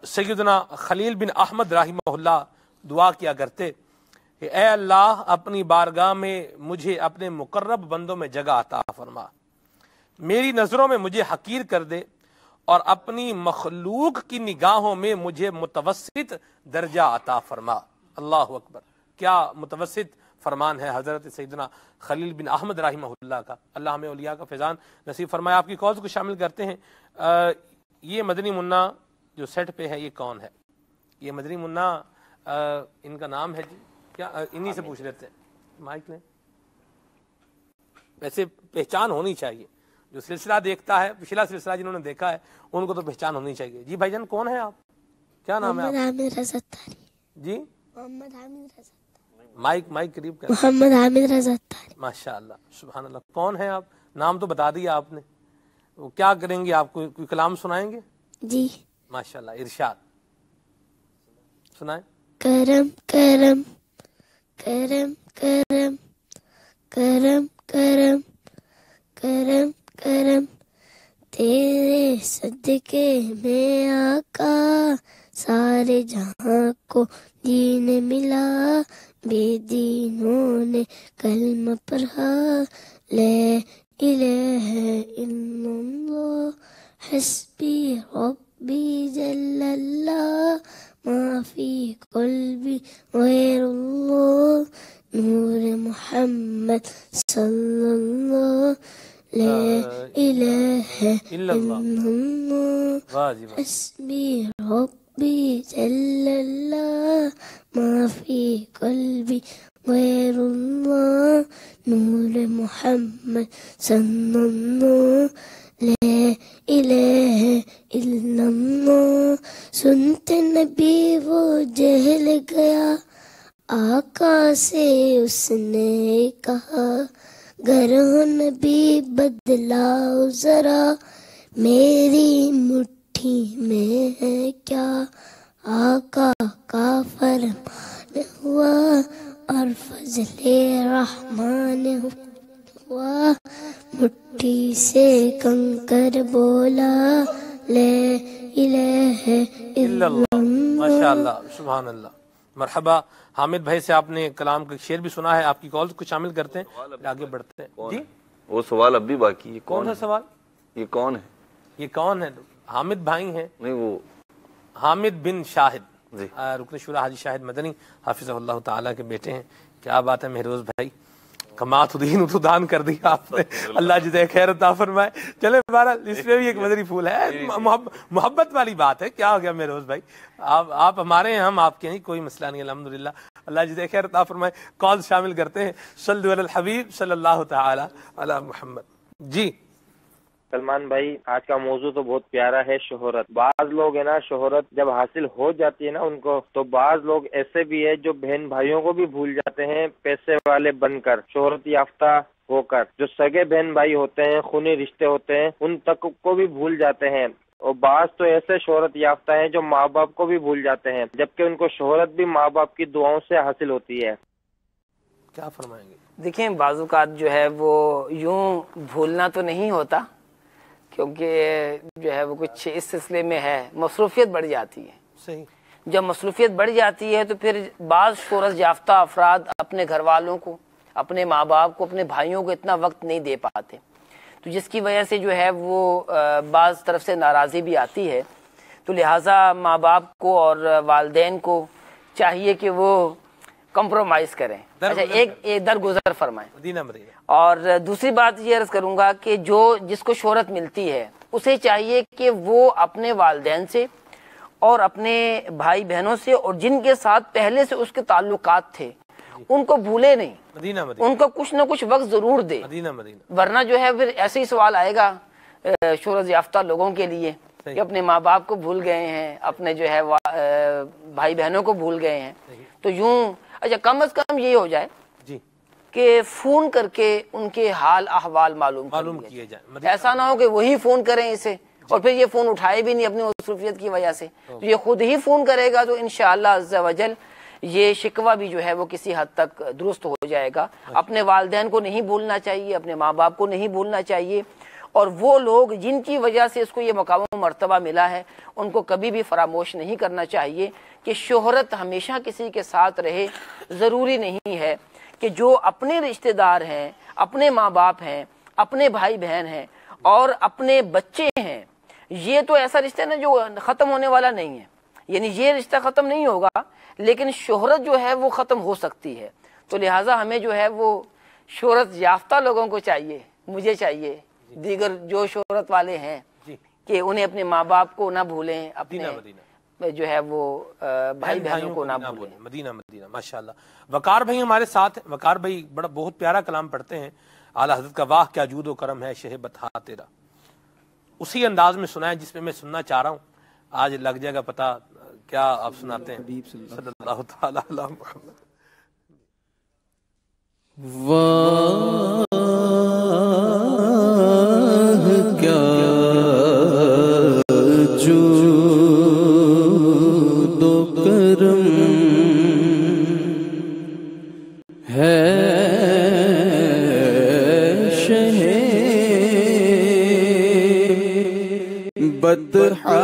سیدنا خلیل بن احمد رحمہ اللہ دعا کیا کرتے کہ اے اللہ اپنی بارگاہ میں مجھے اپنے مقرب بندوں میں جگہ عطا فرما، میری نظروں میں مجھے حقیر کر دے اور اپنی مخلوق کی نگاہوں میں مجھے متوسط درجہ عطا فرما۔ اللہ اکبر۔ کیا متوسط فرمان ہے حضرت سیدنا خلیل بن احمد رحمہ اللہ کا، اللہ ہمیں اولیاء کا فیضان نصیب فرمائے۔ آپ کی کالز کو شامل کرتے ہیں۔ یہ مدنی منا جو سیٹ پہ ہے یہ کون ہے؟ یہ مدنی منا ان کا نام ہے جی کیا؟ انہی سے پوچھ لیتے ہیں، مائک لیں۔ ویسے پہچان ہونی چاہیے، جو سلسلہ دیکھتا ہے، پچھلا سلسلہ جنہوں نے دیکھا ہے ان کو تو پہچان ہونی چاہیے۔ جی بھائی جان کون ہے آپ؟ کیا نام ہے آپ؟ محمد حامد رضا اتاری۔ جی محمد حامد رضا، مائک قریب کر۔ محمد حامد رضا اتاری۔ ماشاء اللہ، سبحان اللہ۔ کون ہے آپ؟ نام تو بتا دیا آپ نے، وہ کیا کریں گے؟ آپ کوئی کلام سنائیں گے؟ جی ماشاء اللہ، ارشاد سنائیں۔ کرم کرم کرم کرم کرم کرم کرم کرم تیرے صدقے میں آقا سارے جہاں کو دین ملا، بے دینوں نے کلمہ پڑھا، لا الہ الا اللہ حسبی ربی جل اللہ ما فی قلبی غیر اللہ نور محمد صلی اللہ لا الہ الا اللہ حسبی ربی جل اللہ ما فی قلبی غیر اللہ نور محمد صلی اللہ لا الہ الا اللہ۔ سنتے نبی وہ جہل گیا، آقا سے اس نے کہا، گر ہو نبی بدلاؤ ذرا، میری مٹھی میں ہے کیا؟ آقا کا فرمان ہوا اور فضل رحمان ہوا، مٹھی سے کنکر بولا لا الہ الا اللہ۔ ماشاء اللہ، سبحان اللہ، مرحبا۔ حامد بھائی سے آپ نے کلام کا شعر بھی سنا ہے، آپ کی کالز کو شامل کرتے ہیں، آگے بڑھتے ہیں۔ جی وہ سوال اب بھی باقی ہے، کون ہے سوال؟ یہ کون ہے؟ یہ کون ہے؟ حامد بھائی ہیں؟ نہیں، وہ حامد بن شاہد، رکن شورا حاجی شاہد مدنی حافظہ اللہ تعالیٰ کے بیٹے ہیں۔ کیا بات ہے مہروز بھائی، کمات دین تو دان کر دیا آپ نے، اللہ جزائے خیر عطا فرمائے۔ چلے بہرحال اس میں بھی ایک مدنی پھول ہے، محبت والی بات ہے۔ کیا ہو گیا مہروز بھائی، آپ ہمارے ہیں، ہم آپ کے ہیں، کوئی مسئلہ نہیں، الحمدللہ، اللہ جزائے خیر عطا فرمائے۔ کال شامل کرتے ہیں، صلو علی الحبیب صلی اللہ تعالی علی محمد۔ جی سلمان بھائی، آج کا موضوع تو بہت پیارا ہے، شہرت۔ بعض لوگ ہے نا، شہرت جب حاصل ہو جاتی ہے نا ان کو، تو بعض لوگ ایسے بھی ہے جو بہن بھائیوں کو بھی بھول جاتے ہیں، پیسے والے بن کر، شہرت یافتہ ہو کر۔ جو سگے بہن بھائی ہوتے ہیں، خونی رشتے ہوتے ہیں، ان تک کو بھی بھول جاتے ہیں۔ اور بعض تو ایسے شہرت یافتہ ہیں جو ماں باپ کو بھی بھول جاتے ہیں، جبکہ ان کو شہرت بھی ماں باپ کی دعاؤں سے حاصل ہوتی ہے۔ کیا فرمائیں گے؟ دیکھیں، بعض اوقات جو ہے وہ یوں بھولنا تو نہیں ہوتا، کیونکہ جو ہے وہ کچھ اس سلسلے میں ہے، مصروفیت بڑھ جاتی ہے۔ صحیح۔ جب مصروفیت بڑھ جاتی ہے تو پھر بعض شہرت یافتہ افراد اپنے گھر والوں کو، اپنے ماں باپ کو، اپنے بھائیوں کو اتنا وقت نہیں دے پاتے، تو جس کی وجہ سے جو ہے وہ بعض طرف سے ناراضی بھی آتی ہے۔ تو لہٰذا ماں باپ کو اور والدین کو چاہیے کہ وہ کمپرومائز کریں، اچھا ایک درگزر فرمائیں۔ اور دوسری بات یہ عرض کروں گا کہ جس کو شہرت ملتی ہے اسے چاہیے کہ وہ اپنے والدین سے اور اپنے بھائی بہنوں سے اور جن کے ساتھ پہلے سے اس کے تعلقات تھے ان کو بھولے نہیں، ان کو کچھ نہ کچھ وقت ضرور دے، ورنہ جو ہے پھر ایسے ہی سوال آئے گا شہرت یافتہ لوگوں کے لیے کہ اپنے ماں باپ کو بھول گئے ہیں، اپنے جو ہے بھائی بہنوں کو بھول گئے ہیں۔ تو یوں اچھا کم از کم یہ ہو جائے کہ فون کر کے ان کے حال احوال معلوم کیے جائیں، ایسا نہ ہو کہ وہی فون کریں اسے اور پھر یہ فون اٹھائے بھی نہیں اپنی مصروفیت کی وجہ سے، تو یہ خود ہی فون کرے گا تو انشاءاللہ عز و جل یہ شکوہ بھی جو ہے وہ کسی حد تک درست ہو جائے گا۔ اپنے والدین کو نہیں بھولنا چاہیے، اپنے ماں باپ کو نہیں بھولنا چاہیے، اور وہ لوگ جن کی وجہ سے اس کو یہ مقام و مرتبہ ملا ہے ان کو کبھی بھی فراموش نہیں کرنا چاہیے کہ شہرت ہمیشہ کسی کے ساتھ رہے، ضروری نہیں ہے کہ جو اپنے رشتہ دار ہیں، اپنے ماں باپ ہیں، اپنے بھائی بہن ہیں اور اپنے بچے ہیں، یہ تو ایسا رشتہ ہے نا جو ختم ہونے والا نہیں ہے، یعنی یہ رشتہ ختم نہیں ہوگا، لیکن شہرت جو ہے وہ ختم ہو سکتی ہے. تو لہٰذا ہمیں جو ہے وہ شہرت یافتہ لوگوں کو چاہیے, مجھے چاہیے, دیگر جو شہرت والے ہیں کہ انہیں اپنے ماں باپ کو نہ بھولیں, اپنے جو ہے وہ بھائی بہنوں کو نہ بھولیں. مدینہ ماشاءاللہ. وقار بھائی ہمارے ساتھ ہیں. وقار بھائی بہت پیارا کلام پڑھتے ہیں. اعلیٰ حضرت کا واہ کیا جود و کرم ہے شہ بتہا تیرا, اسی انداز میں سنا ہے جس میں سننا چاہ رہا ہوں. آج لگ جائے گا پتہ کیا آپ سناتے ہیں. صلی اللہ تعالی علی محمد. واہ کیا جود و کرم ہے شہ بطحا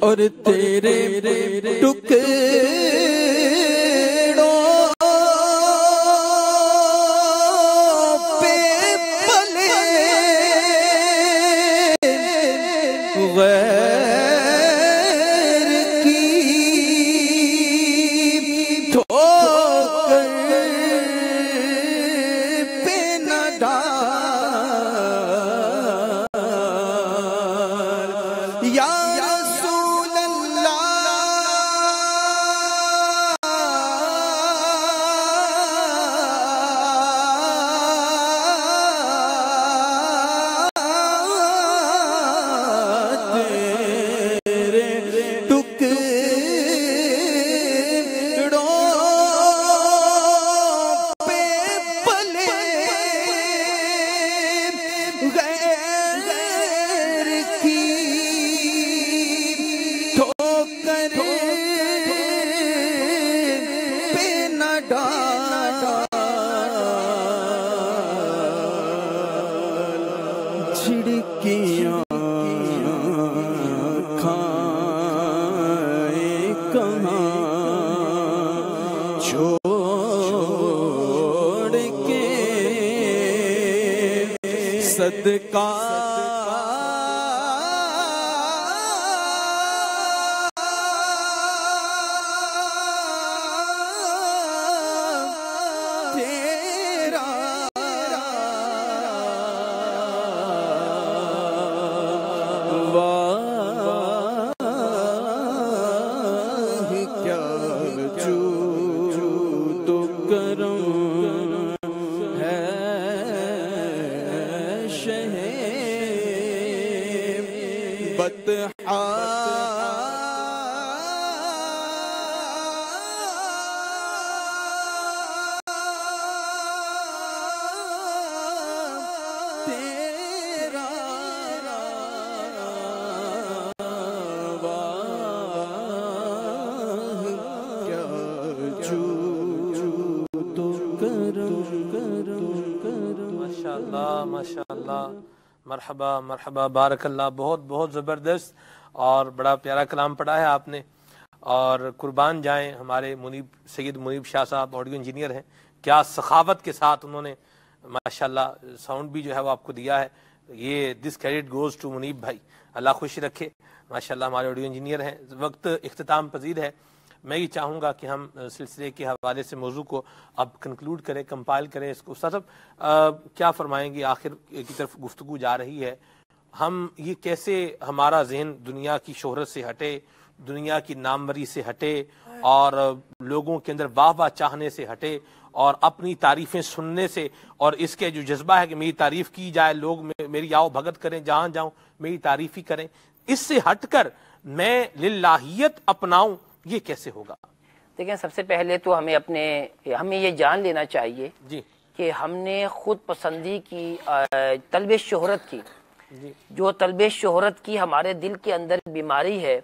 اور تیرے صدقہ مرحبا مرحبا، بارک اللہ، بہت بہت زبردست اور بڑا پیارا کلام پڑھا ہے آپ نے، اور قربان جائیں ہمارے سید منیب شاہ صاحب آڈیو انجینئر ہیں، کیا سخاوت کے ساتھ انہوں نے ماشاءاللہ ساؤنڈ بھی جو ہے وہ آپ کو دیا ہے. یہ دس کریڈٹ گوز ٹو منیب بھائی، اللہ خوش رکھے. ماشاءاللہ ہمارے آڈیو انجینئر ہیں. وقت اختتام پذیر ہے. میں یہ چاہوں گا کہ ہم سلسلے کے حوالے سے موضوع کو اب کنکلوڈ کریں، کمپائل کریں اس کو. استاد صاحب کیا فرمائیں گے؟ آخر کی طرف گفتگو جا رہی ہے. ہم یہ کیسے ہمارا ذہن دنیا کی شہرت سے ہٹے، دنیا کی ناموری سے ہٹے، اور لوگوں کے اندر واہ واہ چاہنے سے ہٹے، اور اپنی تعریفیں سننے سے، اور اس کے جو جذبہ ہے کہ میری تعریف کی جائے، لوگ میری آؤ بھگت کریں، جہاں جاؤں میری تعریف ہی کریں، اس سے ہٹ کر میں للہیت اپناؤں، یہ کیسے ہوگا؟ دیکھیں، سب سے پہلے تو ہمیں یہ جان لینا چاہیے کہ ہم نے خود پسندی کی، طلب شہرت کی، جو طلب شہرت کی ہمارے دل کے اندر بیماری ہے،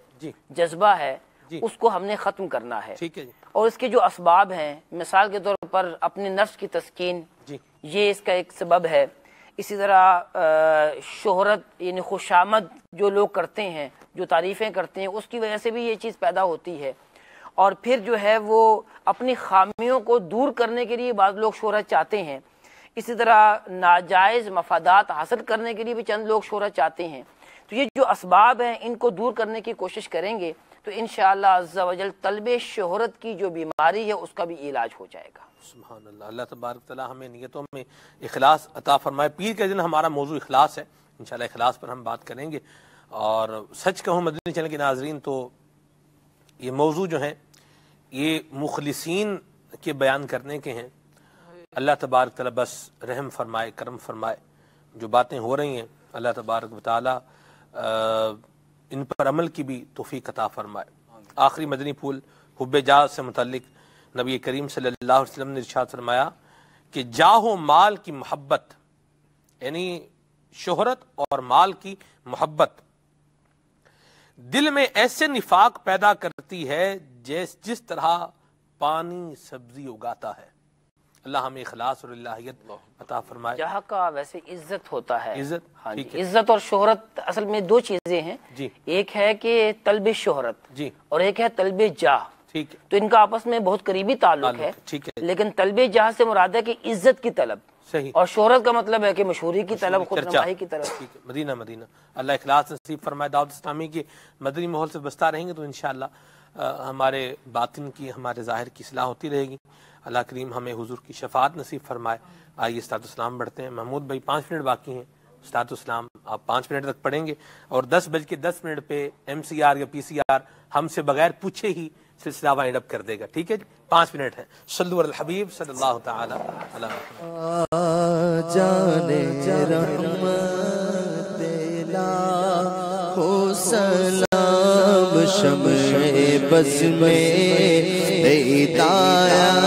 جذبہ ہے، اس کو ہم نے ختم کرنا ہے. اور اس کے جو اسباب ہیں، مثال کے طور پر اپنے نفس کی تسکین، یہ اس کا ایک سبب ہے. اسی طرح شہرت یعنی خوشامد جو لوگ کرتے ہیں، جو تعریفیں کرتے ہیں، اس کی وجہ سے بھی یہ چیز پیدا ہوتی ہے. اور پھر جو ہے وہ اپنی خامیوں کو دور کرنے کے لیے بعض لوگ شہرت چاہتے ہیں. اسی طرح ناجائز مفادات حاصل کرنے کے لیے بھی چند لوگ شہرت چاہتے ہیں. تو یہ جو اسباب ہیں ان کو دور کرنے کی کوشش کریں گے تو انشاءاللہ عز و جل طلب شہرت کی جو بیماری ہے اس کا بھی علاج ہو جائے گا. سبحان اللہ. اللہ تبارک تعالیٰ ہمیں نیتوں میں اخلاص عطا فرمائے. پیر کے دن ہمارا موضوع اخلاص ہے، انشاءاللہ اخلاص پر ہم بات کریں گے. اور سچ کہوں مدنی چینل کے ناظرین، تو یہ موضوع جو ہیں یہ مخلصین کے بیان کرنے کے ہیں. اللہ تبارک تعالیٰ بس رحم فرمائے، کرم فرمائے. جو باتیں ہو رہی ہیں اللہ تبارک و تعالیٰ ان پر عمل کی بھی توفیق عطا فرمائے. آخری مدنی پھول حب جاہ سے متعلق نبی کریم صلی اللہ علیہ وسلم نے ارشاد فرمایا کہ جاہ و مال کی محبت، یعنی شہرت اور مال کی محبت دل میں ایسے نفاق پیدا کرتی ہے جس طرح پانی سبزی اگاتا ہے. اللہ ہمیں اخلاص اور الہیت عطا فرمائے. جہاں کا ویسے عزت ہوتا ہے. عزت، ہاں جی. عزت اور شہرت اصل میں دو چیزیں ہیں. ایک ہے کہ طلب شہرت، اور ایک ہے طلب جاہ. تو ان کا آپس میں بہت قریبی تعلق ہے. لیکن طلب جاہ سے مراد ہے کہ عزت کی طلب، اور شہرت کا مطلب ہے کہ مشہوری کی طلب، خود نمائی کی طلب. مدینہ مدینہ. اللہ اخلاص نصیب فرمائے. دعوت اسلامی کے مدنی ماحول سے بستا رہیں گے تو انشاءاللہ ہمارے باطن کی، ہمارے ظاہر کی اصلاح ہوتی رہے گی. اللہ کریم ہمیں حضور کی شفاعت نصیب فرمائے. آئیے استاد اسلام بڑھتے ہیں. محمود بھائی 5 منٹ باقی ہیں. استاد اسلام آپ 5 منٹ تک پڑھیں گے، اور 10:10 پہ MCR یا PCR ہم سے بغیر پوچھے ہی سلسلہ وائنڈ اپ کر دے گا. ٹھیک ہے جی، 5 منٹ ہے. صلو علی الحبیب صلی اللہ تعالی علیہ وسلم. جانے رحمت لاکھوں سلام شمع بز میں ہدایت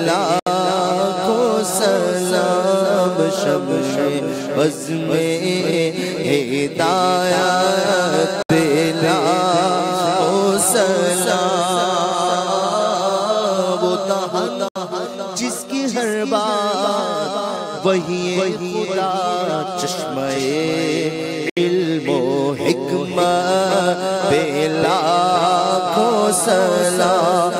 لاکھوں سلام شمع بز میں ہدایت لاکھوں سلام. وہ تہا جس کی ہر بات وہی خدا، چشمہ علم و حکمت بے لاکھوں سلام.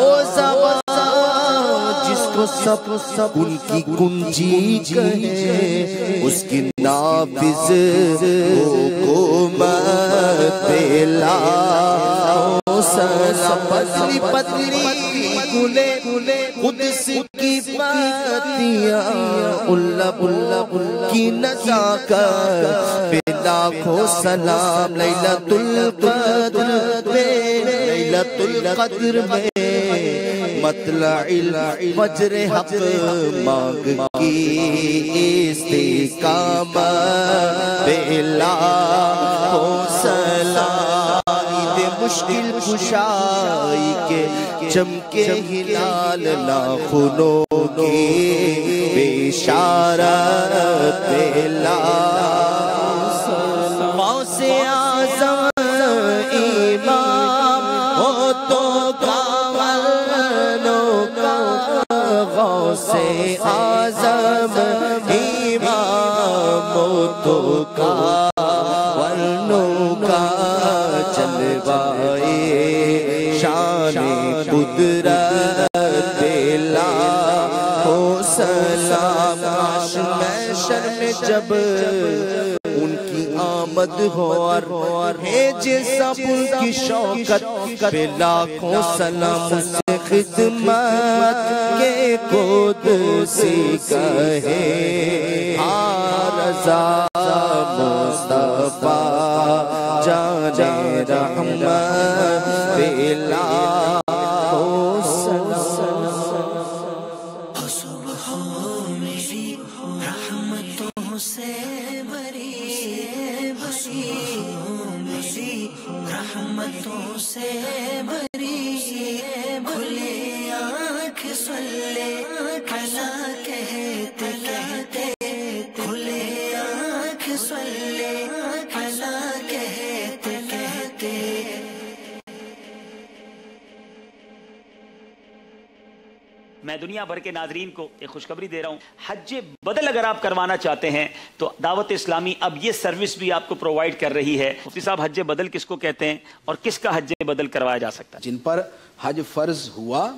وہ زبان جس کو سب ان کی کنجی کہے، اس کی نافذ حکومت بلا سلام، پتلی پتلی قدس کی باتیاں، اللہ کی نزاکت پہ لاکھوں سلام، لیلۃ القدر میں مطلع الفجر حق مانگ کی استقامت پہ لاکھوں سلام، عید مشکل کشائی کے چمکے ہلال ناخنوں کی بشارت پہ لاکھوں سلام، غوث اعظم امام ہو تو کاملوں کا، غوث اعظم امام ہو تو کاملوں کا، جلوائے شان قدرت پہ لاکھوں سلام، کاش محشر میں جب ان کی آمد ہو اور ہے جیسا ان کی شوکت پہ لاکھوں سلام، اس سے خدمت کے قدسی کہے رضا مصطفیٰ جان رحمت پہ لاکھوں سلام، صبح میری رحمتوں سے بری میری رحمتوں سے بری، کھلے آنکھ صلی علی کہتے کہتے، کھلے آنکھ صلی علی کہتے کہتے۔ میں دنیا بھر کے ناظرین کو ایک خوشخبری دے رہا ہوں، حج بدل اگر آپ کروانا چاہتے ہیں تو دعوت اسلامی اب یہ سروس بھی آپ کو پرووائڈ کر رہی ہے۔ مفتی صاحب، حج بدل کس کو کہتے ہیں اور کس کا حج بدل کروایا جا سکتا ہے؟ جن پر حج فرض ہوا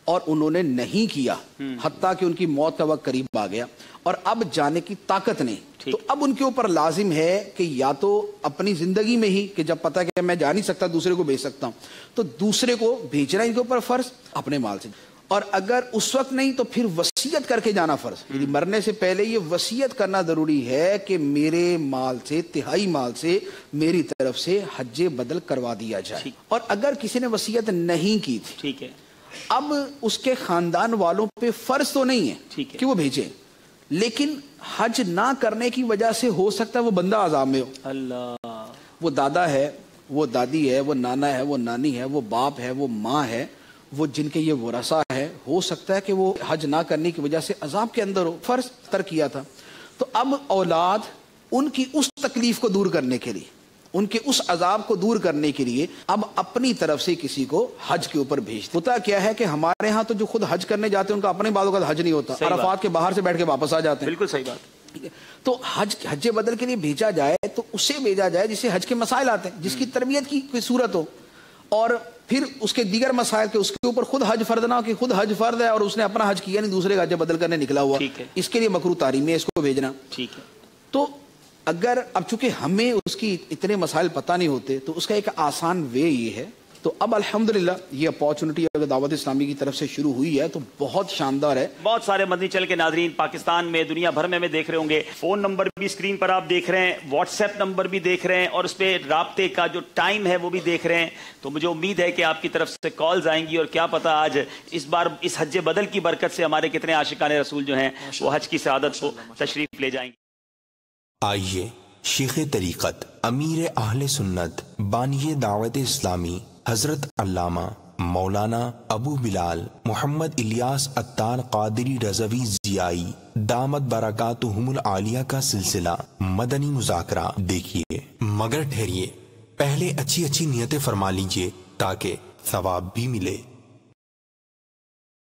اور انہوں نے نہیں کیا، حتیٰ کہ ان کی موت کا وقت قریب آ گیا اور اب جانے کی طاقت نہیں، تو اب ان کے اوپر لازم ہے کہ یا تو اپنی زندگی میں ہی، کہ جب پتہ کہ میں جا نہیں سکتا دوسرے کو بھیج سکتا ہوں تو دوسرے کو بھیجنا ان کے اوپر فرض اپنے مال سے، اور اگر اس وقت نہیں تو پھر وصیت کر کے جانا فرض، یعنی مرنے سے پہلے یہ وصیت کرنا ضروری ہے کہ میرے مال سے، تہائی مال سے میری طرف سے حج بدل کروا دیا جائے۔ اور اگر کسی نے وصیت نہیں کی تھی، ٹھیک ہے، اب اس کے خاندان والوں پہ فرض تو نہیں ہے کہ وہ بھیجیں، لیکن حج نہ کرنے کی وجہ سے ہو سکتا ہے وہ بندہ عذاب میں ہو، اللہ، وہ دادا ہے، وہ دادی ہے، وہ نانا ہے، وہ نانی ہے، وہ باپ ہے، وہ ماں ہے، وہ جن کے یہ ورثہ ہے، ہو سکتا ہے کہ وہ حج نہ کرنے کی وجہ سے عذاب کے اندر ہو، فرض ترک کیا تھا، تو اب اولاد ان کی اس تکلیف کو دور کرنے کے لیے، ان کے اس عذاب کو دور کرنے کے لیے اب اپنی طرف سے کسی کو حج کے اوپر بھیجتے۔ ہوتا کیا ہے کہ ہمارے ہاں تو جو خود حج کرنے جاتے ہیں ان کا اپنے بعضوں کا حج نہیں ہوتا، عرفات کے باہر سے بیٹھ کے واپس آ جاتے ہیں، بالکل صحیح بات، تو حج بدل کے لیے بھیجا جائے تو اسے بھیجا جائے جسے حج کے مسائل آتے ہیں، جس کی تربیت کی کوئی صورت ہو، اور پھر اس کے دیگر مسائل کے اس کے اوپر خود حج فرض نہ ہو کہ خود حج فرض ہے اور اس نے اپنا حج کیا نہیں، دوسرے کا حج بدل کرنے نکلا ہوا، اس کے لیے مکروہ تحریمی ہے اس کو بھیجنا۔ ٹھیک ہے، تو اگر اب چونکہ ہمیں اس کی اتنے مسائل پتہ نہیں ہوتے تو اس کا ایک آسان وے یہ ہے، تو اب الحمدللہ یہ اپارچونٹی اگر دعوت اسلامی کی طرف سے شروع ہوئی ہے تو بہت شاندار ہے۔ بہت سارے مدنی چل کے ناظرین پاکستان میں، دنیا بھر میں دیکھ رہے ہوں گے، فون نمبر بھی اسکرین پر آپ دیکھ رہے ہیں، واٹس ایپ نمبر بھی دیکھ رہے ہیں، اور اس پہ رابطے کا جو ٹائم ہے وہ بھی دیکھ رہے ہیں، تو مجھے امید ہے کہ آپ کی طرف سے کالز آئیں گی، اور کیا پتہ آج اس بار اس حج بدل کی برکت سے ہمارے کتنے عاشقان رسول جو ہیں وہ حج کی سعادت کو تشریف لے جائیں گے۔ آئیے شیخ طریقت، امیر اہل سنت، بانی دعوت اسلامی حضرت علامہ مولانا ابو بلال محمد الیاس عطار قادری رضوی ضیائی دامت برکاتہم العالیہ کا سلسلہ مدنی مذاکرہ دیکھیے، مگر ٹھہریے، پہلے اچھی نیتیں فرما لیجئے تاکہ ثواب بھی ملے۔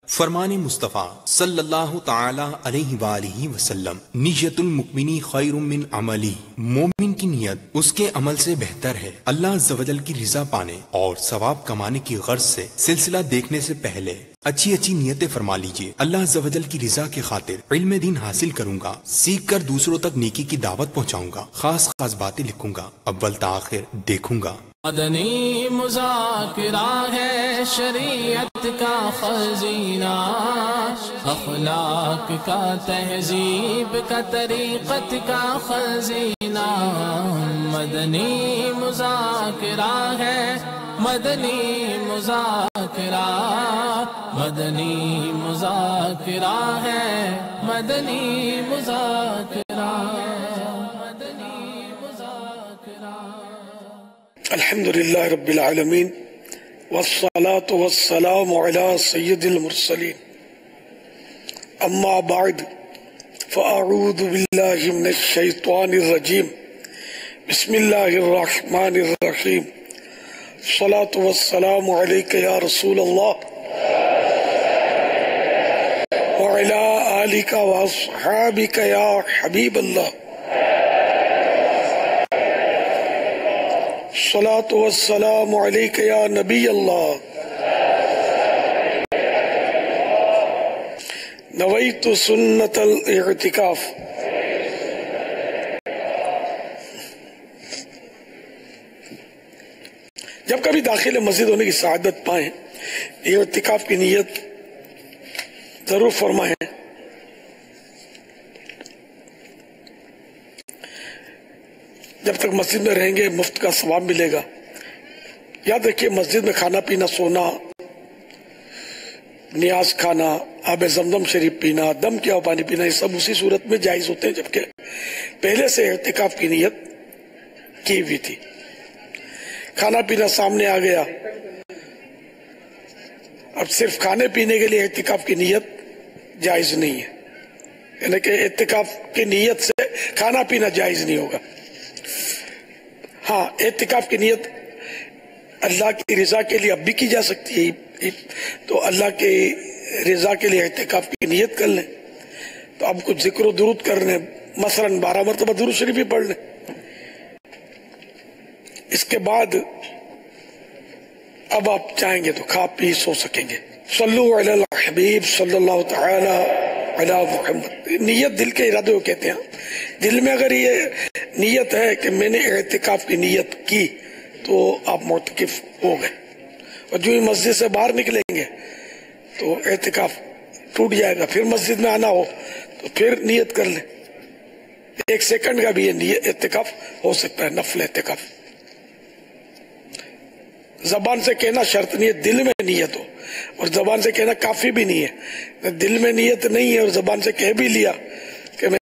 فرمان مصطفیٰ صلی اللہ تعالی علیہ وآلہ وسلم، نیت المؤمنی خیر من عملی، مومن کی نیت اس کے عمل سے بہتر ہے اللہ عز و جل کی رضا پانے اور ثواب کمانے کی غرض سے۔ سلسلہ دیکھنے سے پہلے اچھی اچھی نیتیں فرما لیجئے. اللہ عز و جل کی رضا کے خاطر علم دین حاصل کروں گا، سیکھ کر دوسروں تک نیکی کی دعوت پہنچاؤں گا، خاص خاص باتیں لکھوں گا، اول تا آخر دیکھوں گا. مدنی مذاکرہ ہے شریعت کا خزینہ، اخلاق کا تہذیب کا طریقت کا خزینہ. مدنی مذاکرہ ہے، مدنی مذاکرہ، مدنی مذاکرہ ہے، مدنی مذاکرہ. الحمدللہ رب العالمین والصلاة والسلام علی سید المرسلین. اما بعد فاعوذ باللہ من الشیطان الرجیم. بسم اللہ الرحمن الرحیم. الصلاة والسلام علیک یا رسول اللہ وعلی آلک واصحابک یا حبیب اللہ. الصلاة والسلام علیک یا نبی اللہ. نویت سنت الاعتکاف. جب کبھی داخل مسجد ہونے کی سعادت پائیں، اعتکاف کی نیت ضرور فرمائیں. جب تک مسجد میں رہیں گے مفت کا ثواب ملے گا. یاد رکھیے مسجد میں کھانا پینا، سونا، نیاز کھانا، آب زمزم شریف پینا، دم کیا ہوا پانی پینا، یہ سب اسی صورت میں جائز ہوتے ہیں جبکہ پہلے سے اعتکاف کی نیت کی ہوئی تھی. کھانا پینا سامنے آ گیا، اب صرف کھانے پینے کے لیے اعتکاف کی نیت جائز نہیں ہے، یعنی کہ اعتکاف کی نیت سے کھانا پینا جائز نہیں ہوگا. ہاں، اعتکاف کی نیت اللہ کی رضا کے لیے اب بھی کی جا سکتی ہے، تو اللہ کی رضا کے لیے اعتکاف کی نیت کر لیں. تو اب کچھ ذکر و درود کر لیں، مثلاً 12 مرتبہ درود شریف بھی پڑھ لیں. اس کے بعد اب آپ چاہیں گے تو کھا پی سو سکیں گے. صلو علی الحبیب صلی اللہ تعالی علی محمد. نیت دل کے ارادے کو کہتے ہیں. دل میں اگر یہ نیت ہے کہ میں نے اعتکاف کی نیت کی تو آپ معتکف ہو گئے، اور جو ہی مسجد سے باہر نکلیں گے تو اعتکاف ٹوٹ جائے گا. پھر مسجد میں آنا ہو تو پھر نیت کر لیں. 1 سیکنڈ کا بھی یہ اعتکاف ہو سکتا ہے، نفل اعتکاف. زبان سے کہنا شرط نہیں ہے، دل میں نیت ہو، اور زبان سے کہنا کافی بھی نہیں ہے. دل میں نیت نہیں ہے اور زبان سے کہہ بھی لیا